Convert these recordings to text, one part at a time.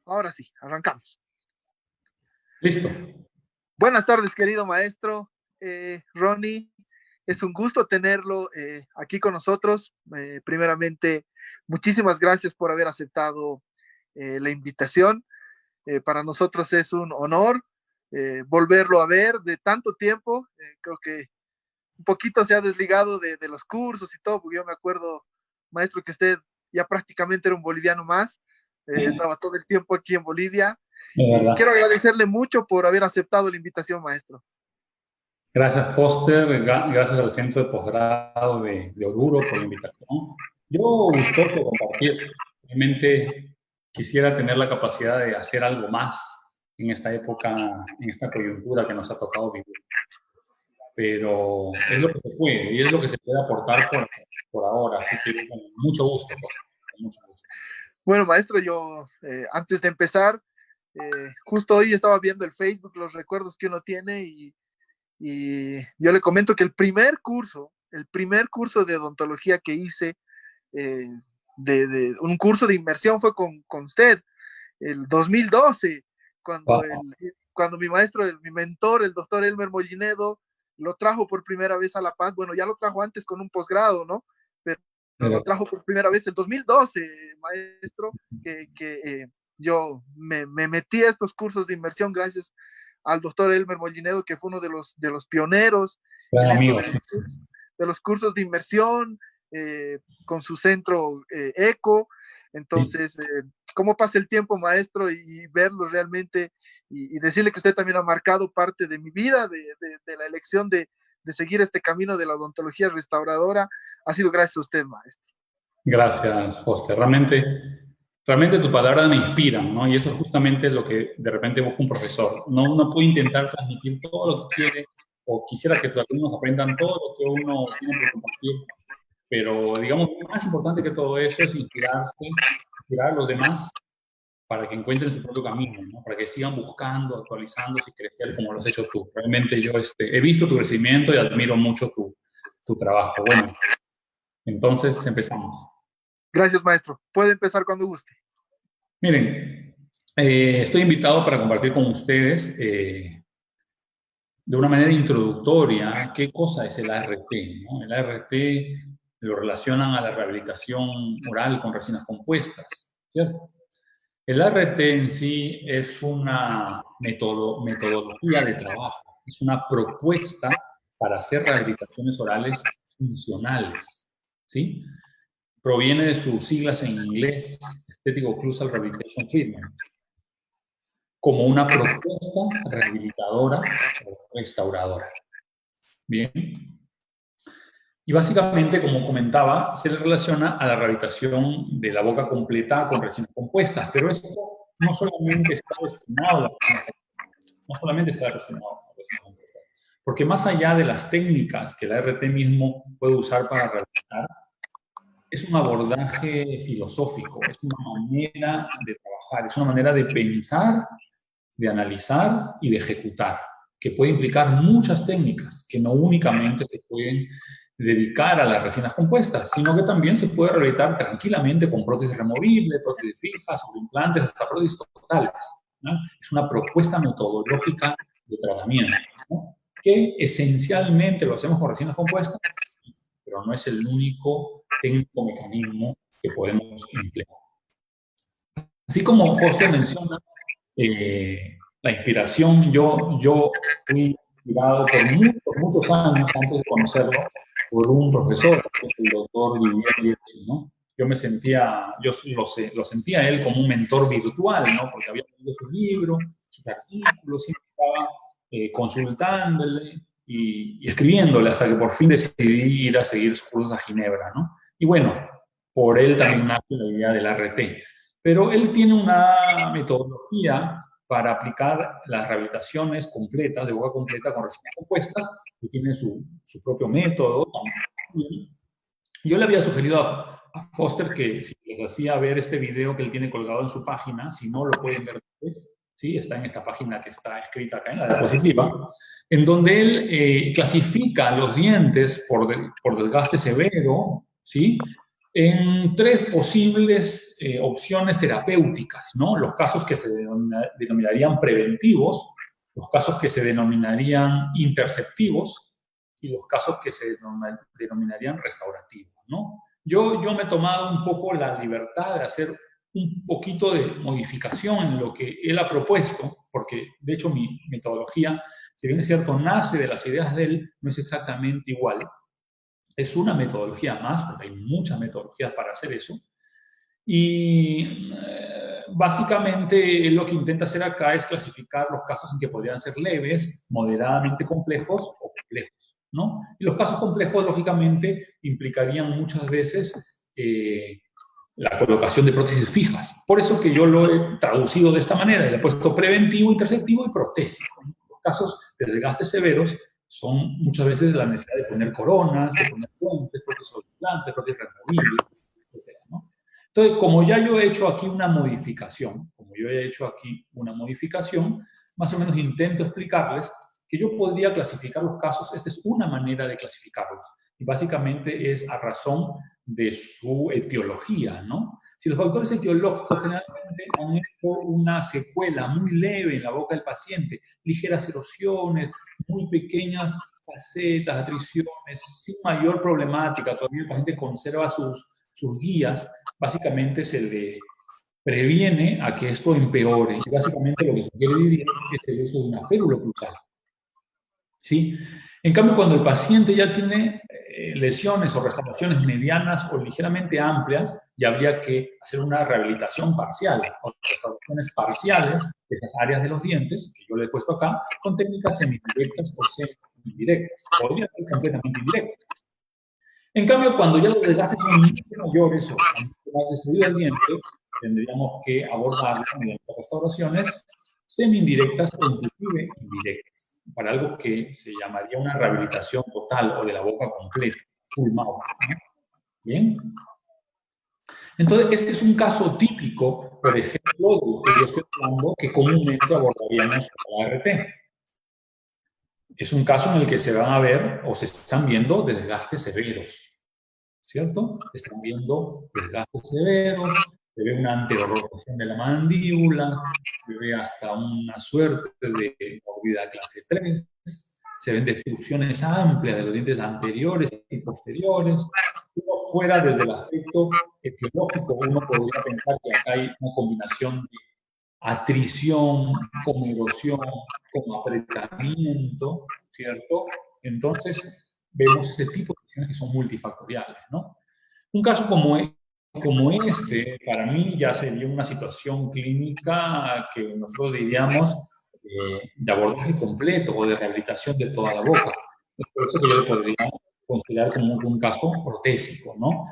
Ahora sí, arrancamos. Listo. Buenas tardes, querido maestro. Ronnie, es un gusto tenerlo aquí con nosotros. Primeramente, muchísimas gracias por haber aceptado la invitación. Para nosotros es un honor volverlo a ver de tanto tiempo. Creo que un poquito se ha desligado de los cursos y todo, porque yo me acuerdo, maestro, que usted ya prácticamente era un boliviano más. Estaba todo el tiempo aquí en Bolivia. De Y verdad. quiero agradecerle mucho por haber aceptado la invitación, maestro. Gracias, Foster. Gracias al Centro de Posgrado de Oruro por la invitación. Yo gustoso de compartir. Realmente quisiera tener la capacidad de hacer algo más en esta época, en esta coyuntura que nos ha tocado vivir. Pero es lo que se puede y es lo que se puede aportar por ahora. Así que con mucho gusto, Foster. Con mucho gusto. Bueno, maestro, yo antes de empezar, justo hoy estaba viendo el Facebook, los recuerdos que uno tiene y yo le comento que el primer curso de odontología que hice, eh, un curso de inmersión fue con usted, el 2012, cuando, Wow. cuando mi maestro, mi mentor, el doctor Elmer Mollinedo, lo trajo por primera vez a La Paz. Bueno, ya lo trajo antes con un posgrado, ¿no? Pero lo trajo por primera vez en 2012, maestro, yo me metí a estos cursos de inmersión gracias al doctor Elmer Mollinedo, que fue uno de los pioneros Gran en esto amigo. de los cursos de inmersión, con su centro ECO. Sí. Entonces, cómo pasa el tiempo, maestro, y verlo realmente y decirle que usted también ha marcado parte de mi vida, de la elección de seguir este camino de la odontología restauradora, ha sido gracias a usted, maestro. Gracias, Foster. Realmente tus palabras me inspiran, ¿no? Y eso es justamente lo que de repente busca un profesor. No puede intentar transmitir todo lo que quiere o quisiera que sus alumnos aprendan todo lo que uno tiene por compartir, pero digamos, lo más importante que todo eso es inspirar a los demás para que encuentren su propio camino, ¿no? Para que sigan buscando, actualizándose y crecer como lo has hecho tú. Realmente yo he visto tu crecimiento y admiro mucho tu trabajo. Bueno, entonces empezamos. Gracias, maestro. Puede empezar cuando guste. Miren, estoy invitado para compartir con ustedes de una manera introductoria qué cosa es el ART, ¿no? El ART lo relacionan a la rehabilitación oral con resinas compuestas, ¿cierto? El ART en sí es una metodología de trabajo, es una propuesta para hacer rehabilitaciones orales funcionales, ¿sí? Proviene de sus siglas en inglés, Aesthetic Occlusal Rehabilitation Treatment, como una propuesta rehabilitadora o restauradora. Bien. Y básicamente, como comentaba, se le relaciona a la rehabilitación de la boca completa con resinas compuestas, pero esto no solamente está destinado a resinas compuestas, porque más allá de las técnicas que la RT mismo puede usar para rehabilitar, es un abordaje filosófico, es una manera de trabajar, es una manera de pensar, de analizar y de ejecutar, que puede implicar muchas técnicas, que no únicamente se pueden dedicar a las resinas compuestas, sino que también se puede rehabilitar tranquilamente con prótesis removibles, prótesis fijas, sobre implantes, hasta prótesis totales, ¿no? Es una propuesta metodológica de tratamiento, ¿no? Que esencialmente lo hacemos con resinas compuestas, sí, pero no es el único técnico mecanismo que podemos emplear. Así como José menciona, la inspiración, yo fui inspirado por muchos años antes de conocerlo por un profesor, que es el doctor Didier Hirsch, ¿no? Yo lo sentía él como un mentor virtual, ¿no? Porque había leído sus libros, sus artículos, siempre estaba consultándole y escribiéndole hasta que por fin decidí ir a seguir sus cursos a Ginebra, ¿no? Y bueno, por él también nace la idea del RT. Pero él tiene una metodología para aplicar las rehabilitaciones completas, de boca completa con resinas compuestas, y tiene su propio método. Yo le había sugerido a Foster que si les hacía ver este video que él tiene colgado en su página, si no lo pueden ver después, ¿sí? Está en esta página que está escrita acá en la diapositiva, en donde él clasifica los dientes por desgaste severo, ¿sí? en tres posibles opciones terapéuticas, ¿no? Los casos que se denominarían preventivos, los casos que se denominarían interceptivos y los casos que se denominarían restaurativos, ¿no? Yo me he tomado un poco la libertad de hacer un poquito de modificación en lo que él ha propuesto, porque de hecho mi metodología, si bien es cierto, nace de las ideas de él, no es exactamente igual. Es una metodología más, porque hay muchas metodologías para hacer eso. Y básicamente él lo que intenta hacer acá es clasificar los casos en que podrían ser leves, moderadamente complejos o complejos, ¿no? Y los casos complejos, lógicamente, implicarían muchas veces la colocación de prótesis fijas. Por eso que yo lo he traducido de esta manera, le he puesto preventivo, interceptivo y protésico. Los casos de desgaste severos son muchas veces la necesidad de poner coronas, de poner puentes, prótesis implantes, prótesis removibles, etc., ¿no? Entonces, como ya yo he hecho aquí una modificación, más o menos intento explicarles que yo podría clasificar los casos. Esta es una manera de clasificarlos, y básicamente es a razón de su etiología, ¿no? Si los factores etiológicos generalmente han hecho una secuela muy leve en la boca del paciente, ligeras erosiones, muy pequeñas facetas, atriciones, sin mayor problemática, todavía el paciente conserva sus guías, básicamente se le previene a que esto empeore. Y básicamente lo que se quiere vivir es el uso de una férula oclusal, ¿sí? En cambio, cuando el paciente ya tiene lesiones o restauraciones medianas o ligeramente amplias, ya habría que hacer una rehabilitación parcial o restauraciones parciales de esas áreas de los dientes, que yo le he puesto acá, con técnicas semidirectas o semi-indirectas. Podrían ser completamente indirectas. En cambio, cuando ya los desgastes son mucho mayores o están más destruido el diente, tendríamos que abordarlo mediante restauraciones semi-indirectas o inclusive indirectas, para algo que se llamaría una rehabilitación total o de la boca completa, full mouth, ¿no? Bien. Entonces, este es un caso típico, por ejemplo, de lo que yo estoy hablando, que comúnmente abordaríamos con la ART. Es un caso en el que se van a ver o se están viendo desgastes severos, ¿cierto? Están viendo desgastes severos, se ve una anterorotación de la mandíbula, se ve hasta una suerte de mordida clase 3, se ven destrucciones amplias de los dientes anteriores y posteriores. Uno fuera desde el aspecto etiológico, uno podría pensar que acá hay una combinación de atrición con erosión, con apretamiento, ¿cierto? Entonces, vemos ese tipo de lesiones que son multifactoriales, ¿no? Un caso como este, para mí ya sería una situación clínica que nosotros diríamos de abordaje completo o de rehabilitación de toda la boca. Es por eso que yo le podría considerar como un caso protésico, ¿no?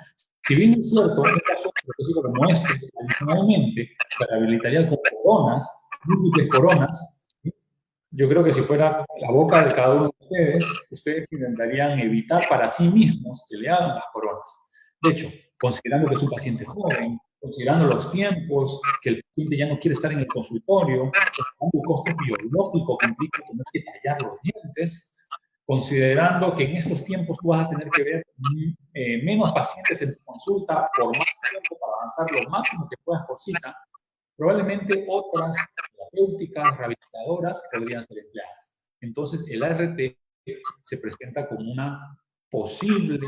Si bien es cierto, un caso protésico como este, adicionalmente, se rehabilitaría con coronas, múltiples coronas. Yo creo que si fuera la boca de cada uno de ustedes intentarían evitar para sí mismos que le hagan las coronas. De hecho, considerando que es un paciente joven, considerando los tiempos, que el paciente ya no quiere estar en el consultorio, considerando el costo biológico que implica tener que tallar los dientes, considerando que en estos tiempos tú vas a tener que ver menos pacientes en tu consulta por más tiempo para avanzar lo máximo que puedas por cita, probablemente otras terapéuticas, rehabilitadoras podrían ser empleadas. Entonces, el ART se presenta como una posible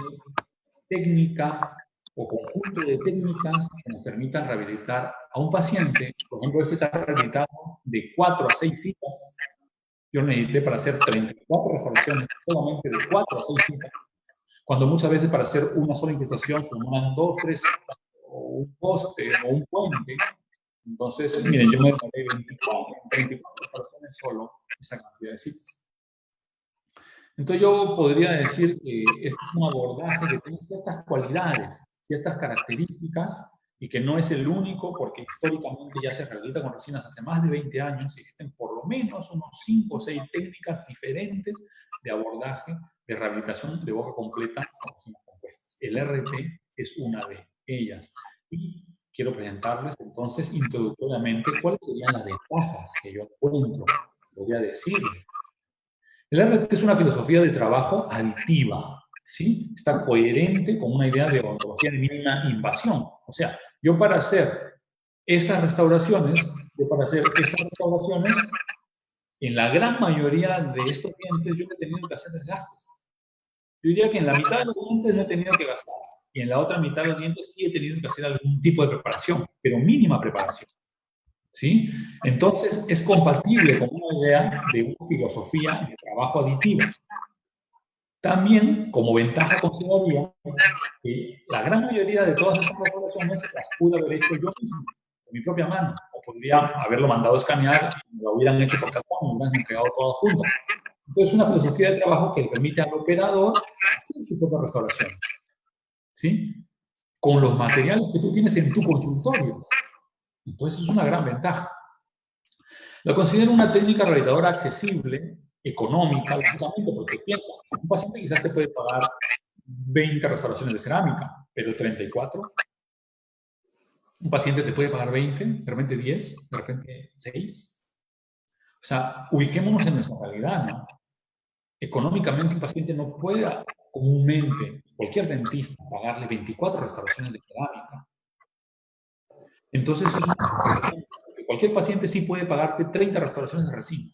técnica o conjunto de técnicas que nos permitan rehabilitar a un paciente. Por ejemplo, este está rehabilitado de 4 a 6 citas. Yo necesité para hacer 34 restauraciones solamente de 4 a 6 citas, cuando muchas veces para hacer una sola incrustación se demoran 2, 3 citas, o un poste o un puente. Entonces, miren, yo me demoré 34 restauraciones solo esa cantidad de citas. Entonces yo podría decir que este es un abordaje que tiene ciertas cualidades, ciertas características, y que no es el único, porque históricamente ya se rehabilita con resinas hace más de 20 años, existen por lo menos unos 5 o 6 técnicas diferentes de abordaje de rehabilitación de boca completa con resinas compuestas. El RT es una de ellas. Y quiero presentarles entonces introductoriamente cuáles serían las ventajas que yo encuentro, podría decirles. El RT es una filosofía de trabajo aditiva. ¿sí? Está coherente con una idea de odontología de mínima invasión. O sea, yo para hacer estas restauraciones, en la gran mayoría de estos dientes yo no he tenido que hacer desgastes. Yo diría que en la mitad de los dientes no he tenido que gastar. Y en la otra mitad de los dientes sí he tenido que hacer algún tipo de preparación, pero mínima preparación. ¿Sí? Entonces es compatible con una idea de una filosofía de trabajo aditivo. También, como ventaja, consideraría que la gran mayoría de todas estas restauraciones las pude haber hecho yo mismo, con mi propia mano, o podría haberlo mandado a escanear y me lo hubieran hecho por cartón, me lo hubieran entregado todas juntas. Entonces, es una filosofía de trabajo que le permite al operador hacer su propia restauración, ¿sí? Con los materiales que tú tienes en tu consultorio. Entonces, es una gran ventaja. Lo considero una técnica rehabilitadora accesible, económica, lógicamente, porque piensa, un paciente quizás te puede pagar 20 restauraciones de cerámica, pero 34. Un paciente te puede pagar 20, de repente 10, de repente 6. O sea, ubiquémonos en nuestra realidad, ¿no? Económicamente un paciente no puede comúnmente, cualquier dentista, pagarle 24 restauraciones de cerámica. Entonces, es una cualquier paciente sí puede pagarte 30 restauraciones de resina.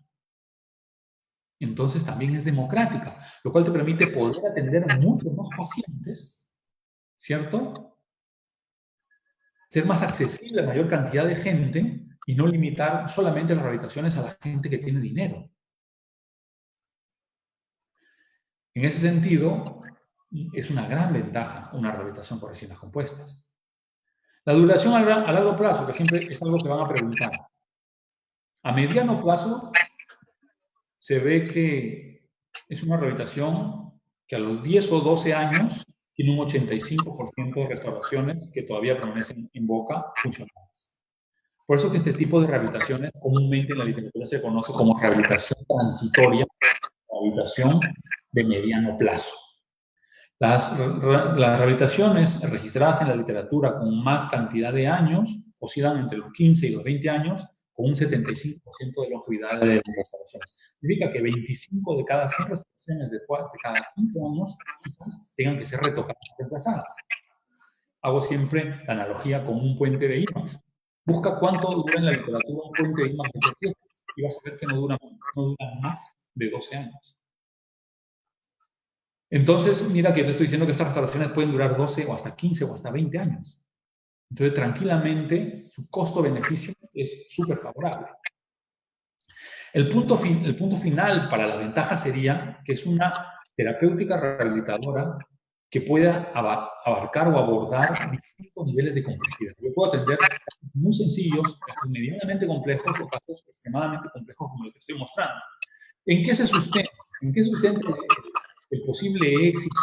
Entonces, también es democrática, lo cual te permite poder atender muchos más pacientes, ¿cierto? Ser más accesible a mayor cantidad de gente y no limitar solamente las rehabilitaciones a la gente que tiene dinero. En ese sentido, es una gran ventaja una rehabilitación por resinas compuestas. La duración a largo plazo, que siempre es algo que van a preguntar. A mediano plazo, se ve que es una rehabilitación que a los 10 o 12 años tiene un 85% de restauraciones que todavía permanecen en boca funcionales. Por eso que este tipo de rehabilitaciones comúnmente en la literatura se conoce como rehabilitación transitoria, rehabilitación de mediano plazo. Las rehabilitaciones registradas en la literatura con más cantidad de años oscilan entre los 15 y los 20 años, con un 75% de longevidad de restauraciones. Significa que 25 de cada 100 restauraciones después de cada 15 años quizás tengan que ser retocadas y reemplazadas. Hago siempre la analogía con un puente de IMAX. Busca cuánto dura en la literatura un puente de IMAX de 3 piezas y vas a ver que no dura más de 12 años. Entonces, mira que yo te estoy diciendo que estas restauraciones pueden durar 12 o hasta 15 o hasta 20 años. Entonces, tranquilamente, su costo-beneficio es súper favorable. El punto final para la ventaja sería que es una terapéutica rehabilitadora que pueda abarcar o abordar distintos niveles de complejidad. Yo puedo atender casos muy sencillos, casos medianamente complejos o casos extremadamente complejos como el que estoy mostrando. ¿En qué se sustenta? ¿En qué sustenta el posible éxito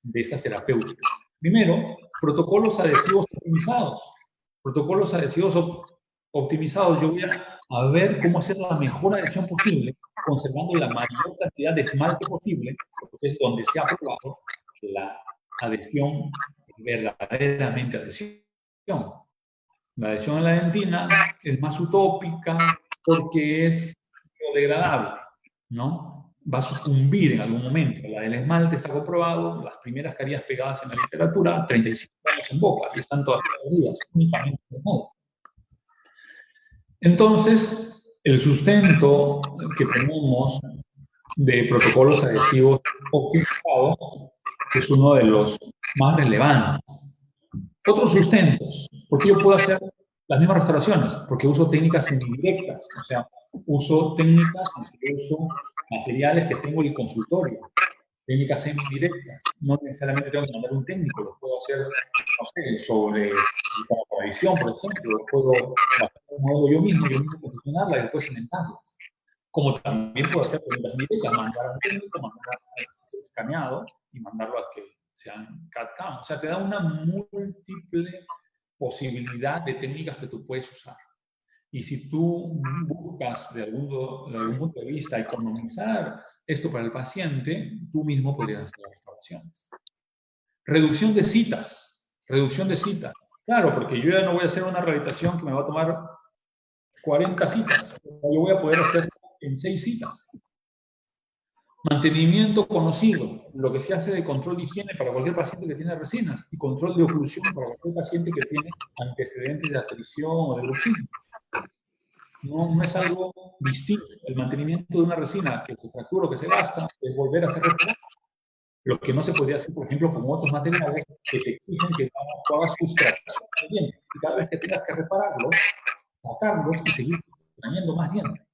de estas terapéuticas? Primero, protocolos adhesivos optimizados. Protocolos adhesivos optimizados. Yo voy a ver cómo hacer la mejor adhesión posible, conservando la mayor cantidad de esmalte posible, porque es donde se ha probado que la adhesión es verdaderamente adhesión. La adhesión en la dentina es más utópica porque es biodegradable, ¿no? Va a sucumbir en algún momento. La del esmalte está comprobado, las primeras carillas pegadas en la literatura, 35 años en boca, y están todas perdidas, únicamente en esmalte. Entonces, el sustento que tenemos de protocolos adhesivos optimizados es uno de los más relevantes. Otros sustentos, porque yo puedo hacer las mismas restauraciones, porque uso técnicas semidirectas, o sea, uso técnicas en que uso materiales que tengo en el consultorio, técnicas semidirectas. No necesariamente tengo que mandar un técnico, lo puedo hacer, no sé, sobre la edición, por ejemplo, puedo hacer un modelo yo mismo posicionarla y después cimentarlas. Como también puedo hacer técnicas semidirectas, mandar a un técnico, mandar a ejercicio escaneado y mandarlo a que sean CAD-CAM. O sea, te da una múltiple posibilidad de técnicas que tú puedes usar. Y si tú buscas de algún punto de vista economizar esto para el paciente, tú mismo podrías hacer las restauraciones. Reducción de citas. Reducción de citas. Claro, porque yo ya no voy a hacer una rehabilitación que me va a tomar 40 citas. Yo voy a poder hacer en 6 citas. Mantenimiento conocido, lo que se hace de control de higiene para cualquier paciente que tiene resinas y control de oclusión para cualquier paciente que tiene antecedentes de atrición o de bruxismo. No es algo distinto. El mantenimiento de una resina que se fractura o que se gasta es volver a hacer reparar. Lo que no se podría hacer, por ejemplo, con otros materiales que te exigen que tú hagas sustracción de dientes. Y cada vez que tengas que repararlos, sacarlos y seguir extrayendo más dientes.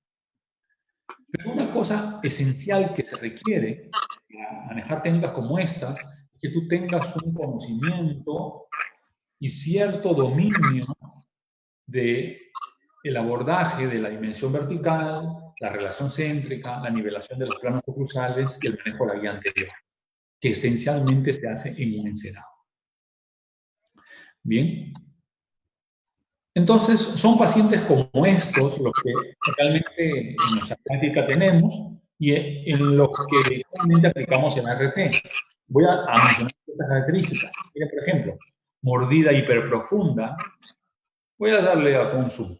Pero una cosa esencial que se requiere para manejar técnicas como estas es que tú tengas un conocimiento y cierto dominio de el abordaje de la dimensión vertical, la relación céntrica, la nivelación de los planos oclusales y el manejo de la guía anterior, que esencialmente se hace en un encerado. Bien. Entonces, son pacientes como estos los que realmente en nuestra práctica tenemos y en los que realmente aplicamos el ART. Voy a mencionar estas características. Miren, por ejemplo, mordida hiperprofunda. Voy a darle a consumo.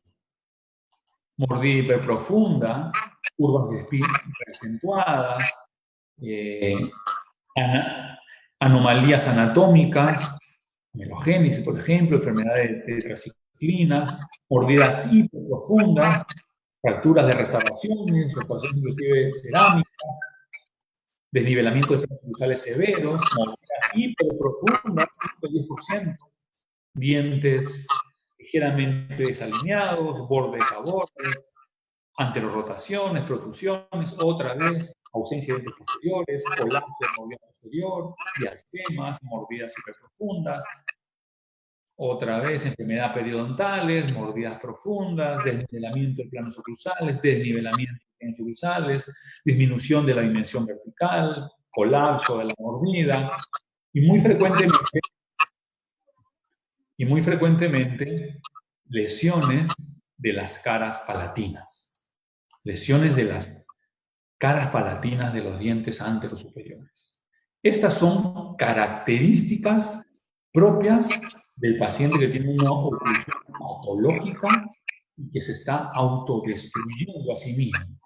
Mordida hiperprofunda, curvas de espina acentuadas, anomalías anatómicas, melogénesis, por ejemplo, enfermedades de tetraciclinas, mordidas hiperprofundas, fracturas de restauraciones inclusive cerámicas, desnivelamiento de planos oclusales severos, mordidas hiperprofundas, 110%, dientes ligeramente desalineados, bordes a bordes, anterorotaciones, protrusiones, otra vez, ausencia de dientes posteriores, colapso de mordida posterior, diastemas, mordidas hiperprofundas, otra vez enfermedad periodontales, mordidas profundas, desnivelamiento de planos oclusales, desnivelamiento de planos oclusales, disminución de la dimensión vertical, colapso de la mordida, y muy frecuentemente lesiones de las caras palatinas. Lesiones de las caras palatinas de los dientes anterosuperiores. Estas son características propias del paciente que tiene una oclusión patológica y que se está autodestruyendo a sí mismo.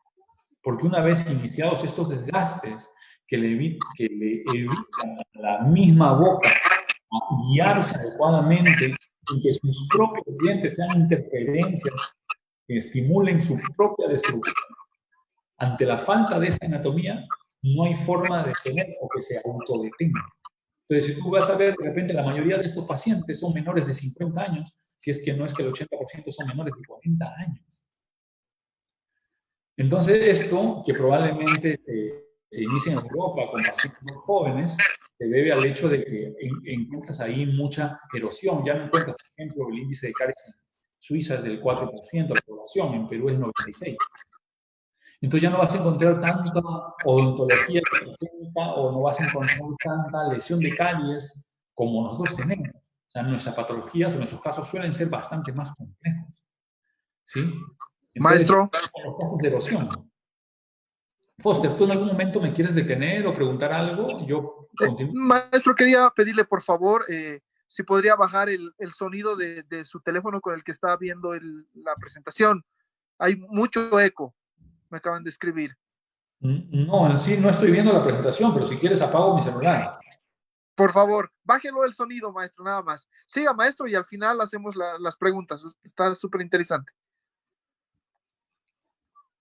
Porque una vez iniciados estos desgastes que le evitan a la misma boca a guiarse adecuadamente y que sus propios dientes sean interferencias que estimulen su propia destrucción, ante la falta de esta anatomía, no hay forma de tener o que se autodetenga. Entonces, si tú vas a ver, de repente, la mayoría de estos pacientes son menores de 50 años, si es que no es que el 80% son menores de 40 años. Entonces, esto, que probablemente se inicia en Europa con pacientes muy jóvenes, se debe al hecho de que encuentras ahí mucha erosión. Ya no encuentras, por ejemplo, el índice de caries en Suiza es del 4% de la población, en Perú es 96%. Entonces ya no vas a encontrar tanta odontología técnica o no vas a encontrar tanta lesión de caries como nosotros tenemos. O sea, nuestras patologías, en nuestros casos, suelen ser bastante más complejos. ¿Sí? Entonces, Maestro. los casos de erosión. Foster, ¿tú en algún momento me quieres detener o preguntar algo? Yo continúo. Maestro, quería pedirle, por favor, si podría bajar el sonido de su teléfono con el que está viendo la presentación. Hay mucho eco, me acaban de escribir. No, en sí no estoy viendo la presentación, pero si quieres apago mi celular. Por favor, bájelo el sonido, maestro, nada más. Siga, maestro, y al final hacemos las preguntas. Está súper interesante.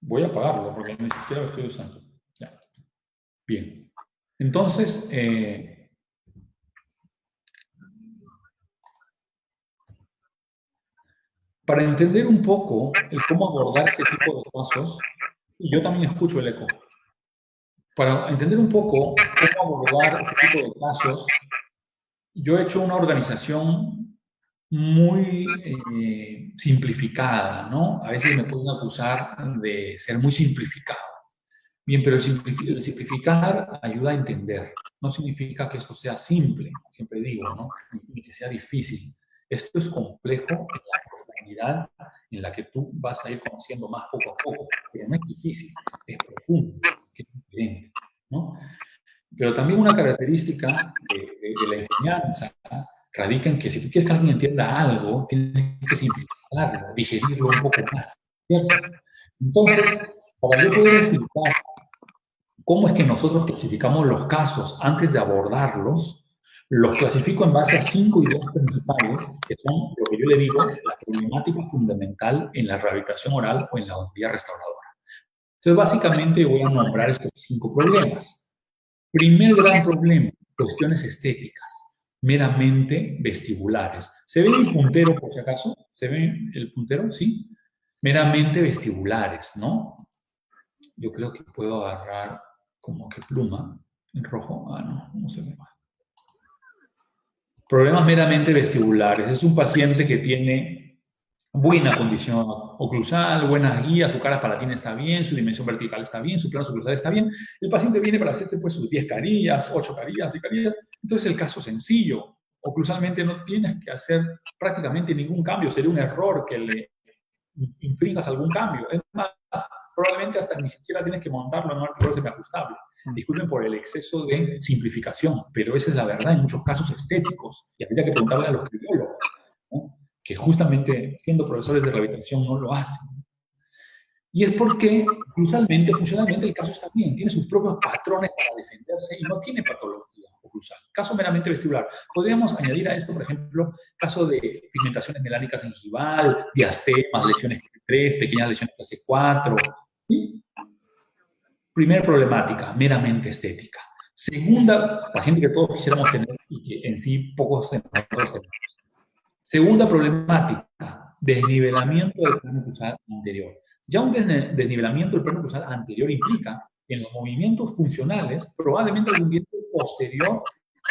Voy a apagarlo porque ni siquiera lo estoy usando. Ya. Bien. Entonces, para entender un poco el cómo abordar este tipo de casos, y yo también escucho el eco. Para entender un poco cómo abordar este tipo de casos, yo he hecho una organización muy simplificada, ¿no? A veces me pueden acusar de ser muy simplificado. Bien, pero el simplificar ayuda a entender. No significa que esto sea simple, siempre digo, ¿no? Ni que sea difícil. Esto es complejo en la profundidad en la que tú vas a ir conociendo más poco a poco, pero no es difícil, es profundo, es diferente, ¿no? Pero también una característica de la enseñanza radica en que si tú quieres que alguien entienda algo, tienes que simplificarlo, digerirlo un poco más, ¿cierto? Entonces, para yo poder explicar ¿Cómo es que nosotros clasificamos los casos antes de abordarlos? Los clasifico en base a 5 ideas principales, que son lo que yo le digo, la problemática fundamental en la rehabilitación oral o en la odontología restauradora. Entonces, básicamente voy a nombrar estos 5 problemas. Primer gran problema, cuestiones estéticas, meramente vestibulares. ¿Se ve el puntero, por si acaso? ¿Se ve el puntero? Sí. Meramente vestibulares, ¿no? Yo creo que puedo agarrar como que pluma en rojo. Ah, no, no se ve mal. Problemas meramente vestibulares. Es un paciente que tiene buena condición oclusal, buenas guías, su cara palatina está bien, su dimensión vertical está bien, su plano oclusal está bien. El paciente viene para hacerse pues sus 10 carillas, 8 carillas y carillas. Entonces el caso sencillo. Oclusalmente no tienes que hacer prácticamente ningún cambio. Sería un error que le infringas algún cambio. Es más, probablemente hasta ni siquiera tienes que montarlo en un artículo semiajustable. Disculpen por el exceso de simplificación, pero esa es la verdad en muchos casos estéticos. Y habría que preguntarle a los criólogos, ¿no? Que justamente siendo profesores de rehabilitación no lo hacen. Y es porque, crucialmente, funcionalmente, el caso está bien, tiene sus propios patrones para defenderse y no tiene patología oclusal. Caso meramente vestibular. Podríamos añadir a esto, por ejemplo, caso de pigmentaciones melánicas gingival, diastemas, lesiones T3, pequeñas lesiones fase 4. ¿Sí? Primera problemática, meramente estética. Segunda, paciente que todos quisiéramos tener y que en sí pocos de nosotros tenemos. Segunda problemática, desnivelamiento del plano oclusal anterior. Ya un desnivelamiento del plano oclusal anterior implica que en los movimientos funcionales probablemente algún diente posterior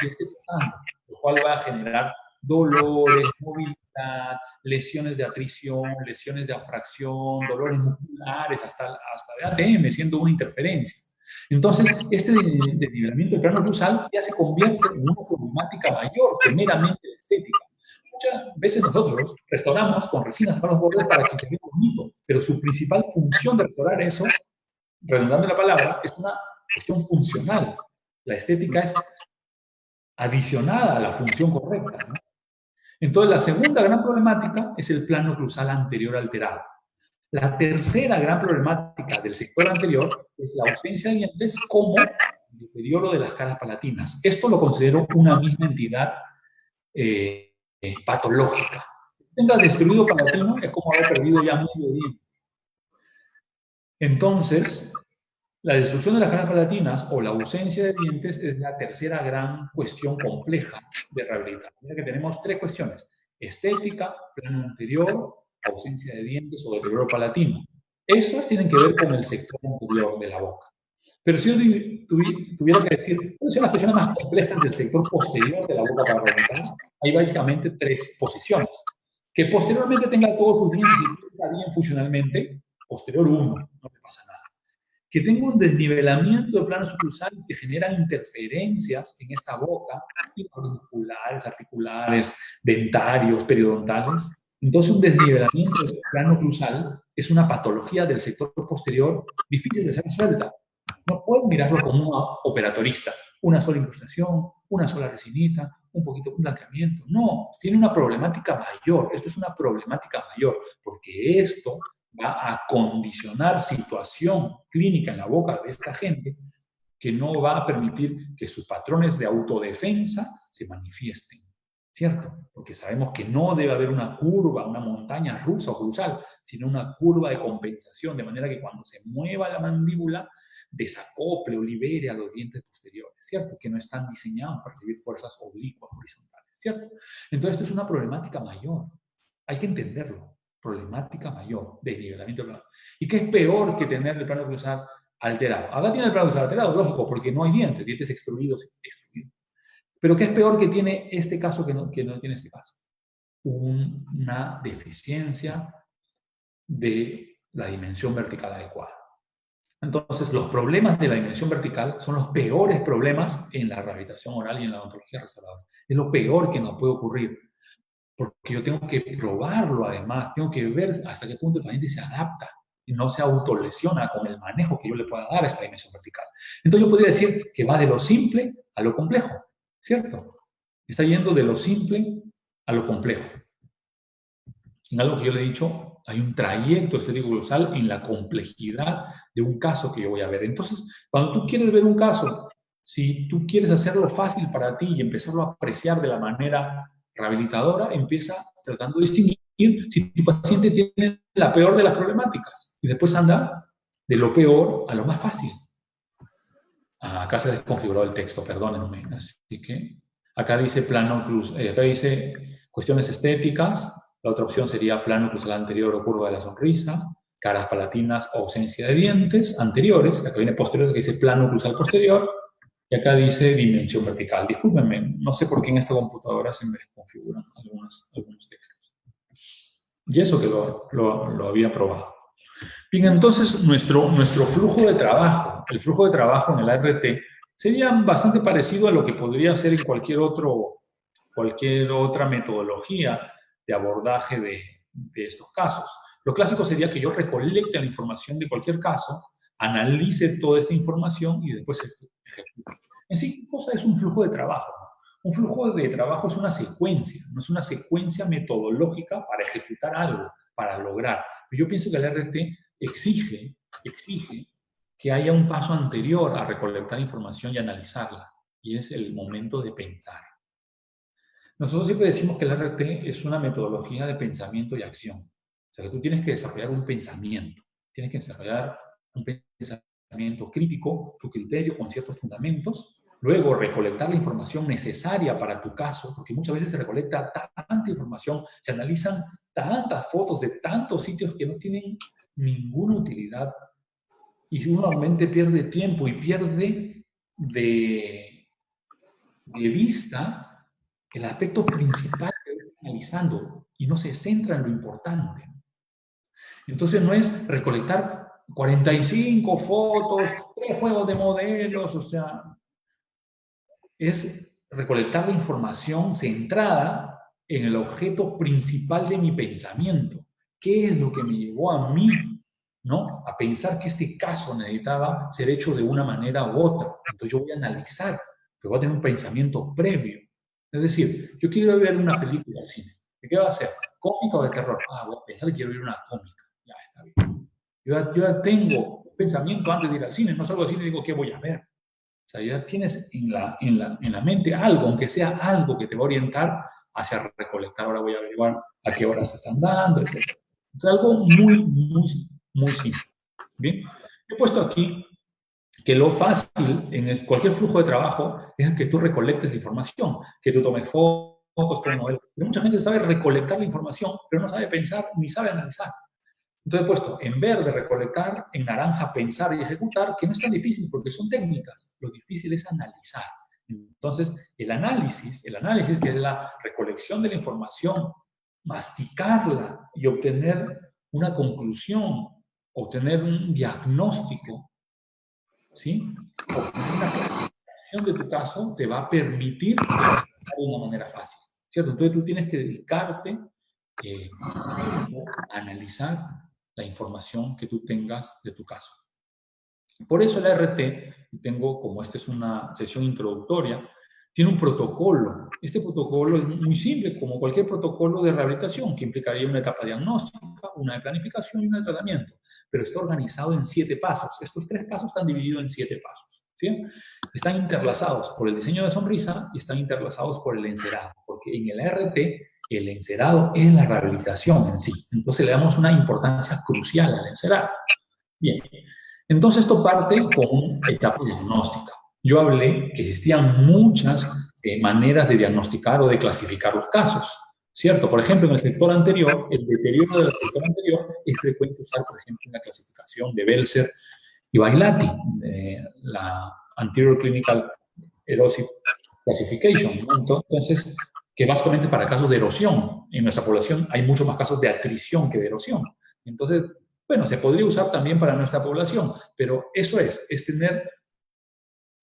esté tocando, lo cual va a generar dolores, movilidad, lesiones de atrición, lesiones de afracción, dolores musculares, hasta de ATM, siendo una interferencia. Entonces, este desnivelamiento del plano oclusal ya se convierte en una problemática mayor que meramente estética. Muchas veces nosotros restauramos con resinas para los bordes para que se vea bonito, pero su principal función de restaurar eso, redundando la palabra, es una cuestión funcional. La estética es adicionada a la función correcta, ¿no? Entonces, la segunda gran problemática es el plano oclusal anterior alterado. La tercera gran problemática del sector anterior es la ausencia de dientes como el deterioro de las caras palatinas. Esto lo considero una misma entidad patológica. Tenga destruido palatino es como haber perdido ya medio diente. Entonces, la destrucción de las caras palatinas o la ausencia de dientes es la tercera gran cuestión compleja de rehabilitar. Mira que tenemos 3 cuestiones: estética, plano anterior, ausencia de dientes o deterioro palatino. Esas tienen que ver con el sector anterior de la boca. Pero si yo tuviera que decir cuáles son las cuestiones más complejas del sector posterior de la boca para rehabilitar, hay básicamente 3 posiciones. Que posteriormente tenga todos sus dientes y está bien funcionalmente, posterior 1, no le pasa nada. Que tenga un desnivelamiento de planos oclusales que generan interferencias en esta boca, musculares, articulares, dentarios, periodontales. Entonces, un desnivelamiento del plano oclusal es una patología del sector posterior difícil de ser resuelta. No puedo mirarlo como un operatorista, una sola incrustación, una sola resinita, un poquito de blanqueamiento. No, tiene una problemática mayor. Esto es una problemática mayor, porque esto va a condicionar situación clínica en la boca de esta gente que no va a permitir que sus patrones de autodefensa se manifiesten, ¿cierto? Porque sabemos que no debe haber una curva, una montaña rusa o cruzal, sino una curva de compensación, de manera que cuando se mueva la mandíbula, desacople o libere a los dientes posteriores, ¿cierto? Que no están diseñados para recibir fuerzas oblicuas horizontales, ¿cierto? Entonces, esto es una problemática mayor. Hay que entenderlo. Problemática mayor, desnivelamiento del plano. ¿Y qué es peor que tener el plano oclusal alterado? Acá tiene el plano oclusal alterado, lógico, porque no hay dientes extruidos. Pero ¿qué es peor que tiene este caso que no tiene este caso? Una deficiencia de la dimensión vertical adecuada. Entonces, los problemas de la dimensión vertical son los peores problemas en la rehabilitación oral y en la odontología restauradora. Es lo peor que nos puede ocurrir, porque yo tengo que probarlo además, tengo que ver hasta qué punto el paciente se adapta y no se autolesiona con el manejo que yo le pueda dar a esta dimensión vertical. Entonces, yo podría decir que va de lo simple a lo complejo, ¿cierto? Está yendo de lo simple a lo complejo. en algo que yo le he dicho, hay un trayecto estético-glosal en la complejidad de un caso que yo voy a ver. Entonces, cuando tú quieres ver un caso, si tú quieres hacerlo fácil para ti y empezarlo a apreciar de la manera rehabilitadora, empieza tratando de distinguir si tu paciente tiene la peor de las problemáticas y después anda de lo peor a lo más fácil. Acá se ha desconfigurado el texto, perdónenme. Así que acá dice plano cruz, acá dice cuestiones estéticas. La otra opción sería plano cruzal anterior o curva de la sonrisa, caras palatinas o ausencia de dientes anteriores. Acá viene posterior, que dice plano cruzal posterior. Y acá dice dimensión vertical. Discúlpenme, no sé por qué en esta computadora se me desconfiguran algunos textos. Y eso que lo había probado. Bien, entonces nuestro flujo de trabajo, el flujo de trabajo en el ART, sería bastante parecido a lo que podría ser en cualquier otra metodología de abordaje de estos casos. Lo clásico sería que yo recolecte la información de cualquier caso, analice toda esta información y después ejecute. En sí, ¿qué cosa es un flujo de trabajo? Un flujo de trabajo es una secuencia, no es una secuencia metodológica para ejecutar algo, para lograr. Pero yo pienso que el ART exige que haya un paso anterior a recolectar información y analizarla, y es el momento de pensar. Nosotros siempre decimos que el RT es una metodología de pensamiento y acción. O sea, que tú tienes que desarrollar un pensamiento, tienes que desarrollar un pensamiento crítico, tu criterio con ciertos fundamentos, luego recolectar la información necesaria para tu caso, porque muchas veces se recolecta tanta información, se analizan tantas fotos de tantos sitios que no tienen ninguna utilidad y uno realmente pierde tiempo y pierde de vista el aspecto principal que está analizando y no se centra en lo importante. Entonces no es recolectar 45 fotos, 3 juegos de modelos, o sea, es recolectar la información centrada en el objeto principal de mi pensamiento. ¿Qué es lo que me llevó a mí, ¿no?, a pensar que este caso necesitaba ser hecho de una manera u otra? Entonces yo voy a analizar, pero voy a tener un pensamiento previo. Es decir, yo quiero ver una película al cine. ¿De qué va a ser? ¿Cómica o de terror? Voy a pensar que quiero ver una cómica. Ya está bien. Yo ya tengo un pensamiento antes de ir al cine. No salgo al cine y digo, ¿qué voy a ver? O sea, ya tienes en la mente algo, aunque sea algo que te va a orientar hacia recolectar. Ahora voy a averiguar a qué horas se están dando, etc. Entonces, algo muy simple. Bien, he puesto aquí que lo fácil en cualquier flujo de trabajo es que tú recolectes la información, que tú tomes fotos, tomes modelos. Pero mucha gente sabe recolectar la información, pero no sabe pensar ni sabe analizar. Entonces he puesto, en vez de recolectar, en naranja, pensar y ejecutar, que no es tan difícil porque son técnicas. Lo difícil es analizar. Entonces, el análisis, que es la recolección de la información, masticarla y obtener una conclusión, obtener un diagnóstico, ¿sí? Obtener una clasificación de tu caso te va a permitir de una manera fácil, ¿cierto? Entonces tú tienes que dedicarte a analizar la información que tú tengas de tu caso. Por eso el ART, como esta es una sesión introductoria, tiene un protocolo. Este protocolo es muy simple, como cualquier protocolo de rehabilitación, que implicaría una etapa diagnóstica, una de planificación y una de tratamiento, pero está organizado en 7 pasos. Estos 3 pasos están divididos en 7 pasos, ¿sí? Están interlazados por el diseño de sonrisa y están interlazados por el encerado, porque en el ART el encerado es la rehabilitación en sí. Entonces le damos una importancia crucial al encerado. Bien, entonces esto parte con una etapa diagnóstica. Yo hablé que existían muchas maneras de diagnosticar o de clasificar los casos, ¿cierto? Por ejemplo, en el sector anterior, el deterioro del sector anterior es frecuente usar, por ejemplo, una clasificación de Belzer y Bailati, la Anterior Clinical Erosive Classification, ¿no? Entonces, que básicamente para casos de erosión, en nuestra población hay muchos más casos de atrición que de erosión. Entonces, bueno, se podría usar también para nuestra población, pero eso es tener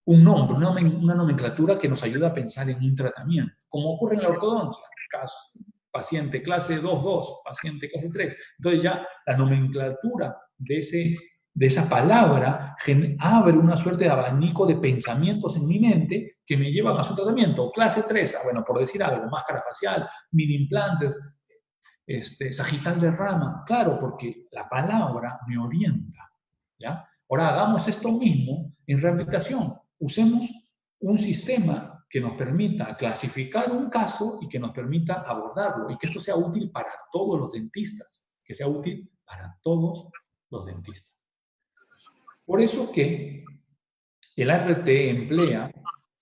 un nombre, una nomenclatura que nos ayuda a pensar en un tratamiento, como ocurre en la ortodoncia, paciente clase 2-2, paciente clase 3. Entonces ya la nomenclatura de esa palabra abre una suerte de abanico de pensamientos en mi mente que me llevan a su tratamiento. Clase 3, bueno, por decir algo, máscara facial, mini implantes. sagital de rama. Claro, porque la palabra me orienta, ¿ya? Ahora hagamos esto mismo en rehabilitación. Usemos un sistema que nos permita clasificar un caso y que nos permita abordarlo y que esto sea útil para todos los dentistas, que sea útil para todos los dentistas. Por eso que el ART emplea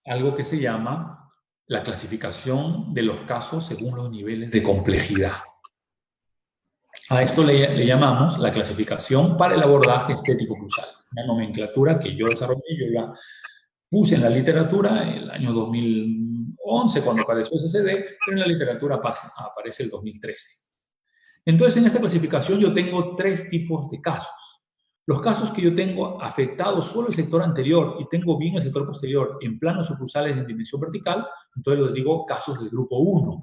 algo que se llama la clasificación de los casos según los niveles de complejidad. A esto le llamamos la clasificación para el abordaje estético cruzal, una nomenclatura que yo desarrollé, yo la puse en la literatura en el año 2011 cuando apareció SCD, pero en la literatura aparece el 2013. Entonces, en esta clasificación yo tengo 3 tipos de casos. Los casos que yo tengo afectados solo el sector anterior y tengo bien el sector posterior en planos oclusales en dimensión vertical, entonces los digo casos del grupo 1.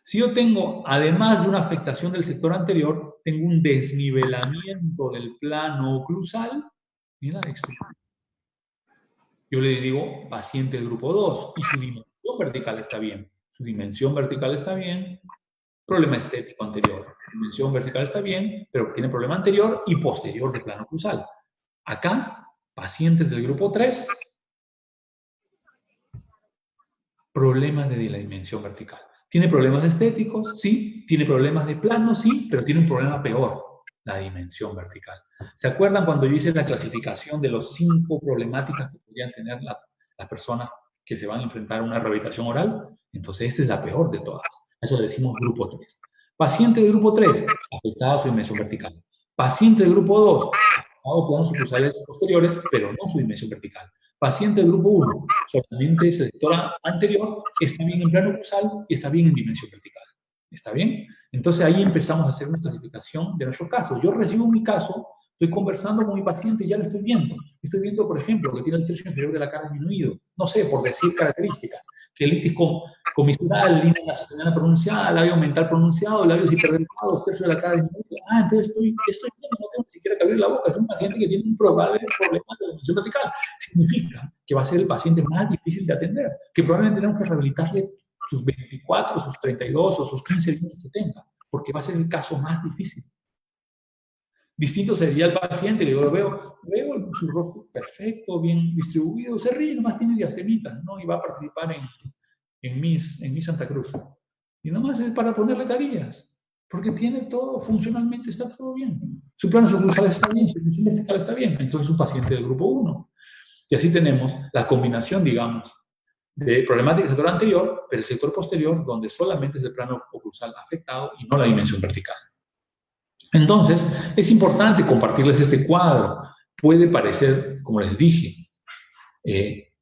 Si yo tengo, además de una afectación del sector anterior, tengo un desnivelamiento del plano oclusal, mira esto. Yo le digo paciente del grupo 2 y su dimensión vertical está bien. Su dimensión vertical está bien, problema estético anterior. Su dimensión vertical está bien, pero tiene problema anterior y posterior de plano oclusal. Acá, pacientes del grupo 3, problemas de la dimensión vertical. ¿Tiene problemas estéticos? Sí. ¿Tiene problemas de plano? Sí, pero tiene un problema peor, la dimensión vertical. ¿Se acuerdan cuando yo hice la clasificación de los 5 problemáticas que podrían tener las personas que se van a enfrentar a una rehabilitación oral? Entonces, esta es la peor de todas. Eso le decimos grupo 3. Paciente de grupo 3, afectado su dimensión vertical. Paciente de grupo 2, afectado con sus oclusales posteriores, pero no su dimensión vertical. Paciente del grupo 1, solamente ese sector anterior está bien en plano oclusal y está bien en dimensión vertical. ¿Está bien? Entonces ahí empezamos a hacer una clasificación de nuestro caso. Yo recibo mi caso, estoy conversando con mi paciente y ya lo estoy viendo. Estoy viendo, por ejemplo, que tiene el tercio inferior de la cara disminuido. No sé, por decir características. Que litis comisural, línea nasogeniana pronunciada, labio mental pronunciado, labios hiperdentados, tercio de la cara disminuido. Ah, entonces estoy viendo, no tengo ni siquiera que abrir la boca. Es un paciente que tiene un probable problema de la dimensión vertical. Significa que va a ser el paciente más difícil de atender, que probablemente tenemos que rehabilitarle sus 24, sus 32 o sus 15 días que tenga, porque va a ser el caso más difícil. Distinto sería el paciente, que yo veo su rostro perfecto, bien distribuido, se ríe, nomás tiene diastemitas, ¿no? Y va a participar en Miss Santa Cruz. Y nomás es para ponerle carillas, porque tiene todo, funcionalmente está todo bien. Su plano oclusal está bien, su dimensión vertical está bien, entonces es un paciente del grupo 1. Y así tenemos la combinación, digamos, de problemática del sector anterior, pero el sector posterior, donde solamente es el plano oclusal afectado y no la dimensión vertical. Entonces, es importante compartirles este cuadro. Puede parecer, como les dije,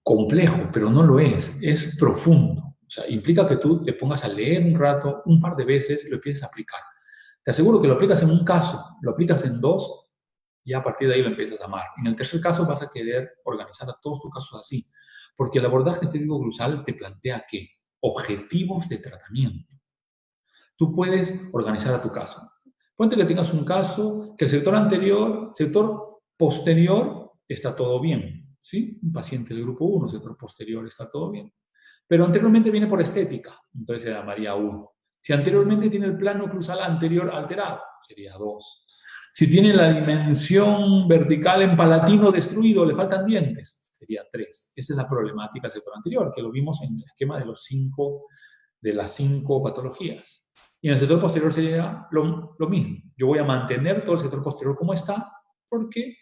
complejo, pero no lo es. Es profundo. O sea, implica que tú te pongas a leer un rato, un par de veces, y lo empieces a aplicar. Te aseguro que lo aplicas en un caso, lo aplicas en 2, y a partir de ahí lo empiezas a amar. En el tercer caso vas a querer organizar a todos tus casos así. Porque el abordaje estético cruzal te plantea ¿qué? Objetivos de tratamiento. Tú puedes organizar a tu caso. Ponte que tengas un caso que el sector posterior está todo bien, ¿sí? Un paciente del grupo 1, sector posterior está todo bien. Pero anteriormente viene por estética, entonces se llamaría 1. Si anteriormente tiene el plano oclusal anterior alterado, sería 2. Si tiene la dimensión vertical en palatino destruido, le faltan dientes, sería 3. Esa es la problemática del sector anterior, que lo vimos en el esquema de las 5 patologías. Y en el sector posterior sería lo mismo. Yo voy a mantener todo el sector posterior como está, porque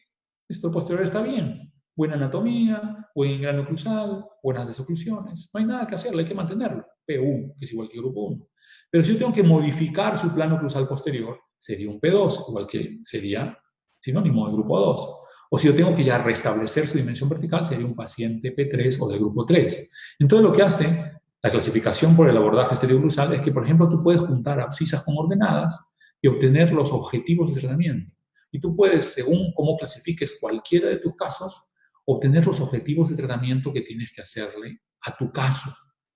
el sector posterior está bien. Buena anatomía, buen grano oclusal, buenas desoclusiones. No hay nada que hacerle, hay que mantenerlo. P1, que es igual que grupo 1. Pero si yo tengo que modificar su plano oclusal posterior, sería un P2, igual que sería sinónimo del grupo 2. O si yo tengo que ya restablecer su dimensión vertical, sería un paciente P3 o del grupo 3. Entonces lo que hace la clasificación por el abordaje estético cruzal es que, por ejemplo, tú puedes juntar abscisas con ordenadas y obtener los objetivos de tratamiento. Y tú puedes, según cómo clasifiques cualquiera de tus casos, obtener los objetivos de tratamiento que tienes que hacerle a tu caso.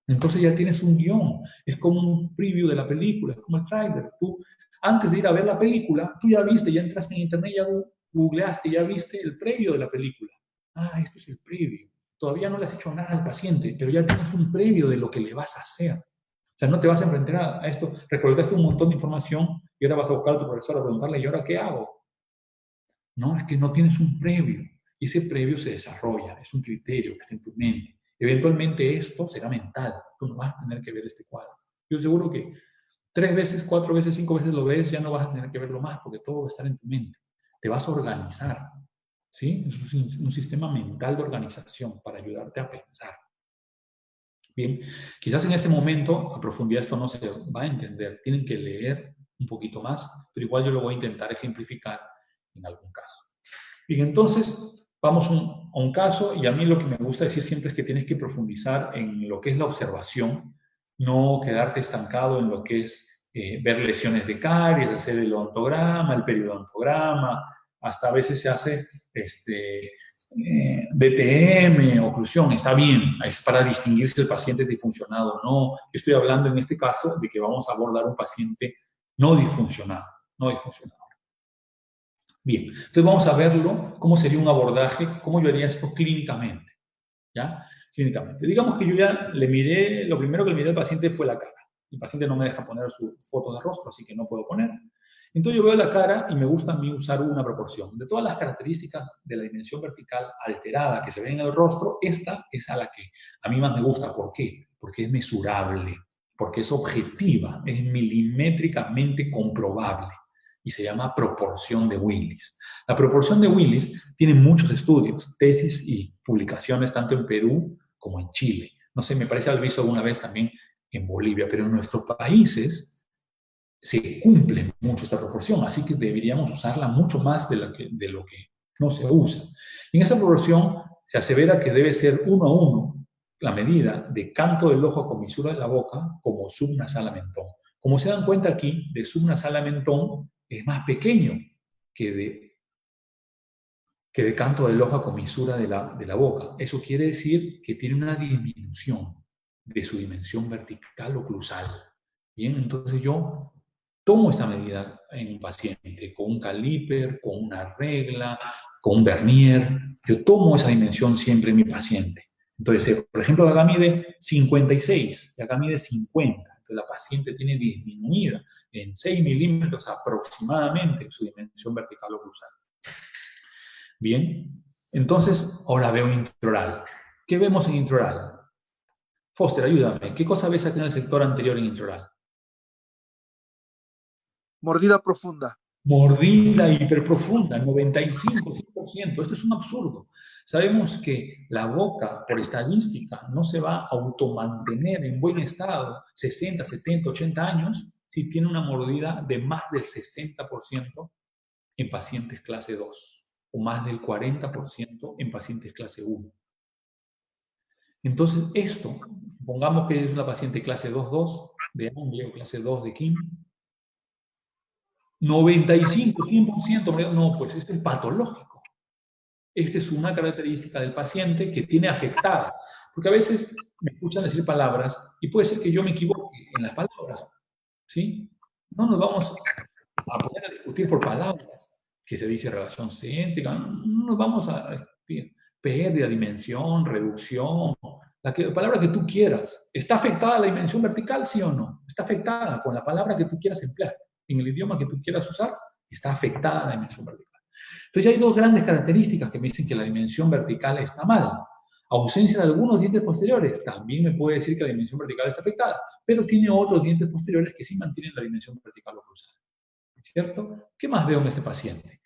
Entonces ya tienes un guión, es como un preview de la película, es como el tráiler. Tú, antes de ir a ver la película, tú ya viste, ya entraste en internet, ya googleaste, ya viste el previo de la película. Ah, esto es el previo. Todavía no le has hecho nada al paciente, pero ya tienes un previo de lo que le vas a hacer. sea, no te vas a enfrentar a esto. Recolectaste un montón de información y ahora vas a buscar a tu profesor a preguntarle, ¿y ahora qué hago? No, es que no tienes un previo. Y ese previo se desarrolla, es un criterio que está en tu mente. Eventualmente esto será mental. Tú no vas a tener que ver este cuadro. Yo seguro que 3 veces, 4 veces, 5 veces lo ves, ya no vas a tener que verlo más porque todo va a estar en tu mente. Te vas a organizar. ¿Sí? Es un sistema mental de organización para ayudarte a pensar. Bien, quizás en este momento a profundidad esto no se va a entender. Tienen que leer un poquito más, pero igual yo lo voy a intentar ejemplificar en algún caso. Bien, entonces vamos a un caso y a mí lo que me gusta decir siempre es que tienes que profundizar en lo que es la observación, no quedarte estancado en lo que es ver lesiones de caries, hacer el odontograma, el periodontograma, hasta a veces se hace DTM, oclusión, está bien, es para distinguir si el paciente es disfuncionado o no. Yo estoy hablando en este caso de que vamos a abordar un paciente no disfuncionado, no disfuncionado. Bien, entonces vamos a verlo, cómo sería un abordaje, cómo yo haría esto clínicamente, ¿ya? Clínicamente. Digamos que yo ya le miré, lo primero que le miré al paciente fue la cara. El paciente no me deja poner su foto de rostro, así que no puedo poner. Entonces yo veo la cara y me gusta a mí usar una proporción. De todas las características de la dimensión vertical alterada que se ve en el rostro, esta es a la que a mí más me gusta. ¿Por qué? Porque es mesurable, porque es objetiva, es milimétricamente comprobable y se llama proporción de Willis. La proporción de Willis tiene muchos estudios, tesis y publicaciones tanto en Perú como en Chile. No sé, me parece haber visto alguna vez también en Bolivia, pero en nuestros países se cumple mucho esta proporción, así que deberíamos usarla mucho más de lo que no se usa. En esa proporción se asevera que debe ser 1 a 1 la medida de canto del ojo a comisura de la boca como subnasal a mentón. Como se dan cuenta aquí, de subnasal a mentón es más pequeño que de canto del ojo a comisura de la boca. Eso quiere decir que tiene una disminución de su dimensión vertical oclusal. Bien, entonces yo tomo esta medida en un paciente con un caliper, con una regla, con un vernier. Yo tomo esa dimensión siempre en mi paciente. Entonces, por ejemplo, acá mide 56 y acá mide 50. Entonces, la paciente tiene disminuida en 6 milímetros aproximadamente su dimensión vertical oclusal. Bien, entonces ahora veo intraoral. ¿Qué vemos en intraoral? Foster, ayúdame. ¿Qué cosa ves aquí en el sector anterior en intraoral? Mordida profunda. Mordida hiperprofunda, 95, 100%. Esto es un absurdo. Sabemos que la boca, por estadística, no se va a automantener en buen estado 60, 70, 80 años si tiene una mordida de más del 60% en pacientes clase 2 o más del 40% en pacientes clase 1. Entonces, esto, supongamos que es una paciente clase 2-2 de Anglia o clase 2 de Kim, 95, 100%, no, pues esto es patológico. Esta es una característica del paciente que tiene afectada. Porque a veces me escuchan decir palabras y puede ser que yo me equivoque en las palabras. ¿Sí? No nos vamos a poner a discutir por palabras, que se dice relación céntrica, no nos vamos a discutir. Pérdida, dimensión, reducción, la palabra que tú quieras. ¿Está afectada la dimensión vertical, sí o no? Está afectada con la palabra que tú quieras emplear. En el idioma que tú quieras usar, está afectada la dimensión vertical. Entonces ya hay dos grandes características que me dicen que la dimensión vertical está mal. Ausencia de algunos dientes posteriores, también me puede decir que la dimensión vertical está afectada, pero tiene otros dientes posteriores que sí mantienen la dimensión vertical oclusal. ¿Cierto? ¿Qué más veo en este paciente?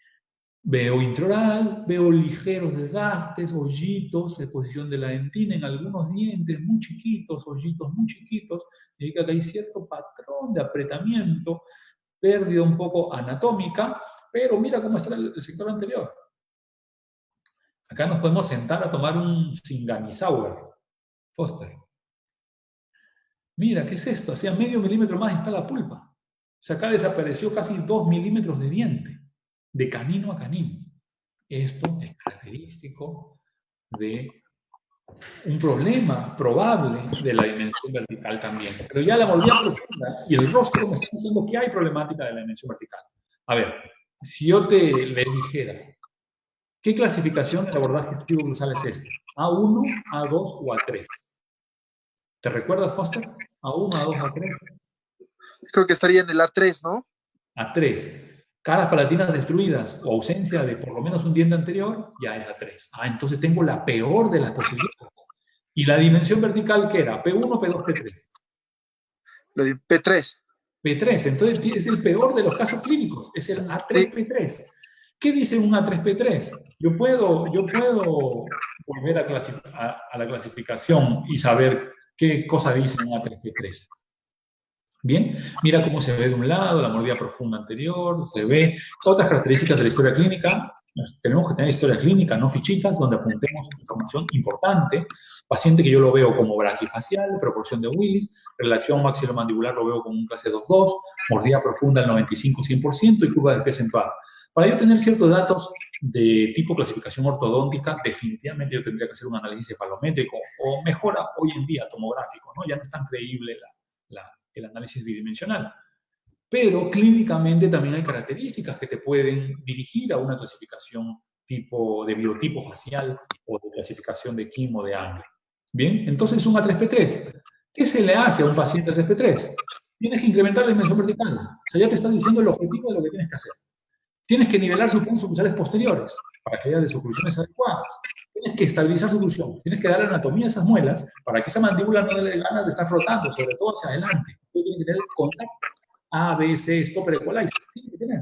Veo intraoral, veo ligeros desgastes, hoyitos, exposición de la dentina en algunos dientes muy chiquitos, hoyitos muy chiquitos, significa que hay cierto patrón de apretamiento, pérdida un poco anatómica, pero mira cómo está el sector anterior. Acá nos podemos sentar a tomar un Zinganisauer, Foster. Mira, ¿qué es esto? Hacía medio milímetro más y está la pulpa. O sea, acá desapareció casi 2 milímetros de diente, de canino a canino. Esto es característico de un problema probable de la dimensión vertical también. Pero ya la mordida profunda y el rostro me están diciendo que hay problemática de la dimensión vertical. A ver, si yo les dijera, ¿qué clasificación del abordaje estribo-oclusal es esta? ¿A1, A2 o A3? ¿Te recuerdas, Foster? A1, A2, A3. Creo que estaría en el A3, ¿no? A3. Caras palatinas destruidas o ausencia de por lo menos un diente anterior, ya es A3. Ah, entonces tengo la peor de las posibilidades. ¿Y la dimensión vertical qué era? P1, P2, P3. Lo de P3. P3, entonces es el peor de los casos clínicos, es el Sí, A3P3. ¿Qué dice un A3P3? Yo puedo volver a la clasificación y saber qué cosa dice un A3P3. Bien, mira cómo se ve de un lado, la mordida profunda anterior, se ve otras características de la historia clínica. Tenemos que tener historia clínica, no fichitas, donde apuntemos información importante. Paciente que yo lo veo como braquifacial, proporción de Willis, relación maxilomandibular lo veo como un clase 2-2, mordida profunda al 95-100% y curva de P acentuada. Para yo tener ciertos datos de tipo clasificación ortodóntica, definitivamente yo tendría que hacer un análisis cefalométrico o mejora hoy en día tomográfico, ¿no? Ya no es tan creíble el análisis bidimensional. Pero clínicamente también hay características que te pueden dirigir a una clasificación tipo de biotipo facial o de clasificación de quimo de Anger. Bien, entonces un A3P3. ¿Qué se le hace a un paciente A3P3? Tienes que incrementar la dimensión vertical. O sea, ya te está diciendo el objetivo de lo que tienes que hacer. Tienes que nivelar sus puntos oclusales posteriores para que haya desoclusiones adecuadas. Tienes que estabilizar su oclusión. Tienes que dar anatomía a esas muelas para que esa mandíbula no le dé ganas de estar flotando, sobre todo hacia adelante. Tienes que tener contactos. A, B, C, stopper equalizer. Tienes que tener.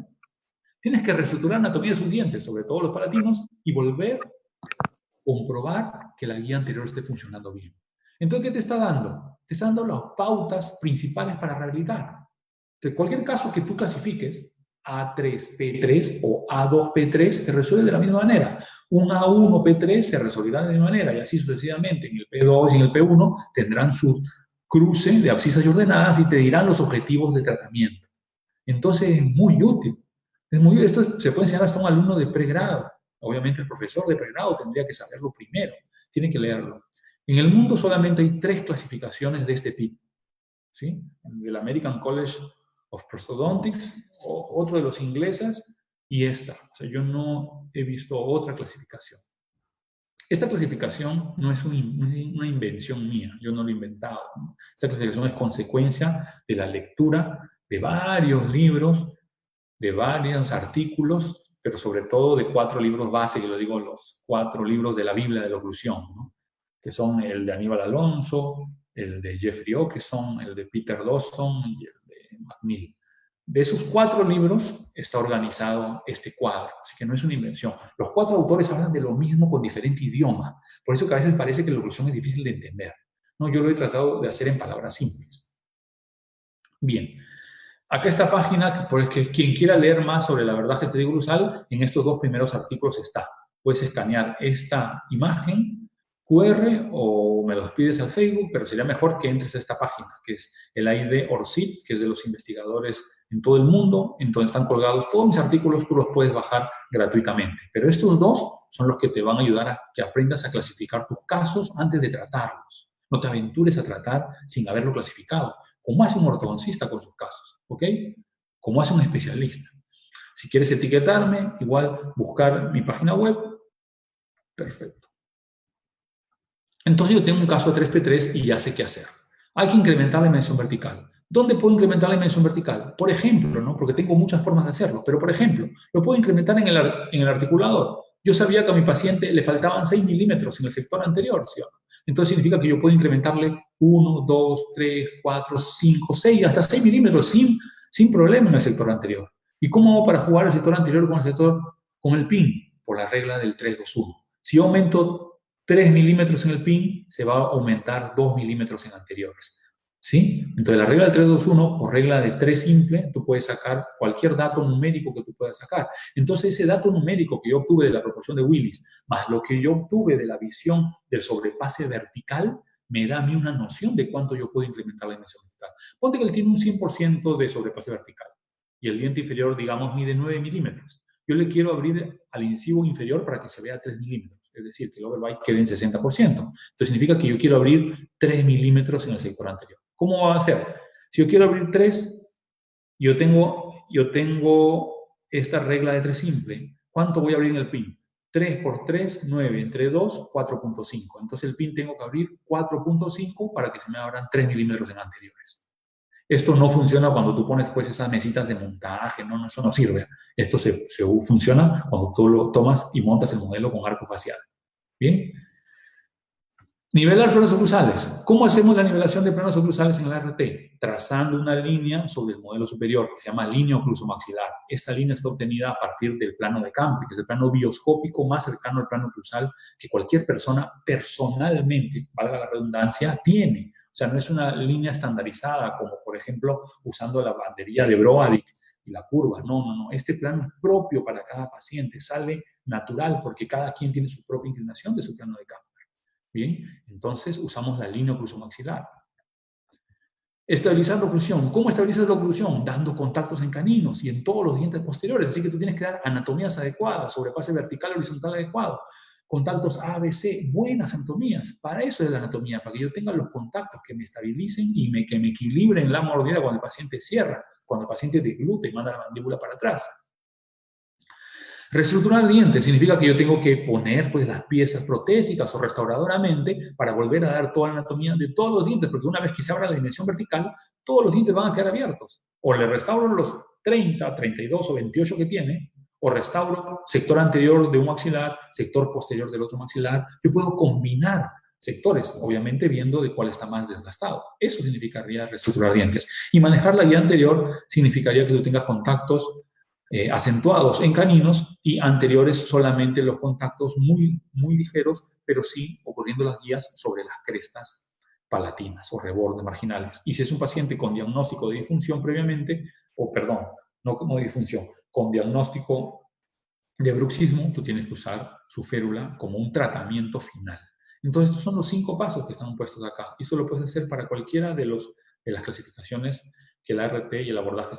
Tienes que reestructurar anatomía de sus dientes, sobre todo los palatinos, y volver a comprobar que la guía anterior esté funcionando bien. Entonces, ¿qué te está dando? Te está dando las pautas principales para rehabilitar. Entonces, cualquier caso que tú clasifiques, A3P3 o A2P3 se resuelve de la misma manera. Un A1P3 se resolverá de la misma manera y así sucesivamente. En el P2 y en el P1 tendrán su cruce de abscisas y ordenadas y te dirán los objetivos de tratamiento. Entonces es muy útil. Esto se puede enseñar hasta a un alumno de pregrado. Obviamente el profesor de pregrado tendría que saberlo primero. Tiene que leerlo. En el mundo solamente hay 3 clasificaciones de este tipo. ¿Sí? Del American College of Prosthodontics, otro de los ingleses, y esta. O sea, yo no he visto otra clasificación. Esta clasificación no es una invención mía, yo no lo he inventado, ¿no? Esta clasificación es consecuencia de la lectura de varios libros, de varios artículos, pero sobre todo de 4 libros base, que lo digo, los 4 libros de la Biblia de la oclusión, ¿no? Que son el de Aníbal Alonso, el de Jeffrey Okeson, el de Peter Dawson y el de McNeil. De esos 4 libros está organizado este cuadro, así que no es una invención. Los 4 autores hablan de lo mismo con diferente idioma, por eso que a veces parece que la oclusión es difícil de entender. No, yo lo he tratado de hacer en palabras simples. Bien, acá esta página, porque quien quiera leer más sobre la verdad gestrígulosal, en estos 2 primeros artículos está. Puedes escanear esta imagen QR o me los pides al Facebook, pero sería mejor que entres a esta página, que es el ID ORCID, que es de los investigadores en todo el mundo, en donde están colgados todos mis artículos, tú los puedes bajar gratuitamente. Pero estos 2 son los que te van a ayudar a que aprendas a clasificar tus casos antes de tratarlos. No te aventures a tratar sin haberlo clasificado, como hace un ortodoncista con sus casos, ¿ok? Como hace un especialista. Si quieres etiquetarme, igual buscar mi página web, perfecto. Entonces yo tengo un caso de 3P3 y ya sé qué hacer. Hay que incrementar la dimensión vertical. ¿Dónde puedo incrementar la dimensión vertical? Por ejemplo, ¿no? Porque tengo muchas formas de hacerlo, pero por ejemplo, lo puedo incrementar en el articulador. Yo sabía que a mi paciente le faltaban 6 milímetros en el sector anterior, ¿sí? Entonces significa que yo puedo incrementarle 1, 2, 3, 4, 5, 6, hasta 6 milímetros sin problema en el sector anterior. ¿Y cómo hago para jugar el sector anterior con el pin? Por la regla del 3-2-1. Si yo aumento 3 milímetros en el pin, se va a aumentar 2 milímetros en anteriores. ¿Sí? Entonces, la regla del 3-2-1, por regla de 3 simple, tú puedes sacar cualquier dato numérico que tú puedas sacar. Entonces, ese dato numérico que yo obtuve de la proporción de Willis, más lo que yo obtuve de la visión del sobrepase vertical, me da a mí una noción de cuánto yo puedo incrementar la dimensión vertical. Ponte que él tiene un 100% de sobrepase vertical y el diente inferior, digamos, mide 9 milímetros. Yo le quiero abrir al incisivo inferior para que se vea 3 milímetros, es decir, que el overbite quede en 60%. Entonces significa que yo quiero abrir 3 milímetros en el sector anterior. ¿Cómo va a ser? Si yo quiero abrir 3, yo tengo esta regla de 3 simple. ¿Cuánto voy a abrir en el pin? 3 por 3, 9. Entre 2, 4.5. Entonces el pin tengo que abrir 4.5 para que se me abran 3 milímetros en anteriores. Esto no funciona cuando tú pones pues esas mesitas de montaje, no, eso no sirve. Esto se funciona cuando tú lo tomas y montas el modelo con arco facial. ¿Bien? Nivelar planos oclusales. ¿Cómo hacemos la nivelación de planos oclusales en el RT? Trazando una línea sobre el modelo superior, que se llama línea oclusomaxilar. Esta línea está obtenida a partir del plano de Campi, que es el plano bioscópico más cercano al plano oclusal que cualquier persona personalmente, valga la redundancia, tiene. O sea, no es una línea estandarizada, como por ejemplo usando la banderilla de Broderick y la curva. No, no, no. Este plano es propio para cada paciente, sale natural porque cada quien tiene su propia inclinación de su plano de Campi. Bien, entonces usamos la línea oclusomaxilar. Estabilizar la oclusión. ¿Cómo estabilizas la oclusión? Dando contactos en caninos y en todos los dientes posteriores. Así que tú tienes que dar anatomías adecuadas, sobrepase vertical y horizontal adecuado, contactos A, B, C, buenas anatomías. Para eso es la anatomía, para que yo tenga los contactos que me estabilicen y que me equilibren la mordida cuando el paciente cierra, cuando el paciente degluta y manda la mandíbula para atrás. Reestructurar dientes significa que yo tengo que poner pues, las piezas protésicas o restauradoramente para volver a dar toda la anatomía de todos los dientes, porque una vez que se abra la dimensión vertical, todos los dientes van a quedar abiertos. O le restauro los 30, 32 o 28 que tiene, o restauro sector anterior de un maxilar, sector posterior del otro maxilar. Yo puedo combinar sectores, obviamente viendo de cuál está más desgastado. Eso significaría reestructurar dientes. Y manejar la guía anterior significaría que tú tengas contactos acentuados en caninos y anteriores solamente los contactos muy, muy ligeros, pero sí ocurriendo las guías sobre las crestas palatinas o rebordes marginales. Y si es un paciente con diagnóstico de disfunción previamente, o perdón, no como disfunción, con diagnóstico de bruxismo, tú tienes que usar su férula como un tratamiento final. Entonces, estos son los 5 pasos que están puestos acá. Y eso lo puedes hacer para cualquiera de las clasificaciones que la RT y el abordaje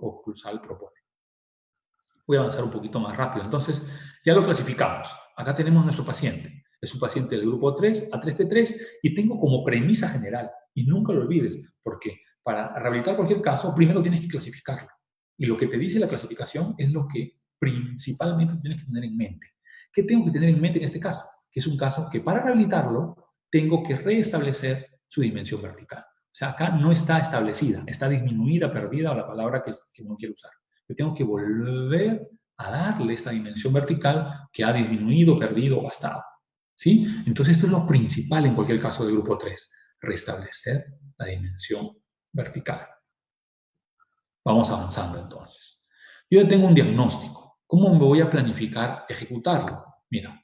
oclusal propone. Voy a avanzar un poquito más rápido. Entonces, ya lo clasificamos. Acá tenemos nuestro paciente. Es un paciente del grupo 3, A3P3, y tengo como premisa general, y nunca lo olvides, porque para rehabilitar cualquier caso, primero tienes que clasificarlo. Y lo que te dice la clasificación es lo que principalmente tienes que tener en mente. ¿Qué tengo que tener en mente en este caso? Que es un caso que para rehabilitarlo, tengo que restablecer su dimensión vertical. O sea, acá no está establecida, está disminuida, perdida, o la palabra que uno quiere usar. Yo tengo que volver a darle esta dimensión vertical que ha disminuido, perdido o gastado. ¿Sí? Entonces esto es lo principal en cualquier caso del grupo 3, restablecer la dimensión vertical. Vamos avanzando entonces. Yo ya tengo un diagnóstico. ¿Cómo me voy a planificar ejecutarlo? Mira,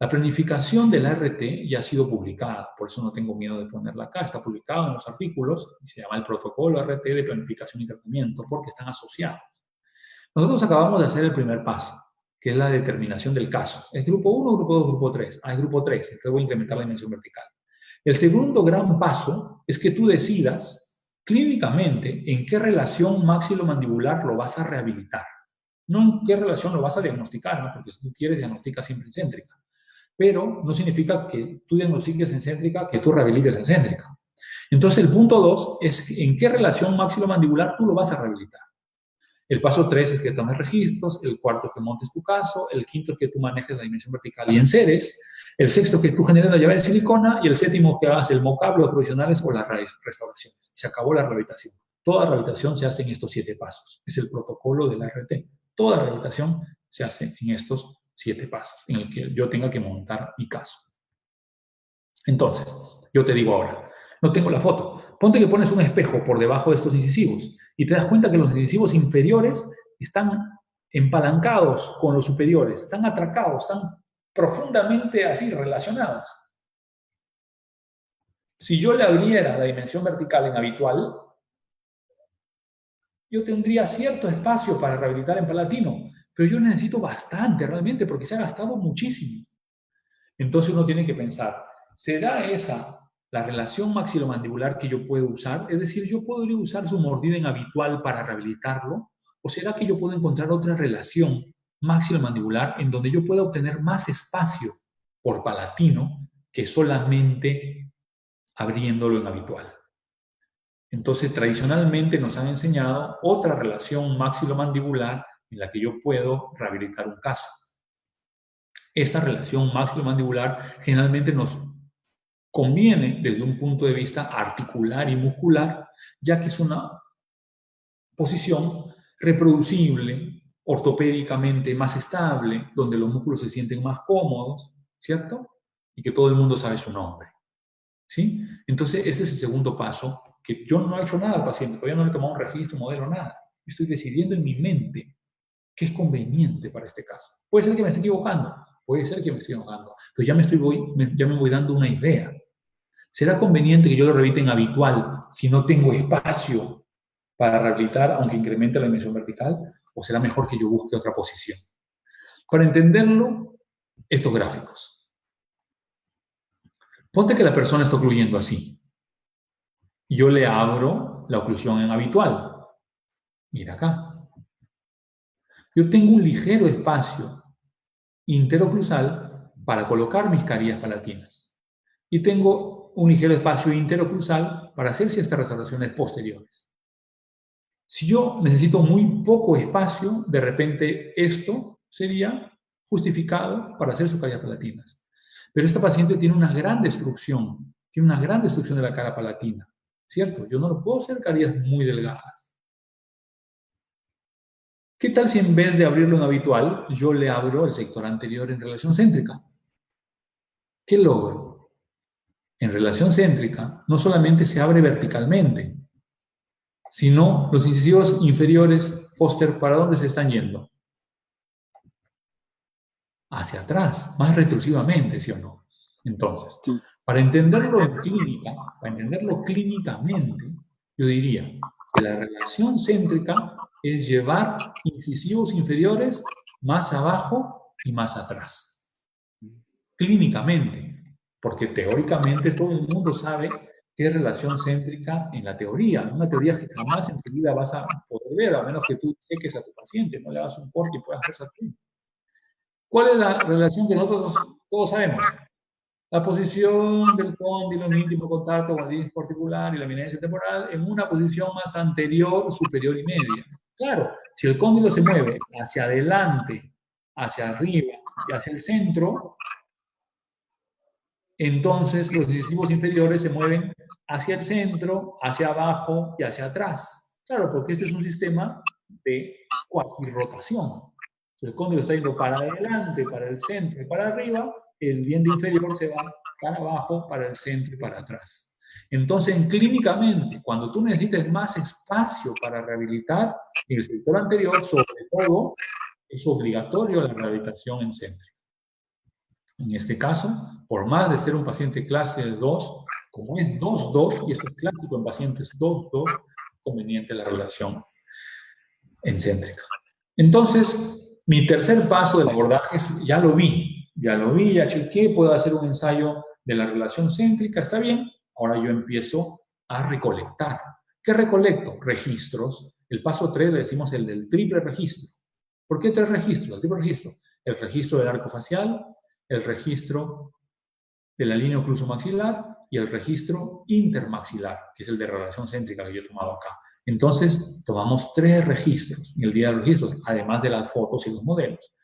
la planificación del RT ya ha sido publicada, por eso no tengo miedo de ponerla acá. Está publicado en los artículos y se llama el protocolo RT de planificación y tratamiento porque están asociados. Nosotros acabamos de hacer el primer paso, que es la determinación del caso. ¿Es grupo 1, grupo 2, grupo 3? Ah, es grupo 3, entonces voy a incrementar la dimensión vertical. El segundo gran paso es que tú decidas clínicamente en qué relación maxilomandibular lo vas a rehabilitar. No en qué relación lo vas a diagnosticar, ¿no? Porque si tú quieres, diagnostica siempre en céntrica. Pero no significa que tú diagnostiques en céntrica, que tú rehabilites en céntrica. Entonces, el punto 2 es en qué relación maxilomandibular tú lo vas a rehabilitar. El paso 3 es que tomes registros, el cuarto es que montes tu caso, el quinto es que tú manejes la dimensión vertical y enceres, el sexto es que tú generes la llave de silicona y el séptimo que hagas el mock-up, los provisionales o las restauraciones. Se acabó la rehabilitación. Toda rehabilitación se hace en estos 7 pasos. Es el protocolo del RT. Toda rehabilitación se hace en estos 7 pasos, en el que yo tenga que montar mi caso. Entonces, yo te digo ahora, no tengo la foto. Ponte que pones un espejo por debajo de estos incisivos y te das cuenta que los incisivos inferiores están empalancados con los superiores, están atracados, están profundamente así relacionados. Si yo le abriera la dimensión vertical en habitual, yo tendría cierto espacio para rehabilitar en palatino, pero yo necesito bastante realmente porque se ha gastado muchísimo. Entonces uno tiene que pensar, ¿será esa la relación maxilomandibular que yo puedo usar? Es decir, ¿yo podría usar su mordida en habitual para rehabilitarlo? ¿O será que yo puedo encontrar otra relación maxilomandibular en donde yo pueda obtener más espacio por palatino que solamente abriéndolo en habitual? Entonces, tradicionalmente nos han enseñado otra relación maxilomandibular en la que yo puedo rehabilitar un caso. Esta relación maxilomandibular generalmente nos conviene desde un punto de vista articular y muscular, ya que es una posición reproducible, ortopédicamente más estable, donde los músculos se sienten más cómodos, ¿cierto? Y que todo el mundo sabe su nombre, ¿sí? Entonces, ese es el segundo paso, que yo no he hecho nada al paciente, todavía no le he tomado un registro, modelo, nada. Estoy decidiendo en mi mente qué es conveniente para este caso. Puede ser que me esté equivocando, puede ser que me esté equivocando, pero ya me voy dando una idea. ¿Será conveniente que yo lo rehabilite en habitual si no tengo espacio para rehabilitar, aunque incremente la dimensión vertical? ¿O será mejor que yo busque otra posición? Para entenderlo, estos gráficos. Ponte que la persona está ocluyendo así. Yo le abro la oclusión en habitual. Mira acá. Yo tengo un ligero espacio interoclusal para colocar mis carillas palatinas. Y tengo un ligero espacio interoclusal para hacer ciertas restauraciones posteriores. Si yo necesito muy poco espacio, de repente esto sería justificado para hacer sus carillas palatinas. Pero esta paciente tiene una gran destrucción de la cara palatina, ¿cierto? Yo no lo puedo hacer carillas muy delgadas. ¿Qué tal si en vez de abrirlo en habitual, yo le abro el sector anterior en relación céntrica? ¿Qué logro? En relación céntrica, no solamente se abre verticalmente, sino los incisivos inferiores, Foster, ¿para dónde se están yendo? Hacia atrás, más retrusivamente, ¿sí o no? Entonces, para entenderlo en clínica, para entenderlo clínicamente, yo diría que la relación céntrica es llevar incisivos inferiores más abajo y más atrás. Clínicamente, porque teóricamente todo el mundo sabe qué es relación céntrica en la teoría, una teoría que jamás en tu vida vas a poder ver, a menos que tú seques a tu paciente, no le hagas un corte y puedas hacer tú. ¿Cuál es la relación que nosotros todos sabemos? La posición del cóndilo en íntimo contacto con el disco articular y la eminencia temporal en una posición más anterior, superior y media. Claro, si el cóndilo se mueve hacia adelante, hacia arriba y hacia el centro, entonces los incisivos inferiores se mueven hacia el centro, hacia abajo y hacia atrás. Claro, porque este es un sistema de cuasirrotación. El cóndilo está yendo para adelante, para el centro y para arriba, el diente inferior se va para abajo, para el centro y para atrás. Entonces, clínicamente, cuando tú necesites más espacio para rehabilitar en el sector anterior, sobre todo, es obligatorio la rehabilitación en centro. En este caso, por más de ser un paciente clase 2, como es 2-2, y esto es clásico en pacientes 2-2, conveniente la relación encéntrica. Entonces, mi tercer paso del abordaje es, ya lo vi, ya chequé, puedo hacer un ensayo de la relación céntrica, está bien, ahora yo empiezo a recolectar. ¿Qué recolecto? Registros. El paso 3 le decimos el del triple registro. ¿Por qué 3 registros? El triple registro. El registro del arco facial, el registro de la línea oclusomaxilar y el registro intermaxilar, que es el de relación céntrica que yo he tomado acá. Entonces, tomamos 3 registros en el día de los registros, además de las fotos y los modelos.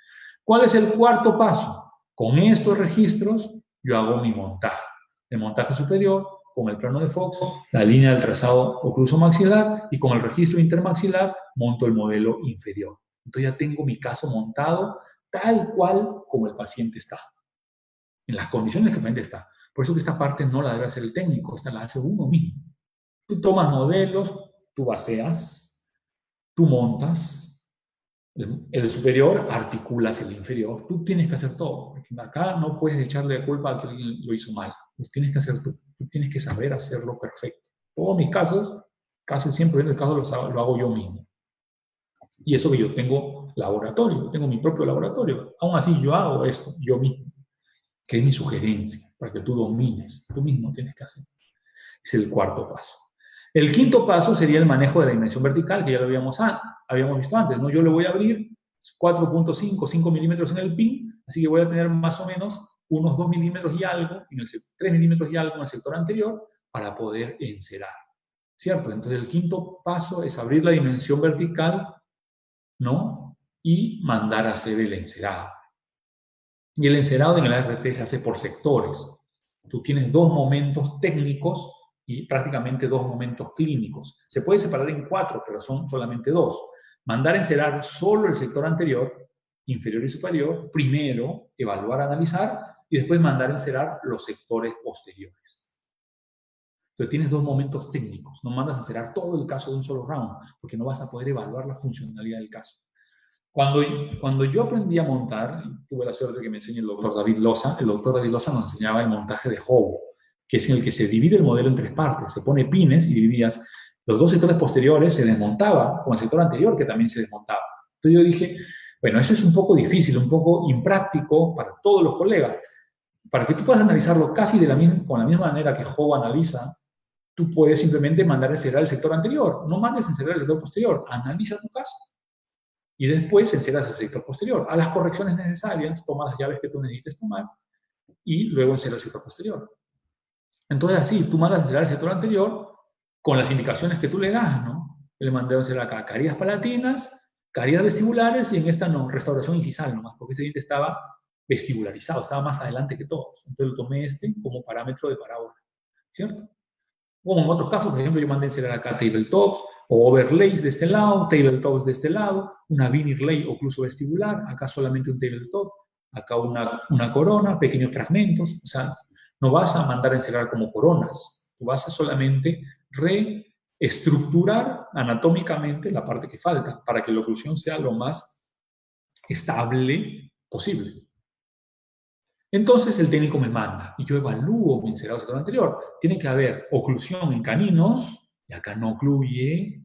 ¿Cuál es el cuarto paso? Con estos registros, yo hago mi montaje. El montaje superior, con el plano de Fox, la línea del trazado oclusomaxilar y con el registro intermaxilar, monto el modelo inferior. Entonces ya tengo mi caso montado tal cual como el paciente está, en las condiciones que el paciente está. Por eso que esta parte no la debe hacer el técnico, esta la hace uno mismo. Tú tomas modelos, tú baseas, tú montas, el superior articulas el inferior, tú tienes que hacer todo, porque acá no puedes echarle culpa a que alguien lo hizo mal, lo tienes que hacer tú tienes que saber hacerlo perfecto. Todos mis casos, casi siempre en el caso lo hago yo mismo. Y eso que yo tengo laboratorio, tengo mi propio laboratorio, aún así yo hago esto yo mismo, que es mi sugerencia, para que tú domines, tú mismo tienes que hacer. Es el cuarto paso. El quinto paso sería el manejo de la dimensión vertical, que ya lo habíamos visto antes, ¿no? Yo le voy a abrir 4.5, 5 milímetros en el pin, así que voy a tener más o menos unos 2 milímetros y algo, 3 milímetros y algo en el sector anterior, para poder encerar, ¿cierto? Entonces el quinto paso es abrir la dimensión vertical, ¿no? Y mandar a hacer el encerado. Y el encerado en el ART se hace por sectores. Tú tienes 2 momentos técnicos y prácticamente 2 momentos clínicos. Se puede separar en 4, pero son solamente 2. Mandar a encerar solo el sector anterior, inferior y superior, primero evaluar, analizar, y después mandar a encerar los sectores posteriores. Entonces tienes 2 momentos técnicos. No mandas a encerar todo el caso de un solo round, porque no vas a poder evaluar la funcionalidad del caso. Cuando yo aprendí a montar, tuve la suerte de que me enseñe el doctor David Loza. El doctor David Loza nos enseñaba el montaje de Hobo, que es en el que se divide el modelo en 3 partes. Se pone pines y dividías los 2 sectores posteriores, se desmontaba, como el sector anterior que también se desmontaba. Entonces yo dije, bueno, eso es un poco difícil, un poco impráctico para todos los colegas. Para que tú puedas analizarlo casi con la misma manera que Hobo analiza, tú puedes simplemente mandar a encerrar el sector anterior. No mandes a encerrar el sector posterior. Analiza tu caso. Y después enceras el sector posterior. A las correcciones necesarias, tomas las llaves que tú necesites tomar y luego enceras el sector posterior. Entonces, así, tú mandas a encerar el sector anterior con las indicaciones que tú le das, ¿no? Yo le mandé a encerar acá carillas palatinas, carillas vestibulares y en esta no, restauración incisal nomás, porque este diente estaba vestibularizado, estaba más adelante que todos. Entonces, lo tomé como parámetro de parábola, ¿cierto? Como en otros casos, por ejemplo, yo mandé a encerar acá tabletops o overlays de este lado, tabletops de este lado, una veneer lay ocluso vestibular, acá solamente un tabletop, acá una corona, pequeños fragmentos. O sea, no vas a mandar a encerar como coronas, tú vas a solamente reestructurar anatómicamente la parte que falta para que la oclusión sea lo más estable posible. Entonces el técnico me manda y yo evalúo mi encerado sector anterior. Tiene que haber oclusión en caninos, y acá no ocluye,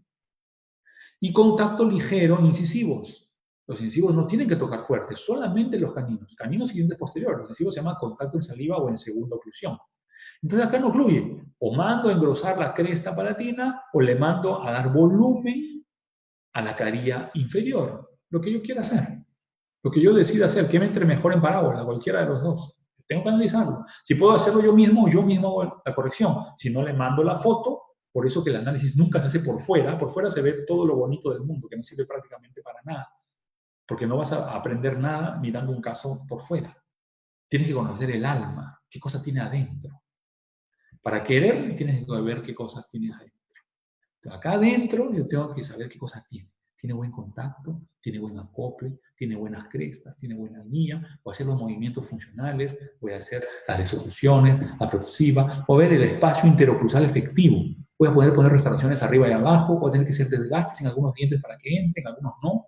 y contacto ligero en incisivos. Los incisivos no tienen que tocar fuerte, solamente los caninos. Caninos y dientes posteriores. Los incisivos se llama contacto en saliva o en segunda oclusión. Entonces acá no ocluye. O mando a engrosar la cresta palatina o le mando a dar volumen a la carilla inferior. Lo que yo quiera hacer. Lo que yo decida hacer, que me entre mejor en parábola, cualquiera de los dos. Tengo que analizarlo. Si puedo hacerlo yo mismo hago la corrección. Si no, le mando la foto. Por eso que el análisis nunca se hace por fuera. Por fuera se ve todo lo bonito del mundo, que no sirve prácticamente para nada. Porque no vas a aprender nada mirando un caso por fuera. Tienes que conocer el alma, qué cosa tiene adentro. Para querer, tienes que ver qué cosas tiene adentro. Entonces, acá adentro yo tengo que saber qué cosas tiene. Tiene buen contacto, tiene buen acople, tiene buenas crestas, tiene buena guía, voy a hacer los movimientos funcionales, voy a hacer las desoclusiones, la protrusiva, voy a ver el espacio interoclusal efectivo, voy a poder poner restauraciones arriba y abajo, voy a tener que hacer desgastes en algunos dientes para que entren, en algunos no,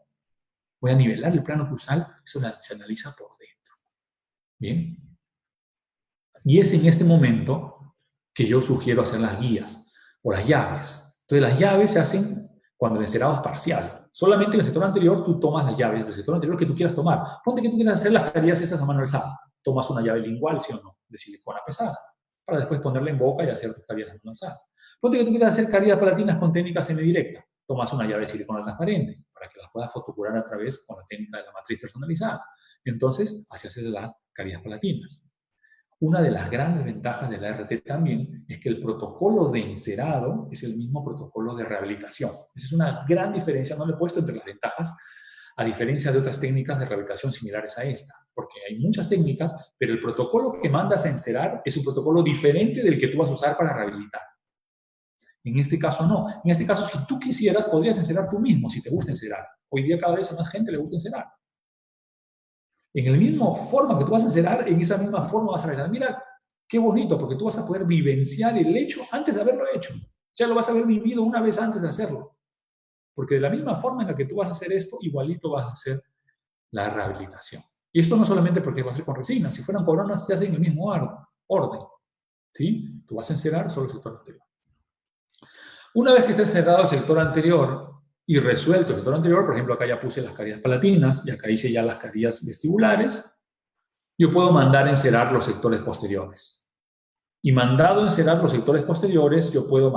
voy a nivelar el plano oclusal, eso se analiza por dentro. Bien. Y es en este momento que yo sugiero hacer las guías o las llaves. Entonces las llaves se hacen cuando el encerado es parcial. Solamente en el sector anterior tú tomas las llaves del sector anterior que tú quieras tomar. Ponte que tú quieras hacer las carillas estas a mano alzada. Tomas una llave lingual, sí o no, de silicona pesada, para después ponerla en boca y hacer tus carillas a mano alzada. Ponte que tú quieras hacer carillas palatinas con técnica semidirecta. Tomas una llave de silicona transparente para que las puedas fotocurar a través con la técnica de la matriz personalizada. Entonces, así haces las carillas palatinas. Una de las grandes ventajas de la RT también es que el protocolo de encerado es el mismo protocolo de rehabilitación. Esa es una gran diferencia, no lo he puesto entre las ventajas, a diferencia de otras técnicas de rehabilitación similares a esta, porque hay muchas técnicas, pero el protocolo que mandas a encerar es un protocolo diferente del que tú vas a usar para rehabilitar. En este caso no. En este caso, si tú quisieras, podrías encerar tú mismo, si te gusta encerar. Hoy día cada vez a más gente le gusta encerar. En la misma forma que tú vas a encerar, en esa misma forma vas a realizar. Mira, qué bonito, porque tú vas a poder vivenciar el hecho antes de haberlo hecho. Ya lo vas a haber vivido una vez antes de hacerlo. Porque de la misma forma en la que tú vas a hacer esto, igualito vas a hacer la rehabilitación. Y esto no solamente porque va a ser con resina. Si fueran coronas, se hacen en el mismo orden. ¿Sí? Tú vas a encerar solo el sector anterior. Una vez que esté cerrado el sector anterior y resuelto el sector anterior, por ejemplo, acá ya puse las carillas palatinas y acá hice ya las carillas vestibulares, yo puedo mandar a encerar los sectores posteriores. Y mandado a encerar los sectores posteriores, yo puedo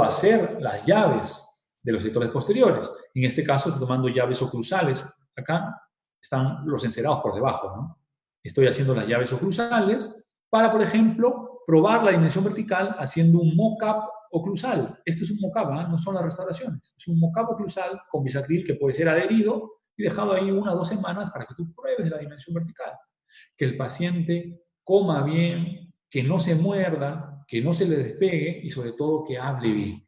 hacer las llaves de los sectores posteriores. En este caso estoy tomando llaves oclusales. Acá están los encerados por debajo, ¿no? Estoy haciendo las llaves oclusales para, por ejemplo, probar la dimensión vertical haciendo un mock-up oclusal. Esto es un mock-up, ¿eh? No son las restauraciones. Es un mock-up oclusal con bisacril que puede ser adherido y dejado ahí 1 o 2 semanas para que tú pruebes la dimensión vertical. Que el paciente coma bien, que no se muerda, que no se le despegue y sobre todo que hable bien.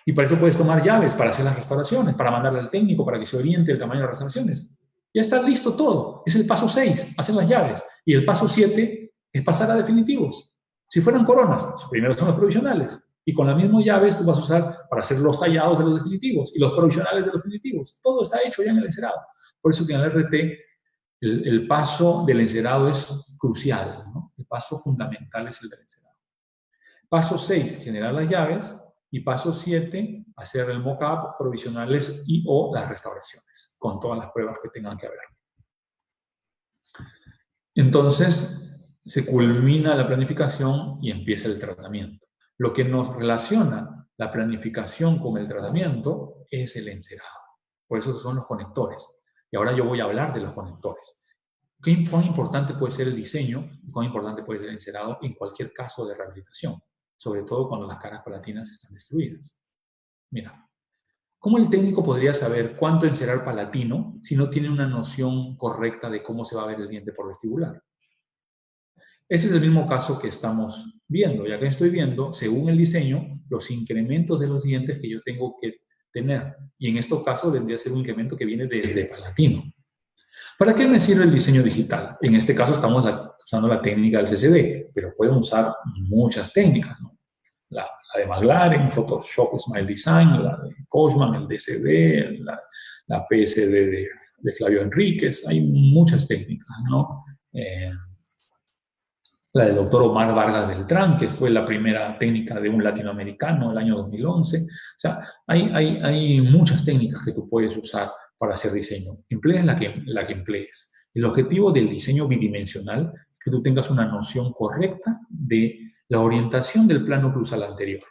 Y para eso puedes tomar llaves para hacer las restauraciones, para mandarle al técnico, para que se oriente el tamaño de las restauraciones. Ya está listo todo. Es el paso 6, hacer las llaves. Y el paso 7 es pasar a definitivos. Si fueran coronas, primero son los provisionales. Y con las mismas llaves tú vas a usar para hacer los tallados de los definitivos y los provisionales de los definitivos. Todo está hecho ya en el encerado. Por eso que en el RT el paso del encerado es crucial, ¿no? El paso fundamental es el del encerado. Paso 6, generar las llaves. Y paso 7, hacer el mock-up, provisionales y o las restauraciones, con todas las pruebas que tengan que haber. Entonces, se culmina la planificación y empieza el tratamiento. Lo que nos relaciona la planificación con el tratamiento es el encerado. Por eso son los conectores. Y ahora yo voy a hablar de los conectores. ¿Cuán importante puede ser el diseño y cuán importante puede ser el encerado en cualquier caso de rehabilitación? Sobre todo cuando las caras palatinas están destruidas. Mira, ¿cómo el técnico podría saber cuánto encerar palatino si no tiene una noción correcta de cómo se va a ver el diente por vestibular? Ese es el mismo caso que estamos viendo. Ya que estoy viendo, según el diseño, los incrementos de los dientes que yo tengo que tener. Y en estos casos vendría a ser un incremento que viene desde palatino. ¿Para qué me sirve el diseño digital? En este caso estamos usando la técnica del CCD, pero pueden usar muchas técnicas, ¿no? La de McLaren, Photoshop Smile Design, la de Cosman, el DCD, la PSD de Flavio Enríquez. Hay muchas técnicas, ¿no? La del doctor Omar Vargas Beltrán, que fue la primera técnica de un latinoamericano en el año 2011. O sea, hay muchas técnicas que tú puedes usar para hacer diseño. Emplees la que emplees. El objetivo del diseño bidimensional es que tú tengas una noción correcta de la orientación del plano cruzal anterior.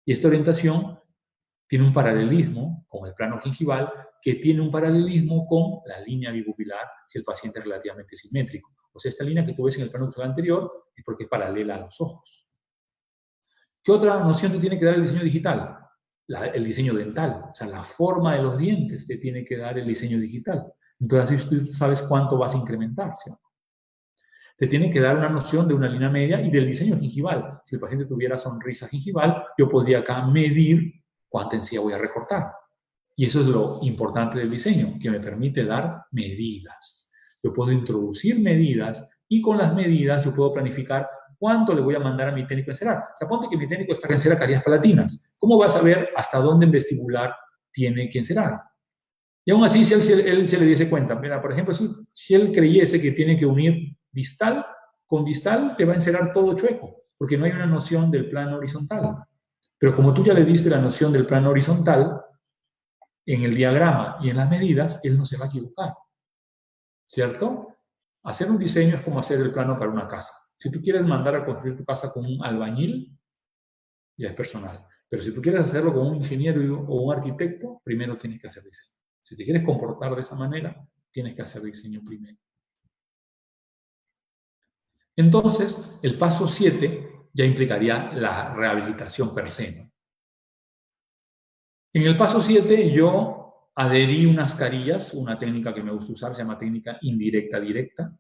Y esta orientación tiene un paralelismo con el plano gingival, que tiene un paralelismo con la línea bipupilar si el paciente es relativamente simétrico. O sea, esta línea que tú ves en el plano cruzal anterior es porque es paralela a los ojos. ¿Qué otra noción te tiene que dar el diseño digital? El diseño dental. O sea, la forma de los dientes te tiene que dar el diseño digital. Entonces, así tú sabes cuánto vas a incrementar, ¿sí? Te tiene que dar una noción de una línea media y del diseño gingival. Si el paciente tuviera sonrisa gingival, yo podría acá medir cuánta encía voy a recortar. Y eso es lo importante del diseño, que me permite dar medidas. Yo puedo introducir medidas y con las medidas yo puedo planificar cuánto le voy a mandar a mi técnico a encerar. O sea, ponte que mi técnico está que encera caries palatinas. ¿Cómo va a saber hasta dónde en vestibular tiene que encerar? Y aún así, si él se le diese cuenta, mira, por ejemplo, si él creyese que tiene que unir distal con distal, te va a encerar todo chueco, porque no hay una noción del plano horizontal. Pero como tú ya le diste la noción del plano horizontal, en el diagrama y en las medidas, él no se va a equivocar. ¿Cierto? Hacer un diseño es como hacer el plano para una casa. Si tú quieres mandar a construir tu casa con un albañil, ya es personal. Pero si tú quieres hacerlo con un ingeniero o un arquitecto, primero tienes que hacer diseño. Si te quieres comportar de esa manera, tienes que hacer diseño primero. Entonces, el paso 7 ya implicaría la rehabilitación per se, ¿no? En el paso 7 yo adherí unas carillas, una técnica que me gusta usar, se llama técnica indirecta-directa.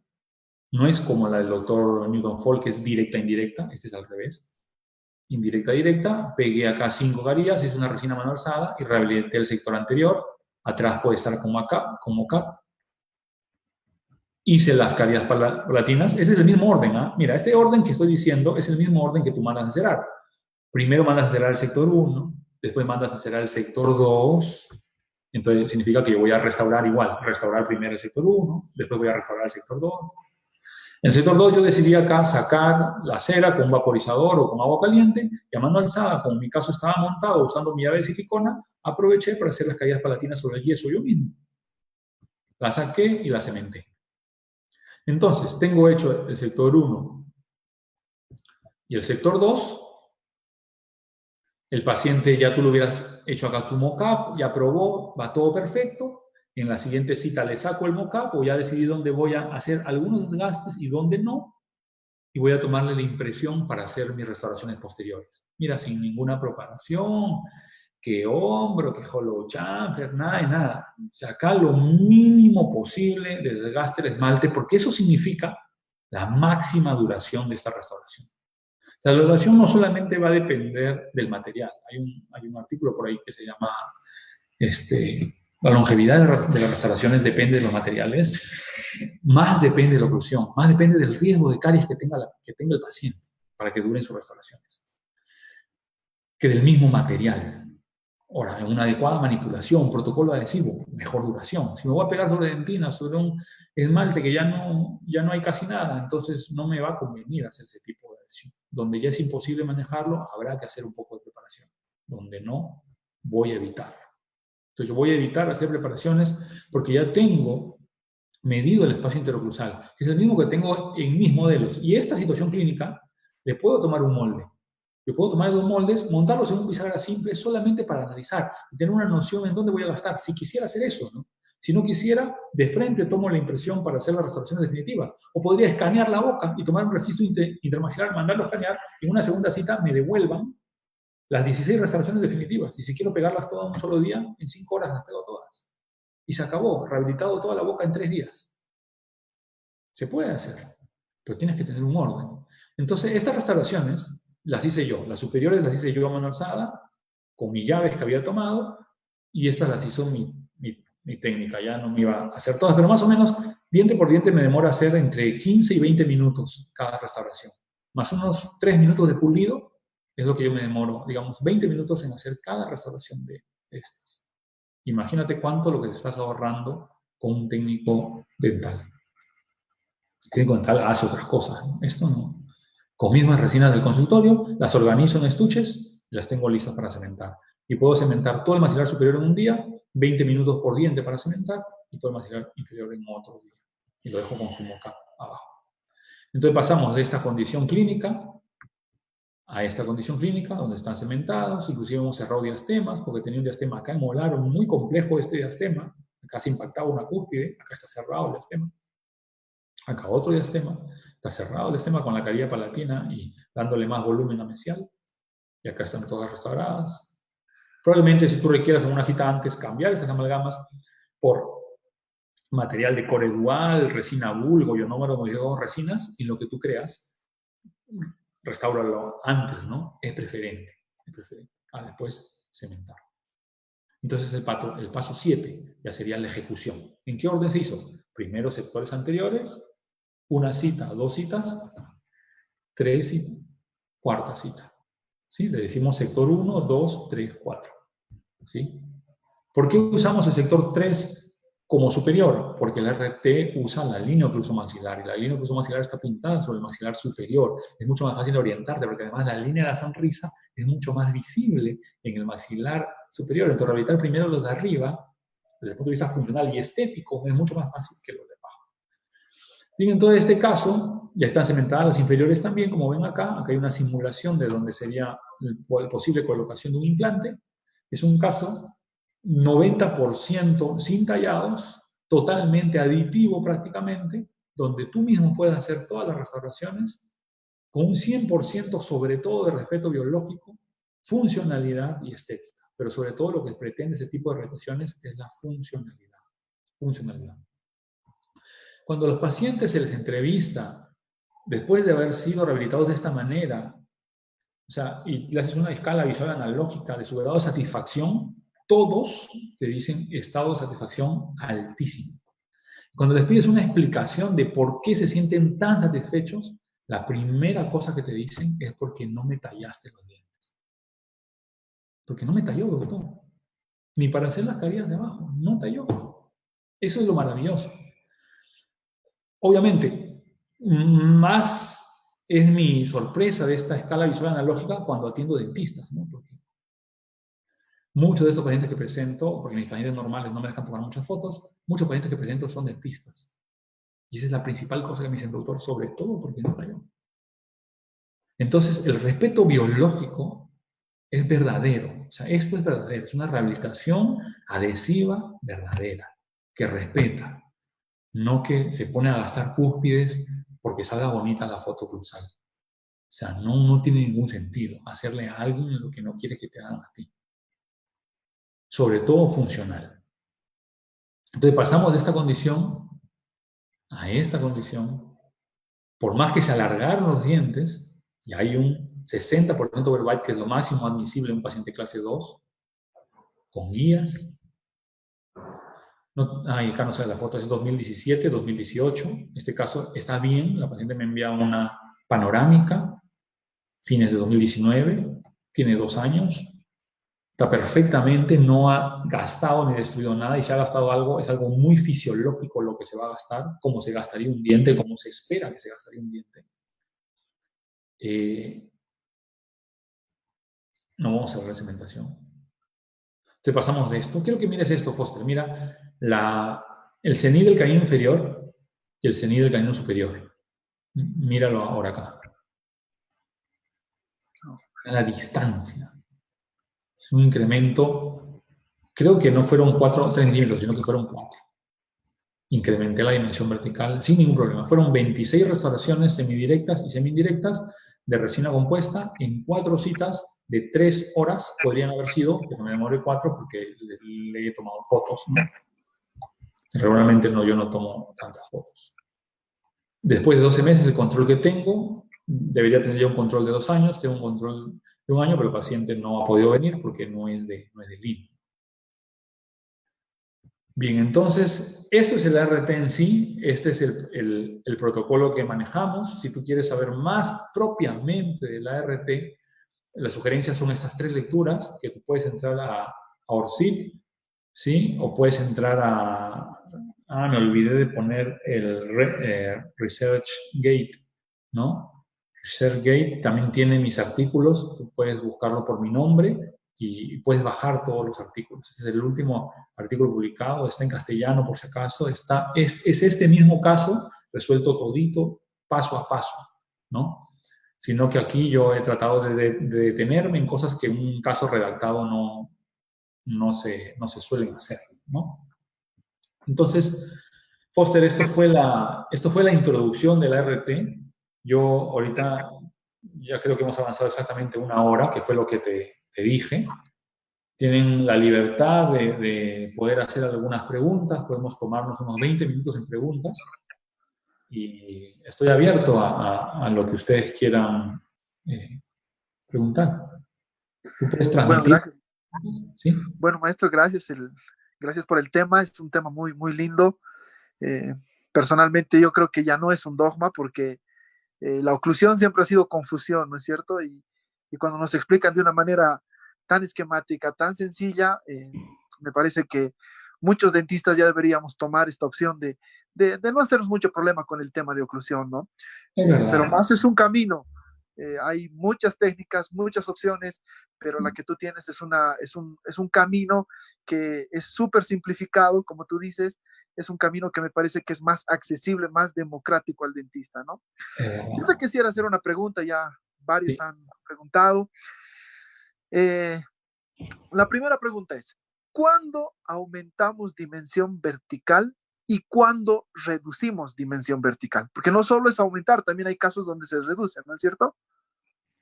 No es como la del doctor Newton Folk, que es directa-indirecta, este es al revés. Indirecta-directa, pegué acá 5 carillas, hice una resina mano alzada y rehabilité el sector anterior. Atrás puede estar como acá, como acá. Hice las carillas palatinas. Ese es el mismo orden, ¿eh? Mira, este orden que estoy diciendo es el mismo orden que tú mandas a encerar. Primero mandas a encerar el sector 1, después mandas a encerar el sector 2. Entonces significa que yo voy a restaurar igual. Restaurar primero el sector 1, después voy a restaurar el sector 2. En el sector 2 yo decidí acá sacar la cera con un vaporizador o con agua caliente, y a mano alzada, como en mi caso estaba montado usando mi llave de silicona, aproveché para hacer las caídas palatinas sobre el yeso yo mismo. La saqué y la cementé. Entonces, tengo hecho el sector 1 y el sector 2. El paciente ya tú lo hubieras hecho acá tu mock-up, ya probó, va todo perfecto. En la siguiente cita le saco el mock-up o ya decidí dónde voy a hacer algunos desgastes y dónde no. Y voy a tomarle la impresión para hacer mis restauraciones posteriores. Mira, sin ninguna preparación, que hombro, que hollow chamfer, nada de nada. Sacar lo mínimo posible de desgaste del esmalte, porque eso significa la máxima duración de esta restauración. La duración no solamente va a depender del material. Hay un artículo por ahí que se llama la longevidad de las restauraciones depende de los materiales, más depende de la oclusión, más depende del riesgo de caries que tenga el paciente para que duren sus restauraciones, que del mismo material. Ahora, en una adecuada manipulación, protocolo adhesivo, mejor duración. Si me voy a pegar sobre dentina, sobre un esmalte que ya no hay casi nada, entonces no me va a convenir hacer ese tipo de adhesión. Donde ya es imposible manejarlo, habrá que hacer un poco de preparación. Donde no, voy a evitar. Entonces yo voy a evitar hacer preparaciones porque ya tengo medido el espacio interoclusal, que es el mismo que tengo en mis modelos. Y esta situación clínica, le puedo tomar un molde. Yo puedo tomar 2 moldes, montarlos en un bisagra simple solamente para analizar y tener una noción en dónde voy a gastar, si quisiera hacer eso, ¿no? Si no quisiera, de frente tomo la impresión para hacer las restauraciones definitivas. O podría escanear la boca y tomar un registro intermaxilar, mandarlo a escanear y en una segunda cita me devuelvan las 16 restauraciones definitivas. Y si quiero pegarlas todas en un solo día, en 5 horas las pego todas. Y se acabó, rehabilitado toda la boca en 3 días. Se puede hacer, pero tienes que tener un orden. Entonces, estas restauraciones las hice yo. Las superiores las hice yo a mano alzada, con mis llaves que había tomado, y estas las hizo mi técnica. Ya no me iba a hacer todas, pero más o menos, diente por diente, me demora hacer entre 15 y 20 minutos cada restauración. Más unos 3 minutos de pulido, es lo que yo me demoro, digamos, 20 minutos en hacer cada restauración de estas. Imagínate cuánto lo que te estás ahorrando con un técnico dental. El técnico dental hace otras cosas, ¿no? Esto no. Con mismas resinas del consultorio, las organizo en estuches y las tengo listas para cementar. Y puedo cementar todo el maxilar superior en un día, 20 minutos por diente para cementar, y todo el maxilar inferior en otro día. Y lo dejo con su moca abajo. Entonces pasamos de esta condición clínica a esta condición clínica, donde están cementados, inclusive hemos cerrado diastemas, porque tenía un diastema acá en molar, muy complejo este diastema, acá se impactaba una cúspide, acá está cerrado el diastema. Acá otro diastema, está cerrado el diastema con la caries palatina y dándole más volumen a mesial. Y acá están todas restauradas. Probablemente si tú requieras en una cita antes cambiar esas amalgamas por material de core dual, resina bulgo, ionómero modificado resinas, y lo que tú creas, restáuralo antes, ¿no? Es preferente. A después cementar. Entonces el paso 7 ya sería la ejecución. ¿En qué orden se hizo? Primero sectores anteriores, una cita, 2 citas, 3 citas, cuarta cita. ¿Sí? Le decimos sector 1, 2, 3, 4. ¿Sí? ¿Por qué usamos el sector 3 como superior? Porque el RT usa la línea oclusomaxilar y la línea oclusomaxilar está pintada sobre el maxilar superior. Es mucho más fácil de orientarte porque además la línea de la sonrisa es mucho más visible en el maxilar superior. Entonces, rehabilitar primero los de arriba, desde el punto de vista funcional y estético, es mucho más fácil que los de abajo. Bien, en todo este caso, ya están cementadas las inferiores también, como ven acá. Acá hay una simulación de donde sería la posible colocación de un implante. Es un caso 90% sin tallados, totalmente aditivo prácticamente, donde tú mismo puedes hacer todas las restauraciones con un 100% sobre todo de respeto biológico, funcionalidad y estética. Pero sobre todo lo que pretende ese tipo de rehabilitaciones es la funcionalidad. Cuando a los pacientes se les entrevista, después de haber sido rehabilitados de esta manera, o sea, y le haces una escala visual analógica de su grado de satisfacción, todos te dicen estado de satisfacción altísimo. Cuando les pides una explicación de por qué se sienten tan satisfechos, la primera cosa que te dicen es porque no me tallaste los dientes. Porque no me talló, doctor. Ni para hacer las carillas de abajo, no talló. Eso es lo maravilloso. Obviamente, más es mi sorpresa de esta escala visual analógica cuando atiendo dentistas, ¿no? Porque muchos de estos pacientes que presento, porque mis pacientes normales no me dejan tomar muchas fotos, muchos pacientes que presento son dentistas. Y esa es la principal cosa que me dicen, doctor, sobre todo porque no talló. Entonces, el respeto biológico es verdadero. O sea, esto es verdadero. Es una rehabilitación adhesiva verdadera, que respeta. No que se pone a gastar cúspides porque salga bonita la foto cruzal. O sea, no tiene ningún sentido hacerle a alguien lo que no quiere que te hagan a ti. sobre todo funcional. Entonces pasamos de esta condición a esta condición. Por más que se alargaron los dientes, y hay un 60% overbite, que es lo máximo admisible en un paciente clase 2, con guías. No, acá no sale la foto, es 2017, 2018. Este caso está bien, la paciente me envía una panorámica, fines de 2019, tiene 2 años, está perfectamente, no ha gastado ni destruido nada, y si ha gastado algo, es algo muy fisiológico lo que se va a gastar, como se gastaría un diente, como se espera que se gastaría un diente. No vamos a ver la cementación. Entonces pasamos de esto. Quiero que mires esto, Foster. Mira el CNI del canino inferior y el CNI del canino superior. Míralo ahora acá. A la distancia. Es un incremento, creo que no fueron 3 milímetros, sino que fueron 4. Incrementé la dimensión vertical sin ningún problema. Fueron 26 restauraciones semidirectas y semi-indirectas de resina compuesta en 4 citas de 3 horas. Podrían haber sido, pero me demoré 4 porque le he tomado fotos, ¿no? Regularmente yo no tomo tantas fotos. Después de 12 meses, el control que tengo, debería tener ya un control de 2 años, tengo un control de 1 año, pero el paciente no ha podido venir porque no es de línea. Bien, entonces, esto es el ART en sí, este es el protocolo que manejamos. Si tú quieres saber más propiamente del ART, las sugerencias son estas 3 lecturas, que tú puedes entrar a ORCID, ¿sí? O puedes entrar me olvidé de poner el ResearchGate, ¿no? ResearchGate también tiene mis artículos, tú puedes buscarlo por mi nombre y puedes bajar todos los artículos. Este es el último artículo publicado, está en castellano por si acaso, es este mismo caso resuelto todito, paso a paso, ¿no? Sino que aquí yo he tratado de detenerme en cosas que un caso redactado no se suelen hacer, ¿no? Entonces, Foster, esto fue la introducción de la ART. Yo ahorita ya creo que hemos avanzado exactamente 1 hora, que fue lo que te dije. Tienen la libertad de poder hacer algunas preguntas, podemos tomarnos unos 20 minutos en preguntas y estoy abierto a lo que ustedes quieran preguntar. Tú puedes Bueno, transmitir. gracias. ¿Sí? Bueno, maestro, gracias. Gracias por el tema. Es un tema muy, muy lindo. Personalmente, yo creo que ya no es un dogma porque la oclusión siempre ha sido confusión, ¿no es cierto? Y cuando nos explican de una manera tan esquemática, tan sencilla, me parece que muchos dentistas ya deberíamos tomar esta opción de no hacernos mucho problema con el tema de oclusión, ¿no? Pero más es un camino. Hay muchas técnicas, muchas opciones, pero la que tú tienes es un camino que es súper simplificado, como tú dices, es un camino que me parece que es más accesible, más democrático al dentista, ¿no? Yo te quisiera hacer una pregunta, ya varios han preguntado. La primera pregunta es, ¿cuándo aumentamos dimensión vertical y cuándo reducimos dimensión vertical? Porque no solo es aumentar, también hay casos donde se reduce, ¿no es cierto?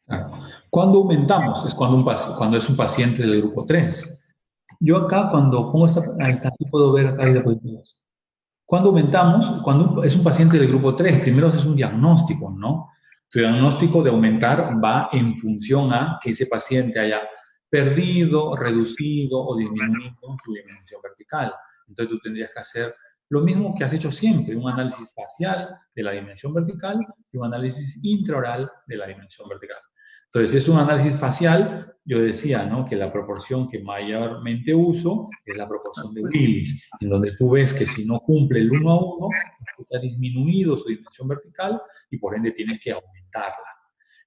Claro. ¿Cuándo aumentamos? Es cuando es un paciente del grupo 3. Yo acá cuando pongo ahí está, aquí puedo ver acá hay diapositivas. ¿Cuándo aumentamos? Cuando es un paciente del grupo 3, primero es un diagnóstico, ¿no? Tu diagnóstico de aumentar va en función a que ese paciente haya perdido, reducido o disminuido su dimensión vertical. Entonces tú tendrías que hacer lo mismo que has hecho siempre, un análisis facial de la dimensión vertical y un análisis intraoral de la dimensión vertical. Entonces, si es un análisis facial, yo decía, ¿no?, que la proporción que mayormente uso es la proporción de Willis, en donde tú ves que si no cumple el 1 a 1, ha disminuido su dimensión vertical y por ende tienes que aumentarla.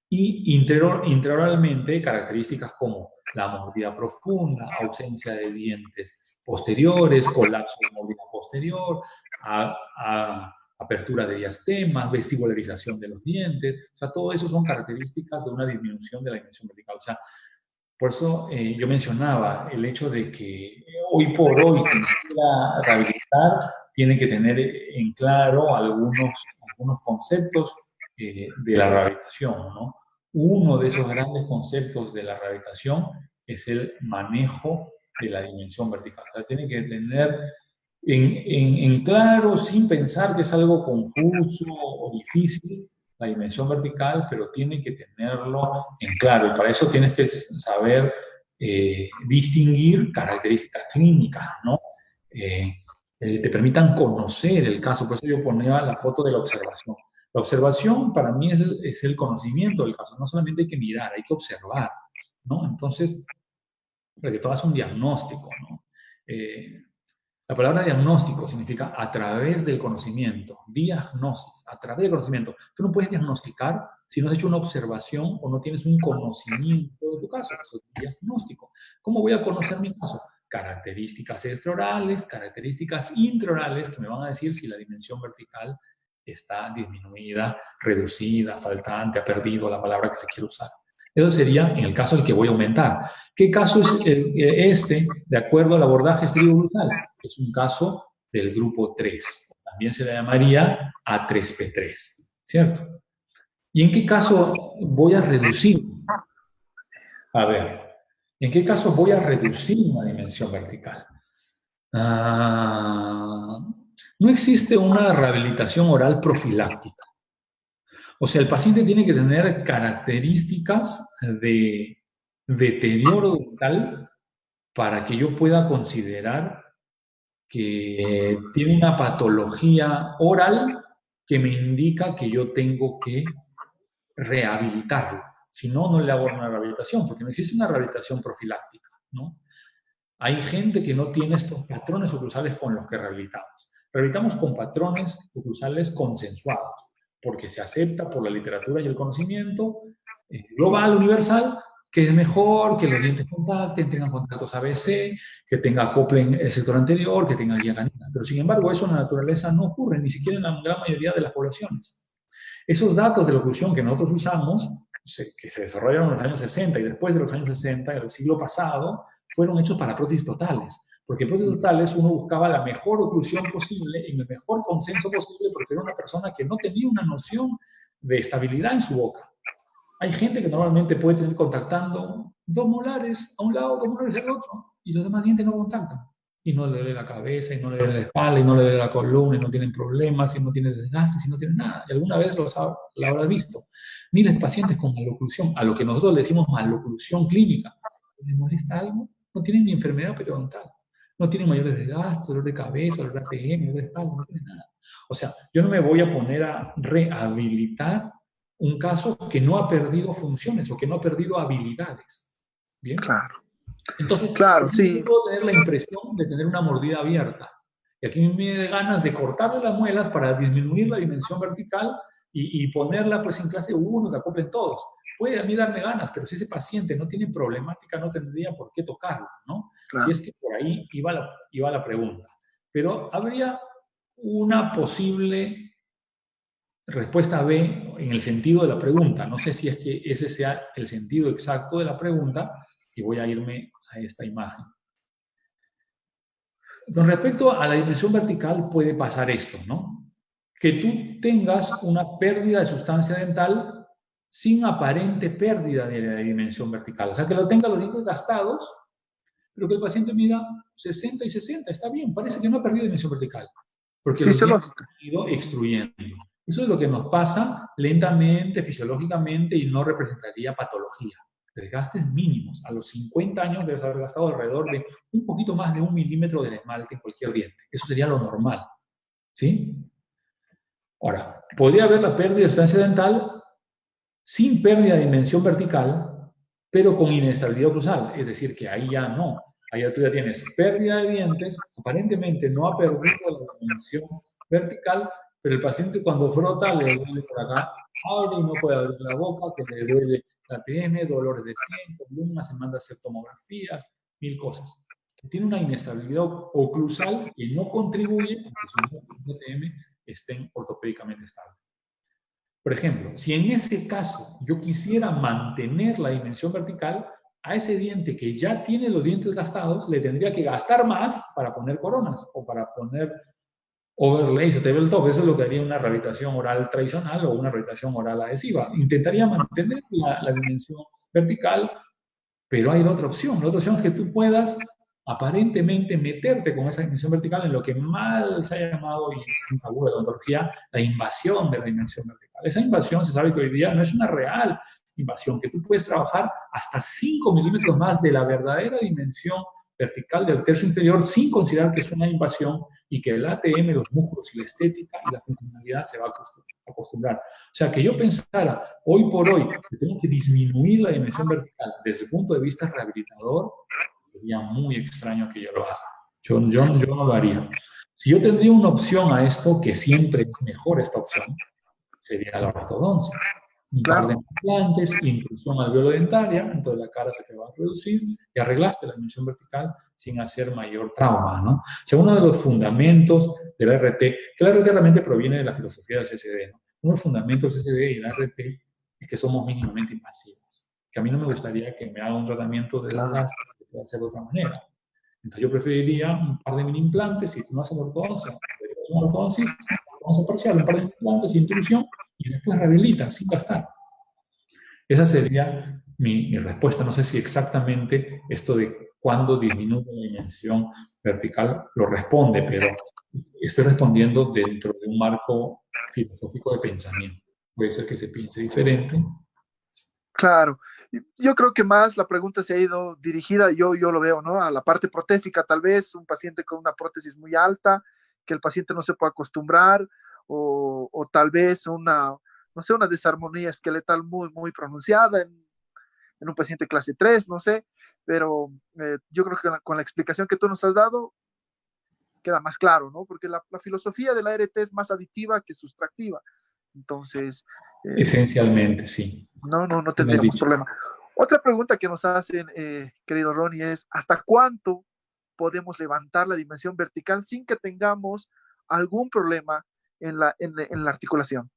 Y intraoralmente, características como la mordida profunda, ausencia de dientes posteriores, colapso de mordida posterior, apertura de diastemas, vestibularización de los dientes, o sea, todo eso son características de una disminución de la dimensión vertical. O sea, por eso yo mencionaba el hecho de que hoy por hoy, quien quiera rehabilitar, tiene que tener en claro algunos conceptos de la rehabilitación, ¿no? Uno de esos grandes conceptos de la rehabilitación es el manejo de la dimensión vertical. O sea, tiene que tener en claro, sin pensar que es algo confuso o difícil, la dimensión vertical, pero tiene que tenerlo en claro. Y para eso tienes que saber distinguir características clínicas, ¿no? Te permitan conocer el caso. Por eso yo ponía la foto de la observación. La observación para mí es el conocimiento del caso. No solamente hay que mirar, hay que observar, ¿no? Entonces, para que tú hagas un diagnóstico, ¿no? La palabra diagnóstico significa a través del conocimiento, diagnosis, a través del conocimiento. Tú no puedes diagnosticar si no has hecho una observación o no tienes un conocimiento de tu caso. Eso es diagnóstico. ¿Cómo voy a conocer mi caso? Características extraorales, características intraorales que me van a decir si la dimensión vertical está disminuida, reducida, faltante, ha perdido la palabra que se quiere usar. Eso sería en el caso del que voy a aumentar. ¿Qué caso es este de acuerdo al abordaje estereogrutal? Es un caso del grupo 3. También se le llamaría A3P3, ¿cierto? ¿Y en qué caso voy a reducir? A ver, ¿en qué caso voy a reducir una dimensión vertical? No existe una rehabilitación oral profiláctica. O sea, el paciente tiene que tener características de deterioro dental para que yo pueda considerar que tiene una patología oral que me indica que yo tengo que rehabilitarlo. Si no, no le hago una rehabilitación, porque no existe una rehabilitación profiláctica, ¿no? Hay gente que no tiene estos patrones oclusales con los que rehabilitamos. Rehabilitamos con patrones oclusales consensuados, porque se acepta por la literatura y el conocimiento global, universal, que es mejor que los dientes contacten, tengan contactos ABC, que tenga acople en el sector anterior, que tenga guía canina. Pero sin embargo, eso en la naturaleza no ocurre, ni siquiera en la gran mayoría de las poblaciones. Esos datos de la oclusión que nosotros usamos, que se desarrollaron en los años 60 y después de los años 60, del siglo pasado, fueron hechos para prótesis totales. Porque en prótesis totales uno buscaba la mejor oclusión posible, en el mejor consenso posible, porque era una persona que no tenía una noción de estabilidad en su boca. Hay gente que normalmente puede tener contactando 2 molares a un lado, 2 molares al otro, y los demás dientes no contactan. Y no le duele la cabeza, y no le duele la espalda, y no le duele la columna, y no tienen problemas, y no tiene desgastes, y no tiene nada. Y alguna vez la habrás visto. Miles de pacientes con maloclusión, a lo que nosotros le decimos maloclusión clínica. ¿Les molesta algo? No tienen ni enfermedad periodontal. No tienen mayores desgastes, dolor de cabeza, dolor de ATM, dolor de espalda, no tienen nada. O sea, yo no me voy a poner a rehabilitar un caso que no ha perdido funciones o que no ha perdido habilidades. ¿Bien? Claro. Entonces, claro, sí. yo puedo tener la impresión de tener una mordida abierta. Y aquí me da ganas de cortarle las muelas para disminuir la dimensión vertical y ponerla pues en clase 1, que acoplen todos. Puede a mí darme ganas, pero si ese paciente no tiene problemática, no tendría por qué tocarlo, ¿no? Claro. Si es que por ahí iba la pregunta. Pero habría una posible respuesta B en el sentido de la pregunta. No sé si es que ese sea el sentido exacto de la pregunta y voy a irme a esta imagen. Con respecto a la dimensión vertical puede pasar esto, ¿no? Que tú tengas una pérdida de sustancia dental sin aparente pérdida de la dimensión vertical. O sea, que lo tenga los dientes gastados, pero que el paciente mida 60 y 60. Está bien, parece que no ha perdido dimensión vertical. Porque los dientes han ido extruyendo. Eso es lo que nos pasa lentamente, fisiológicamente, y no representaría patología. Desgastes mínimos. A los 50 años debes haber gastado alrededor de un poquito más de 1 milímetro de esmalte en cualquier diente. Eso sería lo normal. ¿Sí? Ahora, podría haber la pérdida de sustancia dental sin pérdida de dimensión vertical, pero con inestabilidad oclusal. Es decir, que ahí ya no. Ahí tú ya tienes pérdida de dientes, aparentemente no ha perdido la dimensión vertical, pero el paciente cuando frota le duele por acá, abre y no puede abrir la boca, que le duele la ATM, dolores de sien, columna, se manda a hacer tomografías, 1000 cosas. Tiene una inestabilidad oclusal que no contribuye a que su ATM estén ortopédicamente estables. Por ejemplo, si en ese caso yo quisiera mantener la dimensión vertical, a ese diente que ya tiene los dientes gastados, le tendría que gastar más para poner coronas o para poner overlays o tabletop. Eso es lo que haría una rehabilitación oral tradicional o una rehabilitación oral adhesiva. Intentaría mantener la dimensión vertical, pero hay otra opción. La otra opción es que tú puedas aparentemente meterte con esa dimensión vertical en lo que mal se ha llamado, y es un tabú de la odontología, la invasión de la dimensión vertical. Esa invasión se sabe que hoy día no es una real invasión, que tú puedes trabajar hasta 5 milímetros más de la verdadera dimensión vertical del tercio inferior sin considerar que es una invasión y que el ATM, los músculos y la estética y la funcionalidad se va a acostumbrar. O sea, que yo pensara hoy por hoy que tengo que disminuir la dimensión vertical desde el punto de vista rehabilitador, sería muy extraño que yo lo haga. Yo no lo haría. Si yo tendría una opción a esto, que siempre es mejor esta opción, sería la ortodoncia. Un par de Claro, implantes, inclusión alveolo-dentaria, entonces la cara se te va a reducir y arreglaste la dimensión vertical sin hacer mayor trauma, ¿no? O sea, uno de los fundamentos de la RT, que la RT realmente proviene de la filosofía del CCD, ¿no? Uno de los fundamentos del CCD y la RT es que somos mínimamente invasivos. Que a mí no me gustaría que me haga un tratamiento de claro. desgaste que pueda hacer de otra manera. Entonces yo preferiría un par de mini implantes, si tú no haces ortodoncia, deberías un ortodoncista, vamos a parcial, un par de mini implantes, intrusión, y después rehabilita sin gastar. Esa sería mi respuesta. No sé si exactamente esto de cuándo disminuye la dimensión vertical lo responde, pero estoy respondiendo dentro de un marco filosófico de pensamiento. Puede ser que se piense diferente. Claro, yo creo que más la pregunta se ha ido dirigida, yo lo veo, ¿no? A la parte protésica, tal vez un paciente con una prótesis muy alta, que el paciente no se puede acostumbrar, o tal vez una, no sé, una desarmonía esqueletal muy pronunciada en un paciente clase 3, no sé, pero yo creo que con la explicación que tú nos has dado queda más claro, ¿no? Porque la filosofía de la RT es más aditiva que sustractiva, entonces... Esencialmente, sí. No Lo has tendríamos dicho. problema. Otra pregunta que nos hacen, querido Ronnie, es ¿hasta cuánto podemos levantar la dimensión vertical sin que tengamos algún problema en la articulación?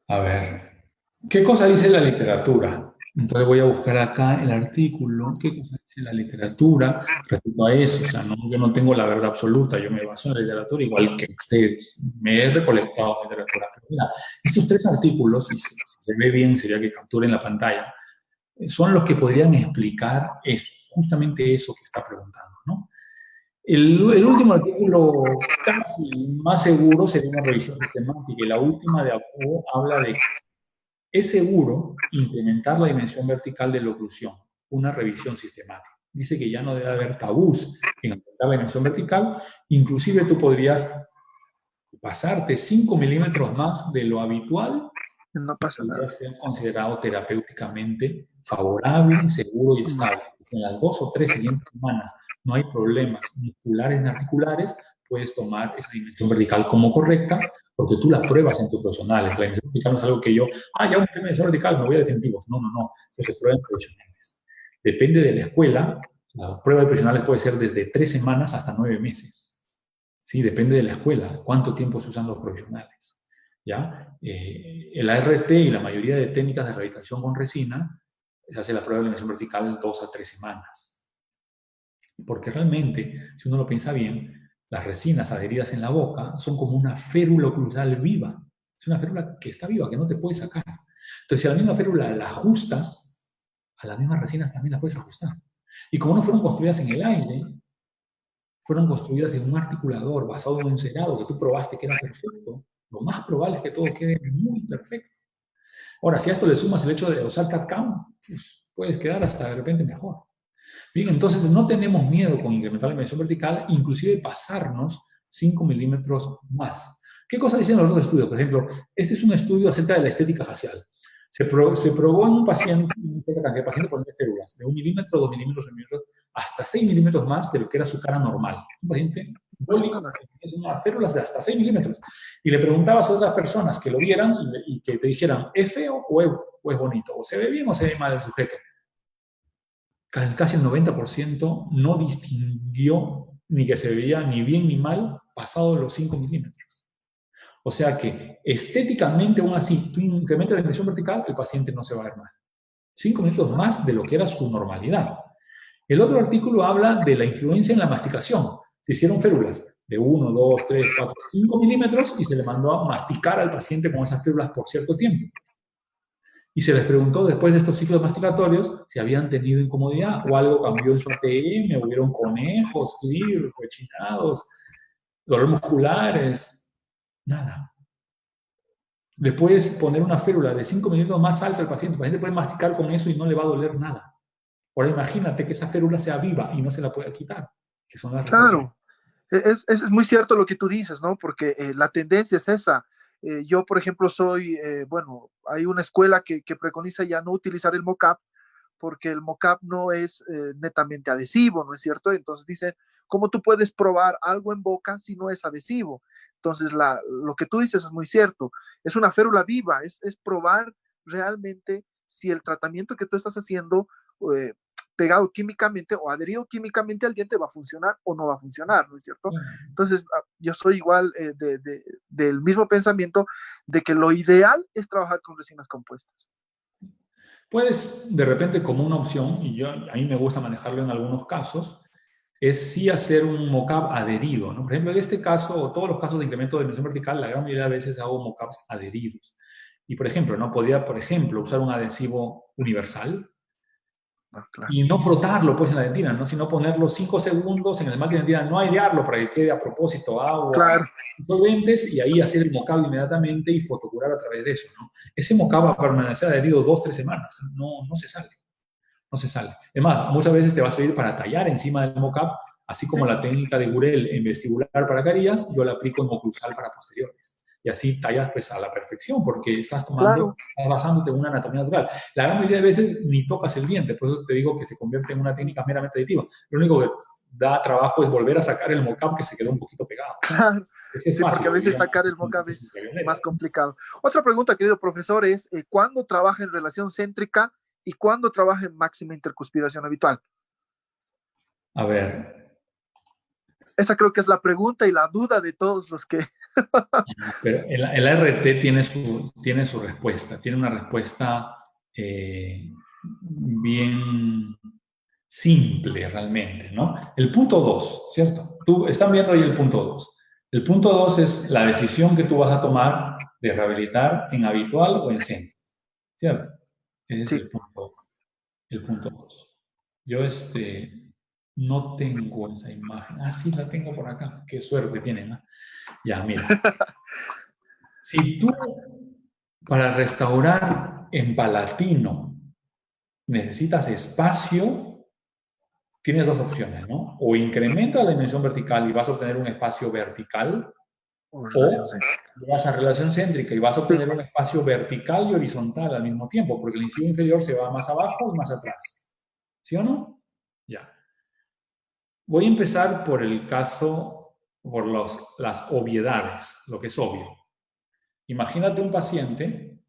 A ver, ¿qué cosa dice la literatura? Entonces voy a buscar acá el artículo, ¿qué cosa dice la literatura respecto a eso? O sea, no, yo no tengo la verdad absoluta, yo me baso en la literatura igual que ustedes. Me he recolectado literatura. Pero mira, estos tres artículos, y si se ve bien, sería que capturen la pantalla, son los que podrían explicar eso, justamente eso que está preguntando, ¿no? El último artículo casi más seguro sería una revisión sistemática y la última de Apo habla de es seguro incrementar la dimensión vertical de la oclusión, una revisión sistemática. Dice que ya no debe haber tabús en aumentar la dimensión vertical, inclusive tú podrías pasarte 5 milímetros más de lo habitual, No pasa podría nada. ser considerado terapéuticamente favorable, seguro y estable. Si en las 2 o 3 siguientes semanas no hay problemas musculares ni articulares, puedes tomar esa dimensión vertical como correcta, porque tú la pruebas en tus profesionales. La dimensión vertical no es algo que yo, ya un tema de dimensión vertical, me voy a definitivos. No. Eso se prueba en profesionales. Depende de la escuela, la prueba de profesionales puede ser desde 3 semanas hasta 9 meses. Sí, depende de la escuela, cuánto tiempo se usan los profesionales. ¿Ya? El ART y la mayoría de técnicas de rehabilitación con resina se hace la prueba de eliminación vertical 2 a 3 semanas. Porque realmente, si uno lo piensa bien, las resinas adheridas en la boca son como una férula oclusal viva. Es una férula que está viva, que no te puedes sacar. Entonces, si a la misma férula la ajustas, a las mismas resinas también la puedes ajustar. Y como no fueron construidas en el aire, fueron construidas en un articulador basado en un encerado que tú probaste que era perfecto, lo más probable es que todo quede muy perfecto. Ahora, si a esto le sumas el hecho de usar CAD-CAM, pues puedes quedar hasta de repente mejor. Bien, entonces no tenemos miedo con incrementar la dimensión vertical, inclusive pasarnos 5 milímetros más. ¿Qué cosas dicen los otros estudios? Por ejemplo, este es un estudio acerca de la estética facial. Se probó en un paciente, el paciente por férulas de 1 milímetro, 2 milímetros, 1 milímetro, hasta 6 milímetros más de lo que era su cara normal. Un paciente No pasa bólico, nada. es unas férulas de hasta 6 milímetros. Y le preguntabas a otras personas que lo vieran y que te dijeran, ¿es feo o es bonito? ¿O se ve bien o se ve mal el sujeto? Casi el 90% no distinguió ni que se veía ni bien ni mal pasado los 5 milímetros. O sea que estéticamente, aún así, tú incrementas la dimensión vertical, el paciente no se va a ver mal. 5 minutos más de lo que era su normalidad. El otro artículo habla de la influencia en la masticación. Se hicieron férulas de 1, 2, 3, 4, 5 milímetros y se le mandó a masticar al paciente con esas férulas por cierto tiempo. Y se les preguntó después de estos ciclos masticatorios si habían tenido incomodidad o algo cambió en su ATM, hubieron conejos, clir, rechinados, dolor musculares, nada. Le puedes poner una férula de 5 milímetros más alta al paciente. El paciente puede masticar con eso y no le va a doler nada. Ahora imagínate que esa férula sea viva y no se la pueda quitar, que son las restauraciones. Claro, es muy cierto lo que tú dices, ¿no? Porque la tendencia es esa. Yo, por ejemplo, bueno, hay una escuela que preconiza ya no utilizar el mocap porque el mocap no es netamente adhesivo, ¿no es cierto? Entonces dice, ¿cómo tú puedes probar algo en boca si no es adhesivo? Entonces, lo que tú dices es muy cierto. Es una férula viva, es probar realmente si el tratamiento que tú estás haciendo eh, pegado químicamente o adherido químicamente al diente va a funcionar o no va a funcionar, ¿no es cierto? Entonces, yo soy igual del mismo pensamiento de que lo ideal es trabajar con resinas compuestas. Puedes, de repente, como una opción, y a mí me gusta manejarlo en algunos casos, es sí hacer un mockup adherido, ¿no? Por ejemplo, en este caso, o todos los casos de incremento de dimensión vertical, la gran mayoría de veces hago mockups adheridos. Y, por ejemplo, ¿no? Podría, por ejemplo, usar un adhesivo universal, Claro. y no frotarlo pues en la dentina, ¿no? Sino ponerlo 5 segundos en el esmalte de dentina, no airearlo para que quede a propósito agua, Claro. solventes, y ahí hacer el mockup inmediatamente y fotocurar a través de eso, ¿no? Ese mockup va a permanecer adherido 2-3 semanas, no se sale, no se sale. Es más, muchas veces te va a servir para tallar encima del mockup, así como la técnica de Gurel en vestibular para carillas, yo la aplico en oclusal para posteriores. Y así tallas pues a la perfección, porque estás Claro. basándote en una anatomía natural. La gran mayoría de veces ni tocas el diente, por eso te digo que se convierte en una técnica meramente aditiva. Lo único que da trabajo es volver a sacar el mockup que se quedó un poquito pegado. Claro. Es Sí, fácil, porque a veces sacar el mockup es más complicado. Otra pregunta, querido profesor, es ¿cuándo trabaja en relación céntrica y cuándo trabaja en máxima intercuspidación habitual? A ver. Esa creo que es la pregunta y la duda de todos los que... Pero el ART tiene su respuesta, tiene una respuesta bien simple realmente, ¿no? El punto 2, ¿cierto? Están viendo ahí el punto 2. El punto 2 es la decisión que tú vas a tomar de rehabilitar en habitual o en centro, ¿cierto? Ese es Sí. el punto 2. Yo no tengo esa imagen. Ah, sí, la tengo por acá. Qué suerte tienen, ¿no? Ya, mira. Si tú, para restaurar en palatino, necesitas espacio, tienes dos opciones, ¿no? O incrementa la dimensión vertical y vas a obtener un espacio vertical, O relación céntrica. vas a relación céntrica y vas a Sí. obtener un espacio vertical y horizontal al mismo tiempo, porque el incisivo inferior se va más abajo y más atrás. ¿Sí o no? Ya. Voy a empezar por el caso, por las obviedades, lo que es obvio. Imagínate un paciente,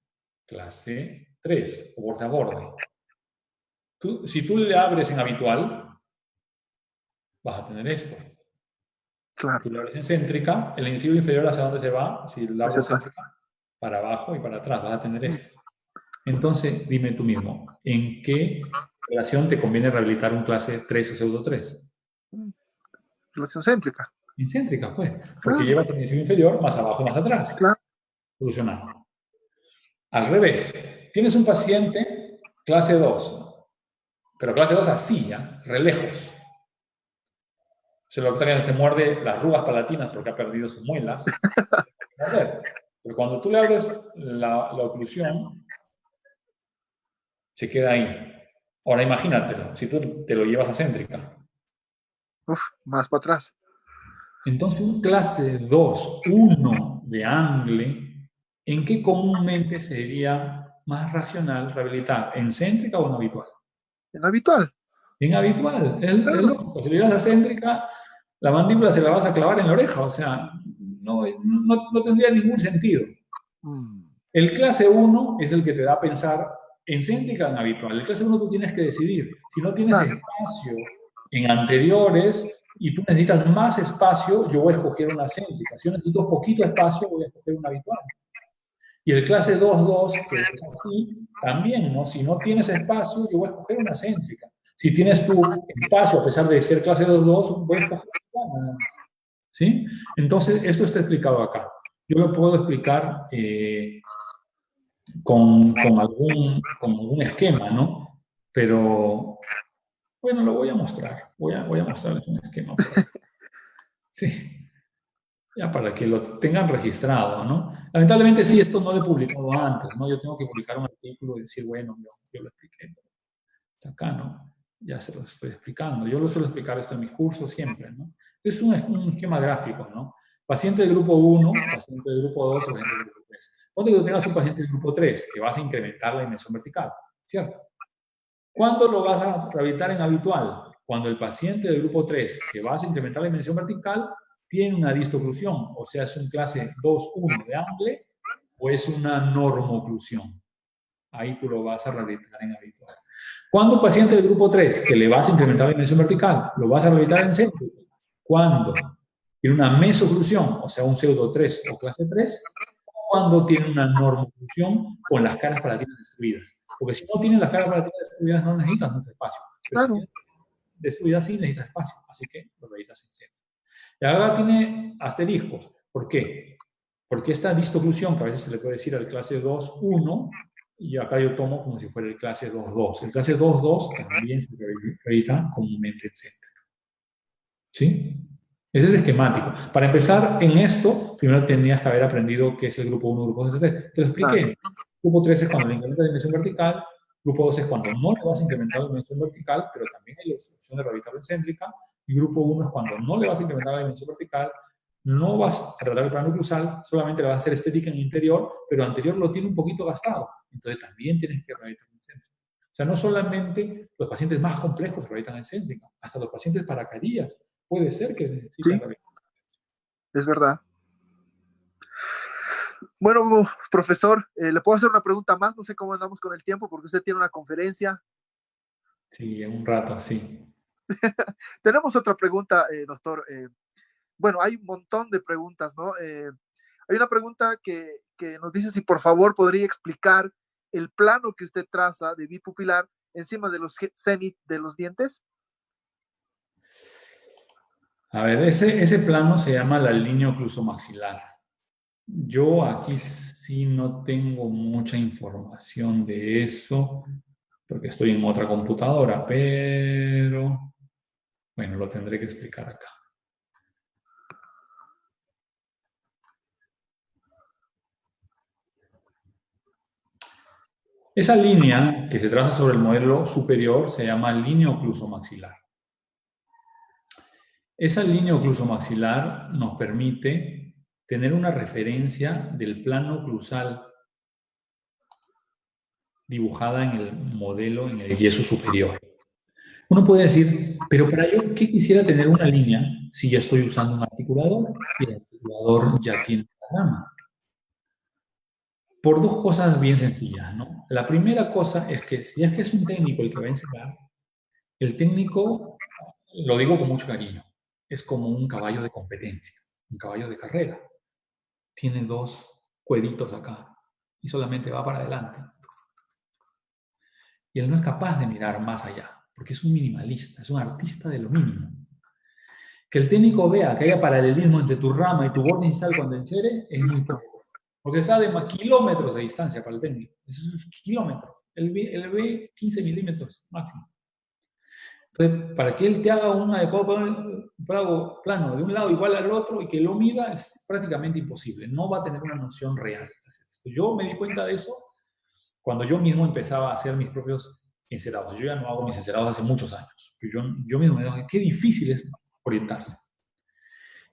clase 3, o borde a borde. Si tú le abres en habitual, vas a tener esto. Claro. Si tú le abres en céntrica, el incisivo inferior hacia dónde se va. Si le abro Hacia atrás. céntrica, para abajo y para atrás, vas a tener esto. Entonces, dime tú mismo, ¿en qué relación te conviene rehabilitar un clase 3 o pseudo 3? Relación céntrica. En céntrica, pues, porque Claro. llevas el incisivo inferior más abajo, más atrás. Claro. Solucionado. Al revés, tienes un paciente clase 2, pero clase 2 así, ¿ya? Re lejos. Se muerde las arrugas palatinas porque ha perdido sus muelas. Pero cuando tú le abres la oclusión, se queda ahí. Ahora imagínatelo, si tú te lo llevas a céntrica. Uf, más para atrás. Entonces, un clase 2, 1 de angle, ¿en qué comúnmente sería más racional rehabilitar? ¿En céntrica o en habitual? En habitual. En habitual, es lógico. Si le llevas a céntrica, la mandíbula se la vas a clavar en la oreja, o sea, no tendría ningún sentido. El clase 1 es el que te da a pensar en céntrica o en habitual. El clase 1 tú tienes que decidir. Si no tienes espacio en anteriores y tú necesitas más espacio, yo voy a escoger una céntrica. Si yo necesito poquito espacio, voy a escoger una habitual. Y el clase 2-2, que es así, también, ¿no? Si no tienes espacio, yo voy a escoger una céntrica. Si tienes tu espacio, a pesar de ser clase 2-2, voy a escoger una nada más. ¿Sí? Entonces, esto está explicado acá. Yo lo puedo explicar con algún esquema, ¿no? Pero, bueno, lo voy a mostrar. Voy a mostrarles un esquema por acá. Sí, ya para que lo tengan registrado, ¿no? Lamentablemente sí, esto no lo he publicado antes, ¿no? Yo tengo que publicar un artículo y decir, bueno, yo lo expliqué. Está acá, ¿no? Ya se lo estoy explicando. Yo lo suelo explicar esto en mis cursos siempre, ¿no? Es un esquema gráfico, ¿no? Paciente del grupo 1, paciente del grupo 2 y paciente del grupo 3. Ponte que tú tengas un paciente del grupo 3, que vas a incrementar la dimensión vertical, ¿cierto? ¿Cuándo lo vas a rehabilitar en habitual? Cuando el paciente del grupo 3, que vas a incrementar la dimensión vertical, tiene una distoclusión, o sea, es un clase 2-1 de Angle o es una normoclusión. Ahí tú lo vas a rehabilitar en habitual. Cuando un paciente del grupo 3, que le vas a incrementar la dimensión vertical, lo vas a rehabilitar en céntrico. Cuando tiene una mesoclusión, o sea, un pseudo 3 o clase 3, cuando tiene una normoclusión con las caras palatinas destruidas. Porque si no tienen las caras palatinas destruidas, no necesitas mucho espacio. Pero Claro. si tienes destruidas, sí necesitas espacio. Así que lo rehabilitas en céntrico. Y ahora tiene asteriscos. ¿Por qué? Porque esta distoclusión, que a veces se le puede decir al clase 2-1, y acá yo tomo como si fuera el clase 2-2. El clase 2-2 también se rehabilita comúnmente en céntrico. ¿Sí? Ese es esquemático. Para empezar en esto, primero tenías que haber aprendido qué es el grupo 1, grupo 2, grupo 3. Te lo expliqué. Grupo 3 es cuando le incrementas la dimensión vertical. Grupo 2 es cuando no le vas a incrementar la dimensión vertical, pero también hay la opción de rehabilitarlo en céntrica. Y grupo 1 es cuando no le vas a incrementar la dimensión vertical, no vas a tratar el plano oclusal, solamente le vas a hacer estética en interior, pero anterior lo tiene un poquito gastado. Entonces también tienes que rehabilitarlo en céntrica. O sea, no solamente los pacientes más complejos se rehabilitan en céntrica, hasta los pacientes para carillas puede ser que necesiten Sí, es verdad. Bueno, profesor, ¿le puedo hacer una pregunta más? No sé cómo andamos con el tiempo porque usted tiene una conferencia. Sí, en un rato, sí. Tenemos otra pregunta, doctor. Bueno, hay un montón de preguntas, ¿no? Hay una pregunta que nos dice si por favor podría explicar el plano que usted traza de bipupilar encima de los cenit de los dientes. A ver, ese plano se llama la línea oclusomaxilar. Yo aquí sí no tengo mucha información de eso, porque estoy en otra computadora, pero bueno, lo tendré que explicar acá. Esa línea que se traza sobre el modelo superior se llama línea oclusomaxilar. Esa línea oclusomaxilar nos permite tener una referencia del plano oclusal dibujada en el modelo, en el yeso superior. Uno puede decir, pero para yo, ¿qué quisiera tener una línea si ya estoy usando un articulador y el articulador ya tiene la rama? Por dos cosas bien sencillas, ¿no? La primera cosa es que si es que es un técnico el que va a enseñar, el técnico, lo digo con mucho cariño, es como un caballo de competencia, un caballo de carrera. Tiene dos cueritos acá y solamente va para adelante. Y él no es capaz de mirar más allá, porque es un minimalista, es un artista de lo mínimo. Que el técnico vea que haya paralelismo entre tu rama y tu borde inicial cuando encere es muy poco, porque está de kilómetros de distancia para el técnico. Esos es kilómetros. Él ve 15 milímetros máximo. Entonces, para que él te haga un adecuado plano de un lado igual al otro y que lo mida es prácticamente imposible. No va a tener una noción real de hacer esto. Yo me di cuenta de eso cuando yo mismo empezaba a hacer mis propios encerados. Yo ya no hago mis encerados hace muchos años. Yo mismo me digo, qué difícil es orientarse.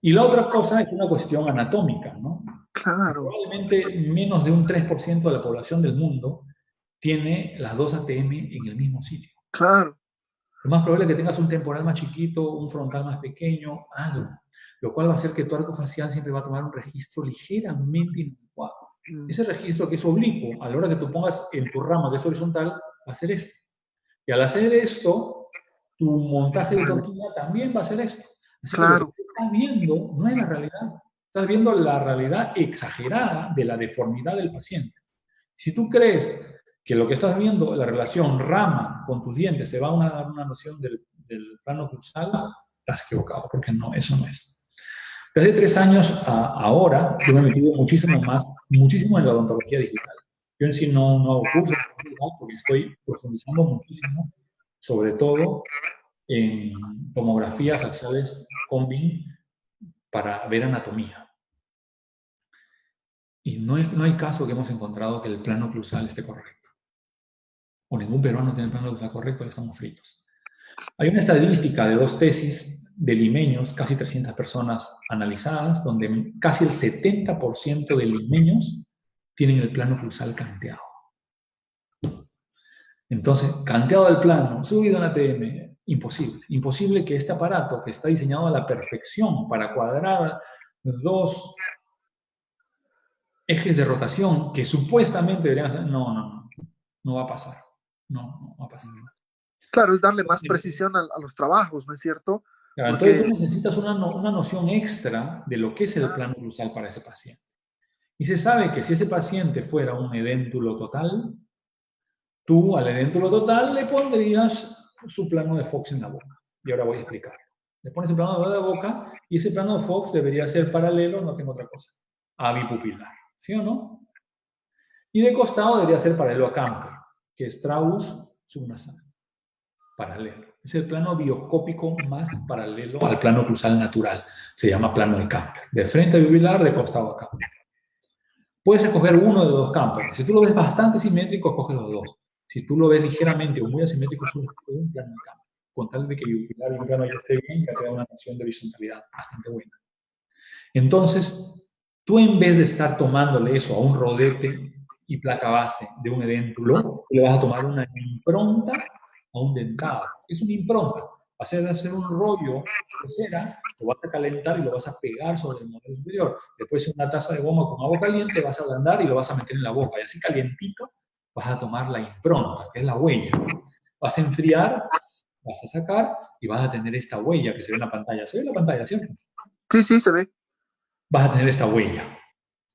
Y la otra cosa es una cuestión anatómica, ¿no? Claro. Probablemente menos de un 3% de la población del mundo tiene las dos ATM en el mismo sitio. Claro. Lo más probable es que tengas un temporal más chiquito, un frontal más pequeño, algo. Lo cual va a hacer que tu arco facial siempre va a tomar un registro ligeramente inadecuado. Ese registro que es oblicuo, a la hora que tú pongas en tu rama que es horizontal, va a ser esto. Y al hacer esto, tu montaje de tortilla también va a ser esto. Así que lo que Claro. tú estás viendo no es la realidad. Estás viendo la realidad exagerada de la deformidad del paciente. Si tú crees que lo que estás viendo, la relación rama con tus dientes, te va a dar una noción del plano oclusal, estás equivocado, porque no, eso no es. Desde 3 años a ahora, yo me he metido muchísimo en la odontología digital. Yo en sí no hago cursos porque estoy profundizando muchísimo, sobre todo en tomografías axiales con BIM para ver anatomía. Y no hay caso que hemos encontrado que el plano oclusal esté correcto. O ningún peruano tiene el plano oclusal correcto, ya estamos fritos. Hay una estadística de 2 tesis de limeños, casi 300 personas analizadas, donde casi el 70% de limeños tienen el plano oclusal canteado. Entonces, canteado del plano, subido en ATM, imposible. Imposible que este aparato, que está diseñado a la perfección para cuadrar 2 ejes de rotación que supuestamente deberían ser, no va a pasar. No va a pasar. Claro, es darle más precisión a los trabajos, ¿no es cierto? Claro, Porque, entonces tú necesitas una noción extra de lo que es el plano oclusal para ese paciente. Y se sabe que si ese paciente fuera un edéntulo total, tú al edéntulo total le pondrías su plano de Fox en la boca. Y ahora voy a explicar. Le pones el plano de la boca y ese plano de Fox debería ser paralelo, no tengo otra cosa, a bipupilar. ¿Sí o no? Y de costado debería ser paralelo a Camper, que es Strauss subnasal. Paralelo. Es el plano bioscópico más paralelo al plano oclusal natural. Se llama plano de Camper. De frente a bipupilar, de costado a Camper. Puedes escoger uno de los dos Camper. Si tú lo ves bastante simétrico, escoge los dos. Si tú lo ves ligeramente o muy asimétrico, solo escoge un plano de Camper. Con tal de que bipupilar y un plano ya esté bien, ya te da una noción de horizontalidad bastante buena. Entonces, tú en vez de estar tomándole eso a un rodete y placa base de un edéntulo, le vas a tomar una impronta a un dentado. Es una impronta. Vas a hacer un rollo de cera, lo vas a calentar y lo vas a pegar sobre el modelo superior. Después, en una taza de goma con agua caliente, vas a ablandar y lo vas a meter en la boca. Y así calientito, vas a tomar la impronta, que es la huella. Vas a enfriar, vas a sacar y vas a tener esta huella que se ve en la pantalla. ¿Se ve en la pantalla, cierto? sí, se ve. Vas a tener esta huella.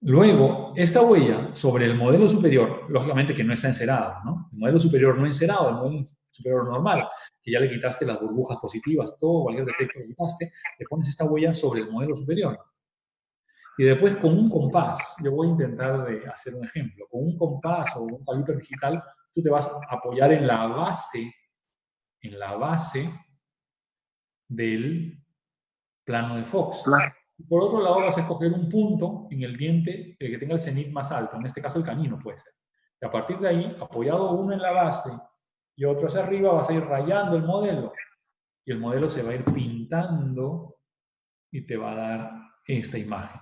Luego, esta huella sobre el modelo superior, lógicamente que no está encerado, ¿no? El modelo superior no encerado, el modelo superior normal, que ya le quitaste las burbujas positivas, todo, cualquier defecto le quitaste, le pones esta huella sobre el modelo superior. Y después con un compás, yo voy a intentar de hacer un ejemplo, con un compás o un caliper digital, tú te vas a apoyar en la base del plano de Fox. Claro. Por otro lado, vas a escoger un punto en el diente que tenga el cenit más alto, en este caso el canino puede ser. Y a partir de ahí, apoyado uno en la base y otro hacia arriba, vas a ir rayando el modelo. Y el modelo se va a ir pintando y te va a dar esta imagen.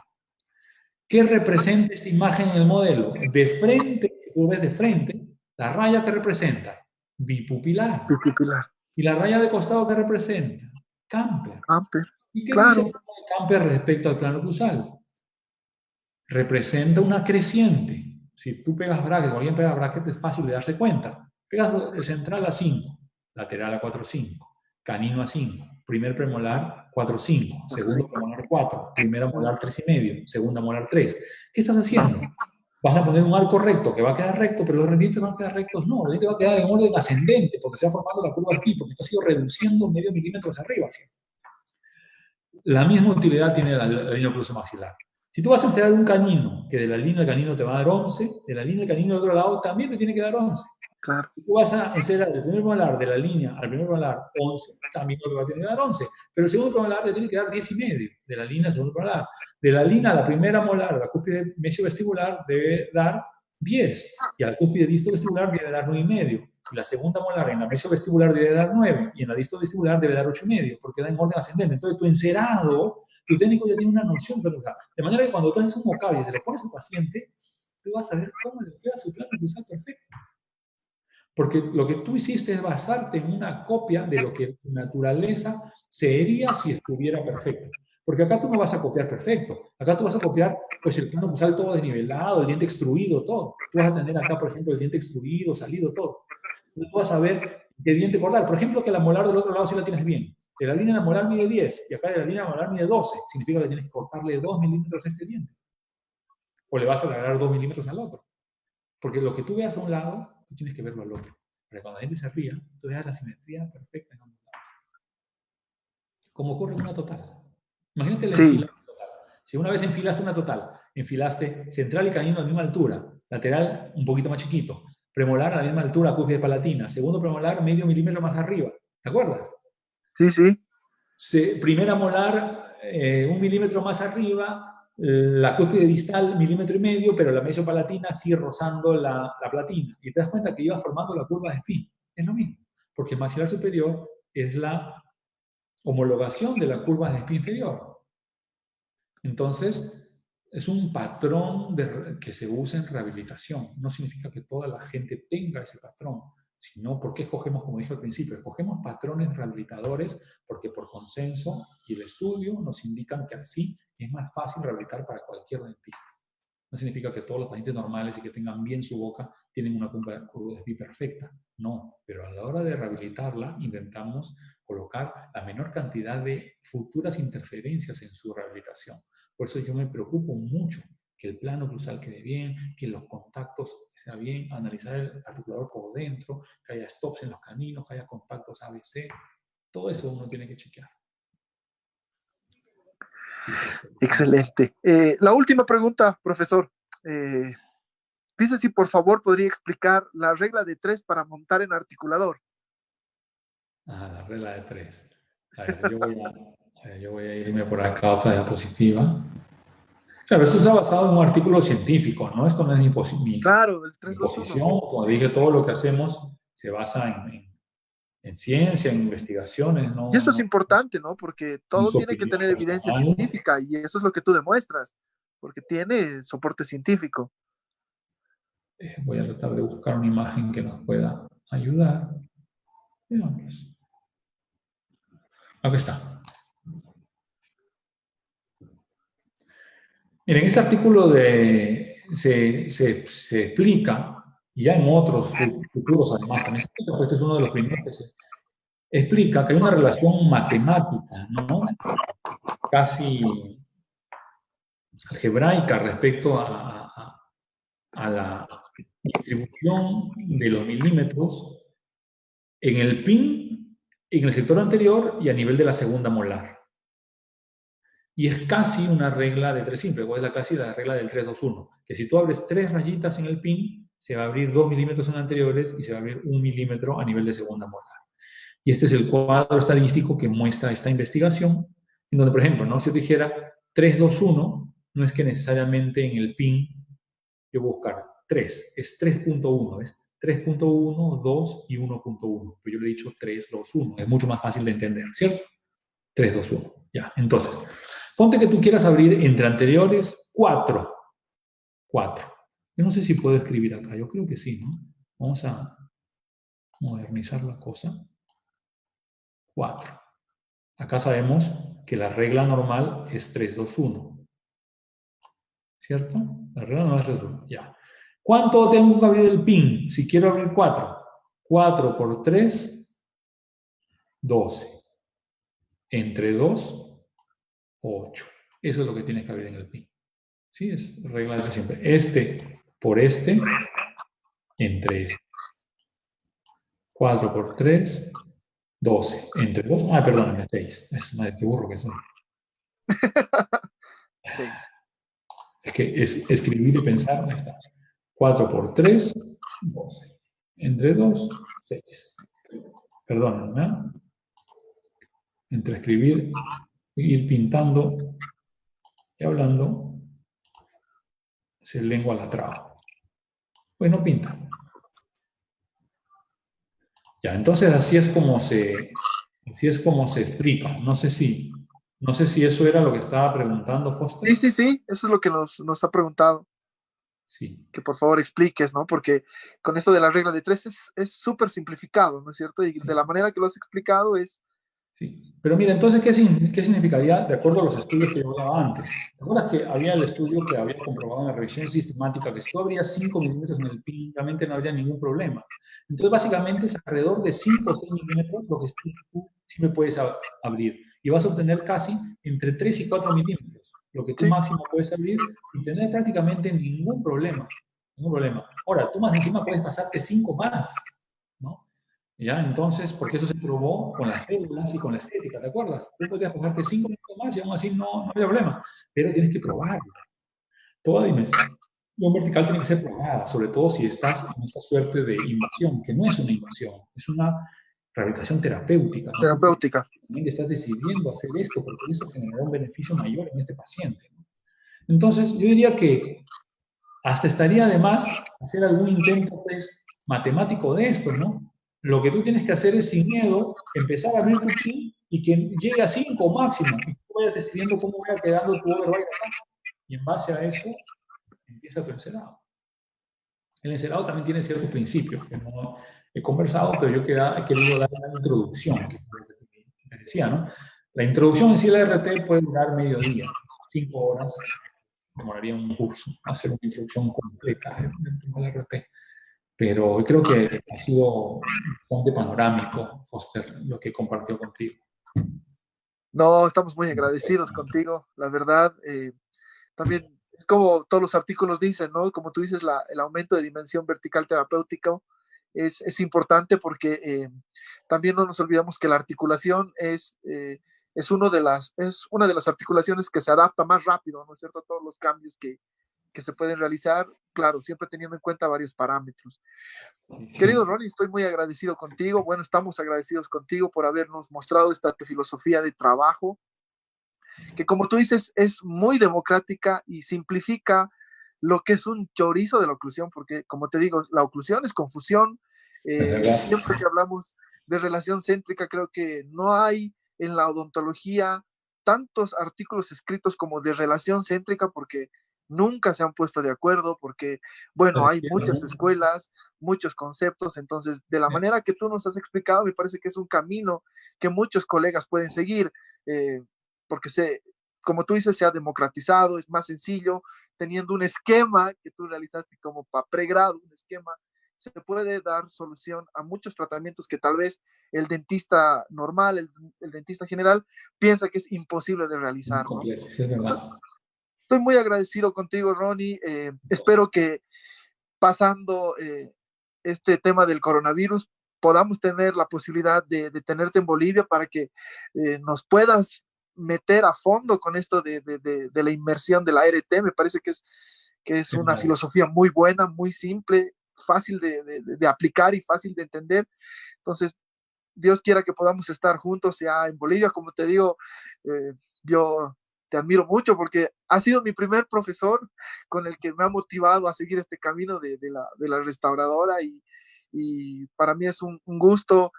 ¿Qué representa esta imagen en el modelo? De frente, si tú ves de frente, la raya que representa, bipupilar. Bipupilar. Y la raya de costado que representa, Camper. Camper. ¿Y qué Claro. dice el plano de Camper respecto al plano oclusal? Representa una creciente. Si tú pegas bracket, o alguien pega bracket, es fácil de darse cuenta. Pegas el central a 5, lateral a 4,5, canino a 5, primer premolar 4,5, segundo premolar 4, primera molar 3,5, segunda molar 3. ¿Qué estás haciendo? Vas a poner un arco recto que va a quedar recto, pero los dientes van a quedar rectos. No, el diente va a quedar en orden ascendente porque se va formando la curva aquí, porque esto ha sido reduciendo medio milímetro hacia arriba. ¿Sí? La misma utilidad tiene la línea oclusomaxilar. Si tú vas a encerrar un canino, que de la línea del canino te va a dar 11, de la línea del canino del otro lado también te tiene que dar 11. Claro. Si tú vas a encerrar el primer molar de la línea al primer molar 11, también te va a tener que dar 11. Pero el segundo molar te tiene que dar 10,5, de la línea al segundo molar. De la línea a la primera molar, la cúspide mesiovestibular, debe dar 10. Y a la cúspide distovestibular debe dar 9,5. Y la segunda molar en la mesiovestibular debe dar 9. Y en la distovestibular debe dar 8,5, porque da en orden ascendente. Entonces, tu encerado, tu técnico ya tiene una noción. De manera que cuando tú haces un mocable y te lo pones al paciente, tú vas a ver cómo le queda su plano oclusal perfecto. Porque lo que tú hiciste es basarte en una copia de lo que tu naturaleza sería si estuviera perfecto. Porque acá tú no vas a copiar perfecto. Acá tú vas a copiar pues el plano oclusal todo desnivelado, el diente extruido, todo. Tú vas a tener acá, por ejemplo, el diente extruido, salido, todo. Tú vas a ver qué diente cortar. Por ejemplo, que la molar del otro lado sí la tienes bien. De la línea de la molar mide 10 y acá de la línea de la molar mide 12. Significa que tienes que cortarle 2 milímetros a este diente. O le vas a alargar 2 milímetros al otro. Porque lo que tú veas a un lado, tú tienes que verlo al otro. Para cuando la gente se ría, tú veas la simetría perfecta en ambos lados. Como ocurre en una total. Imagínate la enfilada total. Si una vez enfilaste una total, enfilaste central y canino a la misma altura, lateral un poquito más chiquito, premolar a la misma altura, cúspide palatina, segundo premolar medio milímetro más arriba, ¿te acuerdas? Sí, sí. Primera molar 1 milímetro más arriba, la cúspide distal 1,5 milímetros, pero la mesopalatina sí rozando la platina. Y te das cuenta que iba formando la curva de Spin. Es lo mismo, porque el maxilar superior es la homologación de la curva de Spin inferior. Entonces, es un patrón que se usa en rehabilitación. No significa que toda la gente tenga ese patrón, sino porque escogemos, como dije al principio, escogemos patrones rehabilitadores porque por consenso y el estudio nos indican que así es más fácil rehabilitar para cualquier dentista. No significa que todos los pacientes normales y que tengan bien su boca tienen una curva de Spin perfecta. No, pero a la hora de rehabilitarla intentamos colocar la menor cantidad de futuras interferencias en su rehabilitación. Por eso yo me preocupo mucho que el plano oclusal quede bien, que los contactos sea bien, analizar el articulador por dentro, que haya stops en los caninos, que haya contactos ABC. Todo eso uno tiene que chequear. Excelente. La última pregunta, profesor. Dice si por favor podría explicar la regla de 3 para montar en articulador. La regla de 3. A ver, yo voy a irme por acá a otra diapositiva. Claro, esto está basado en un artículo científico, ¿no? Esto no es Claro, el mi 321. posición. Como dije, todo lo que hacemos se basa en ciencia, en investigaciones, Y eso es no importante, ¿no? Porque es todo su tiene que opinión tener evidencia personal. científica y eso es lo que tú demuestras, porque tiene soporte científico. Voy a tratar de buscar una imagen que nos pueda ayudar. Veamos. Aquí está. Miren, este artículo se explica, y ya en otros futuros además también se explica, pues este es uno de los primeros que se explica que hay una relación matemática, ¿no? Casi algebraica respecto a la distribución de los milímetros en el PIN, en el sector anterior y a nivel de la segunda molar. Y es casi una regla de 3 simple, o es casi la regla del 3-2-1, que si tú abres 3 rayitas en el PIN, se va a abrir 2 milímetros en anteriores y se va a abrir 1 milímetro a nivel de segunda molar. Y este es el cuadro estadístico que muestra esta investigación, en donde, por ejemplo, ¿no? Si yo dijera 3-2-1, no es que necesariamente en el PIN yo buscar 3, es 3.1, ¿ves? 3.1, 2 y 1.1. Pues yo le he dicho 3-2-1, es mucho más fácil de entender, ¿cierto? 3-2-1, ya. Entonces, ponte que tú quieras abrir entre anteriores 4. 4. Yo no sé si puedo escribir acá, yo creo que sí, ¿no? Vamos a modernizar la cosa. 4. Acá sabemos que la regla normal es 3-2-1. ¿Cierto? La regla normal es 3-2-1, ya. ¿Cuánto tengo que abrir el PIN si quiero abrir 4? 4 por 3, 12. Entre 2, 8. Eso es lo que tienes que abrir en el PIN. Sí, es regla de siempre. Este por este, entre este. 4 por 3, 12. Entre 2, perdóname, 6. Es madre, qué burro que soy. 6. Es que es escribir y pensar, ahí está. 4 por 3, 12. Entre 2, 6. Perdónenme, ¿eh? Entre escribir, ir pintando y hablando, se lengua la traba. Pues no pinta. Ya, entonces así es como se explica. No sé si eso era lo que estaba preguntando Foster. Sí, sí, sí, eso es lo que nos ha preguntado. Sí. Que por favor expliques, ¿no? Porque con esto de la regla de 3 es súper simplificado, ¿no es cierto? Y Sí. de la manera que lo has explicado es... Sí. Pero mira, entonces, ¿qué significaría de acuerdo a los estudios que yo hablaba antes? ¿Te acuerdas que había el estudio que había comprobado en la revisión sistemática que si tú abrías 5 milímetros en el PIN, realmente no habría ningún problema? Entonces, básicamente es alrededor de 5 o 6 milímetros lo que tú siempre puedes abrir. Y vas a obtener casi entre 3 y 4 milímetros, lo que tú Sí. máximo puedes abrir sin tener prácticamente ningún problema. Ningún problema. Ahora, tú más encima puedes pasarte 5 más, ¿no? ¿Ya? Entonces, porque eso se probó con las células y con la estética, ¿te acuerdas? Tú podías pasarte 5 minutos más y aún así no había problema, pero tienes que probarlo. Toda un vertical tiene que ser probada, sobre todo si estás en esta suerte de invasión, que no es una invasión, es una rehabilitación terapéutica, ¿no? Tú Terapéutica. también estás decidiendo hacer esto porque eso generará un beneficio mayor en este paciente, ¿no? Entonces, yo diría que hasta estaría de más hacer algún intento, pues, matemático de esto, ¿no? Lo que tú tienes que hacer es, sin miedo, empezar a abrir tu PIN y que llegue a 5 máximo, y tú vayas decidiendo cómo vaya quedando tu override acá. Y en base a eso, empieza tu encerado. El encerado también tiene ciertos principios que no he conversado, pero yo he querido dar una introducción, que fue lo que te decía, ¿no? La introducción en sí de la RT puede durar medio día, 5 horas, demoraría un curso, hacer una introducción completa de la RT. Pero yo creo que ha sido bastante panorámico, Foster, lo que compartió contigo. No, estamos muy agradecidos contigo, la verdad. También es como todos los artículos dicen, ¿no? Como tú dices, el aumento de dimensión vertical terapéutica es importante porque también no nos olvidamos que la articulación es una de las articulaciones que se adapta más rápido, ¿no es cierto?, a todos los cambios que se pueden realizar, claro, siempre teniendo en cuenta varios parámetros. Sí, sí. Querido Ronnie, estoy muy agradecido contigo. Bueno, estamos agradecidos contigo por habernos mostrado esta tu filosofía de trabajo, que como tú dices, es muy democrática y simplifica lo que es un chorizo de la oclusión, porque como te digo, la oclusión es confusión. Siempre que hablamos de relación céntrica, creo que no hay en la odontología tantos artículos escritos como de relación céntrica, porque nunca se han puesto de acuerdo, porque, bueno, hay muchas escuelas, muchos conceptos, entonces, de la manera que tú nos has explicado, me parece que es un camino que muchos colegas pueden seguir. Porque como tú dices, se ha democratizado, es más sencillo, teniendo un esquema que tú realizaste como para pregrado, un esquema, se puede dar solución a muchos tratamientos que tal vez el dentista normal, el dentista general, piensa que es imposible de realizar, ¿no? Completo, sí, es verdad. Estoy muy agradecido contigo, Ronnie. Espero que pasando este tema del coronavirus, podamos tener la posibilidad de tenerte en Bolivia para que nos puedas meter a fondo con esto de la inmersión de la ART. Me parece que es una filosofía muy buena, muy simple, fácil de aplicar y fácil de entender. Entonces, Dios quiera que podamos estar juntos ya en Bolivia. Como te digo, yo te admiro mucho porque has sido mi primer profesor con el que me ha motivado a seguir este camino de la restauradora y para mí es un gusto.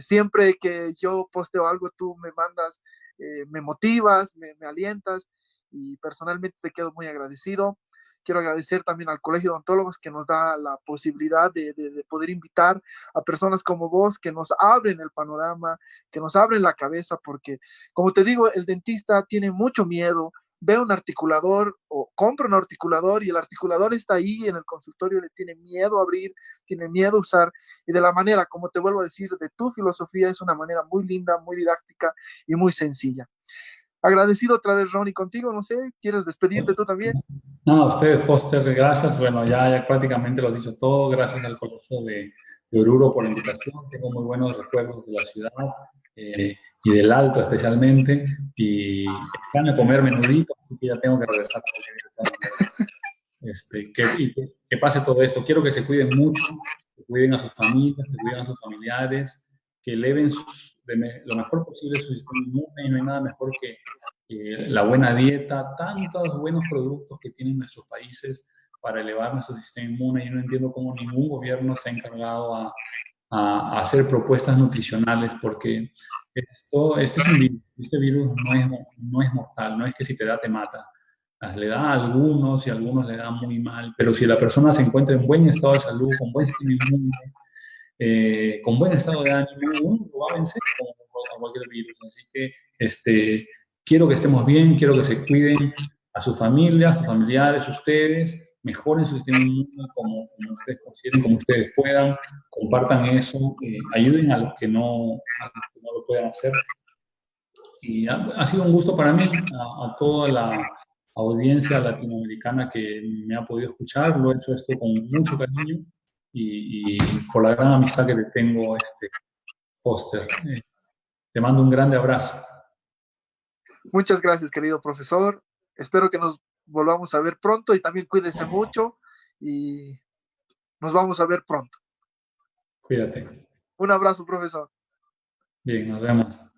Siempre que yo posteo algo, tú me mandas, me motivas, me alientas y personalmente te quedo muy agradecido. Quiero agradecer también al Colegio de Odontólogos que nos da la posibilidad de poder invitar a personas como vos que nos abren el panorama, que nos abren la cabeza, porque, como te digo, el dentista tiene mucho miedo, ve un articulador o compra un articulador y el articulador está ahí en el consultorio, le tiene miedo a abrir, tiene miedo a usar, y de la manera, como te vuelvo a decir, de tu filosofía es una manera muy linda, muy didáctica y muy sencilla. Agradecido otra vez, Ronnie, contigo, no sé, ¿quieres despedirte tú también? No, a ustedes, Foster, gracias. Bueno, ya prácticamente lo has dicho todo. Gracias al Colegio de Oruro por la invitación. Tengo muy buenos recuerdos de la ciudad y del Alto especialmente. Y extraño comer menudito, así que ya tengo que regresar. Que pase todo esto. Quiero que se cuiden mucho, que cuiden a sus familias, que cuiden a sus familiares, que eleven lo mejor posible su sistema inmune. Y no hay nada mejor que la buena dieta, tantos buenos productos que tienen nuestros países para elevar nuestro sistema inmune. Yo no entiendo cómo ningún gobierno se ha encargado a hacer propuestas nutricionales, porque este es un virus, este virus no es mortal, no es que si te da te mata. Le da a algunos y a algunos le da muy mal, pero si la persona se encuentra en buen estado de salud, con buen sistema inmune, con buen estado de ánimo, uno lo va a vencer como a cualquier virus. Así que quiero que estemos bien, quiero que se cuiden a sus familias, a sus familiares, ustedes, mejoren su sistema inmune como ustedes consideren, como ustedes puedan, compartan eso, ayuden a los que no lo puedan hacer. Y ha sido un gusto para mí, a toda la audiencia latinoamericana que me ha podido escuchar. Lo he hecho esto con mucho cariño y por la gran amistad que te tengo, Foster. Te mando un grande abrazo. Muchas gracias, querido profesor. Espero que nos volvamos a ver pronto y también cuídese mucho. y nos vamos a ver pronto. Cuídate. Un abrazo, profesor. Bien, nos vemos.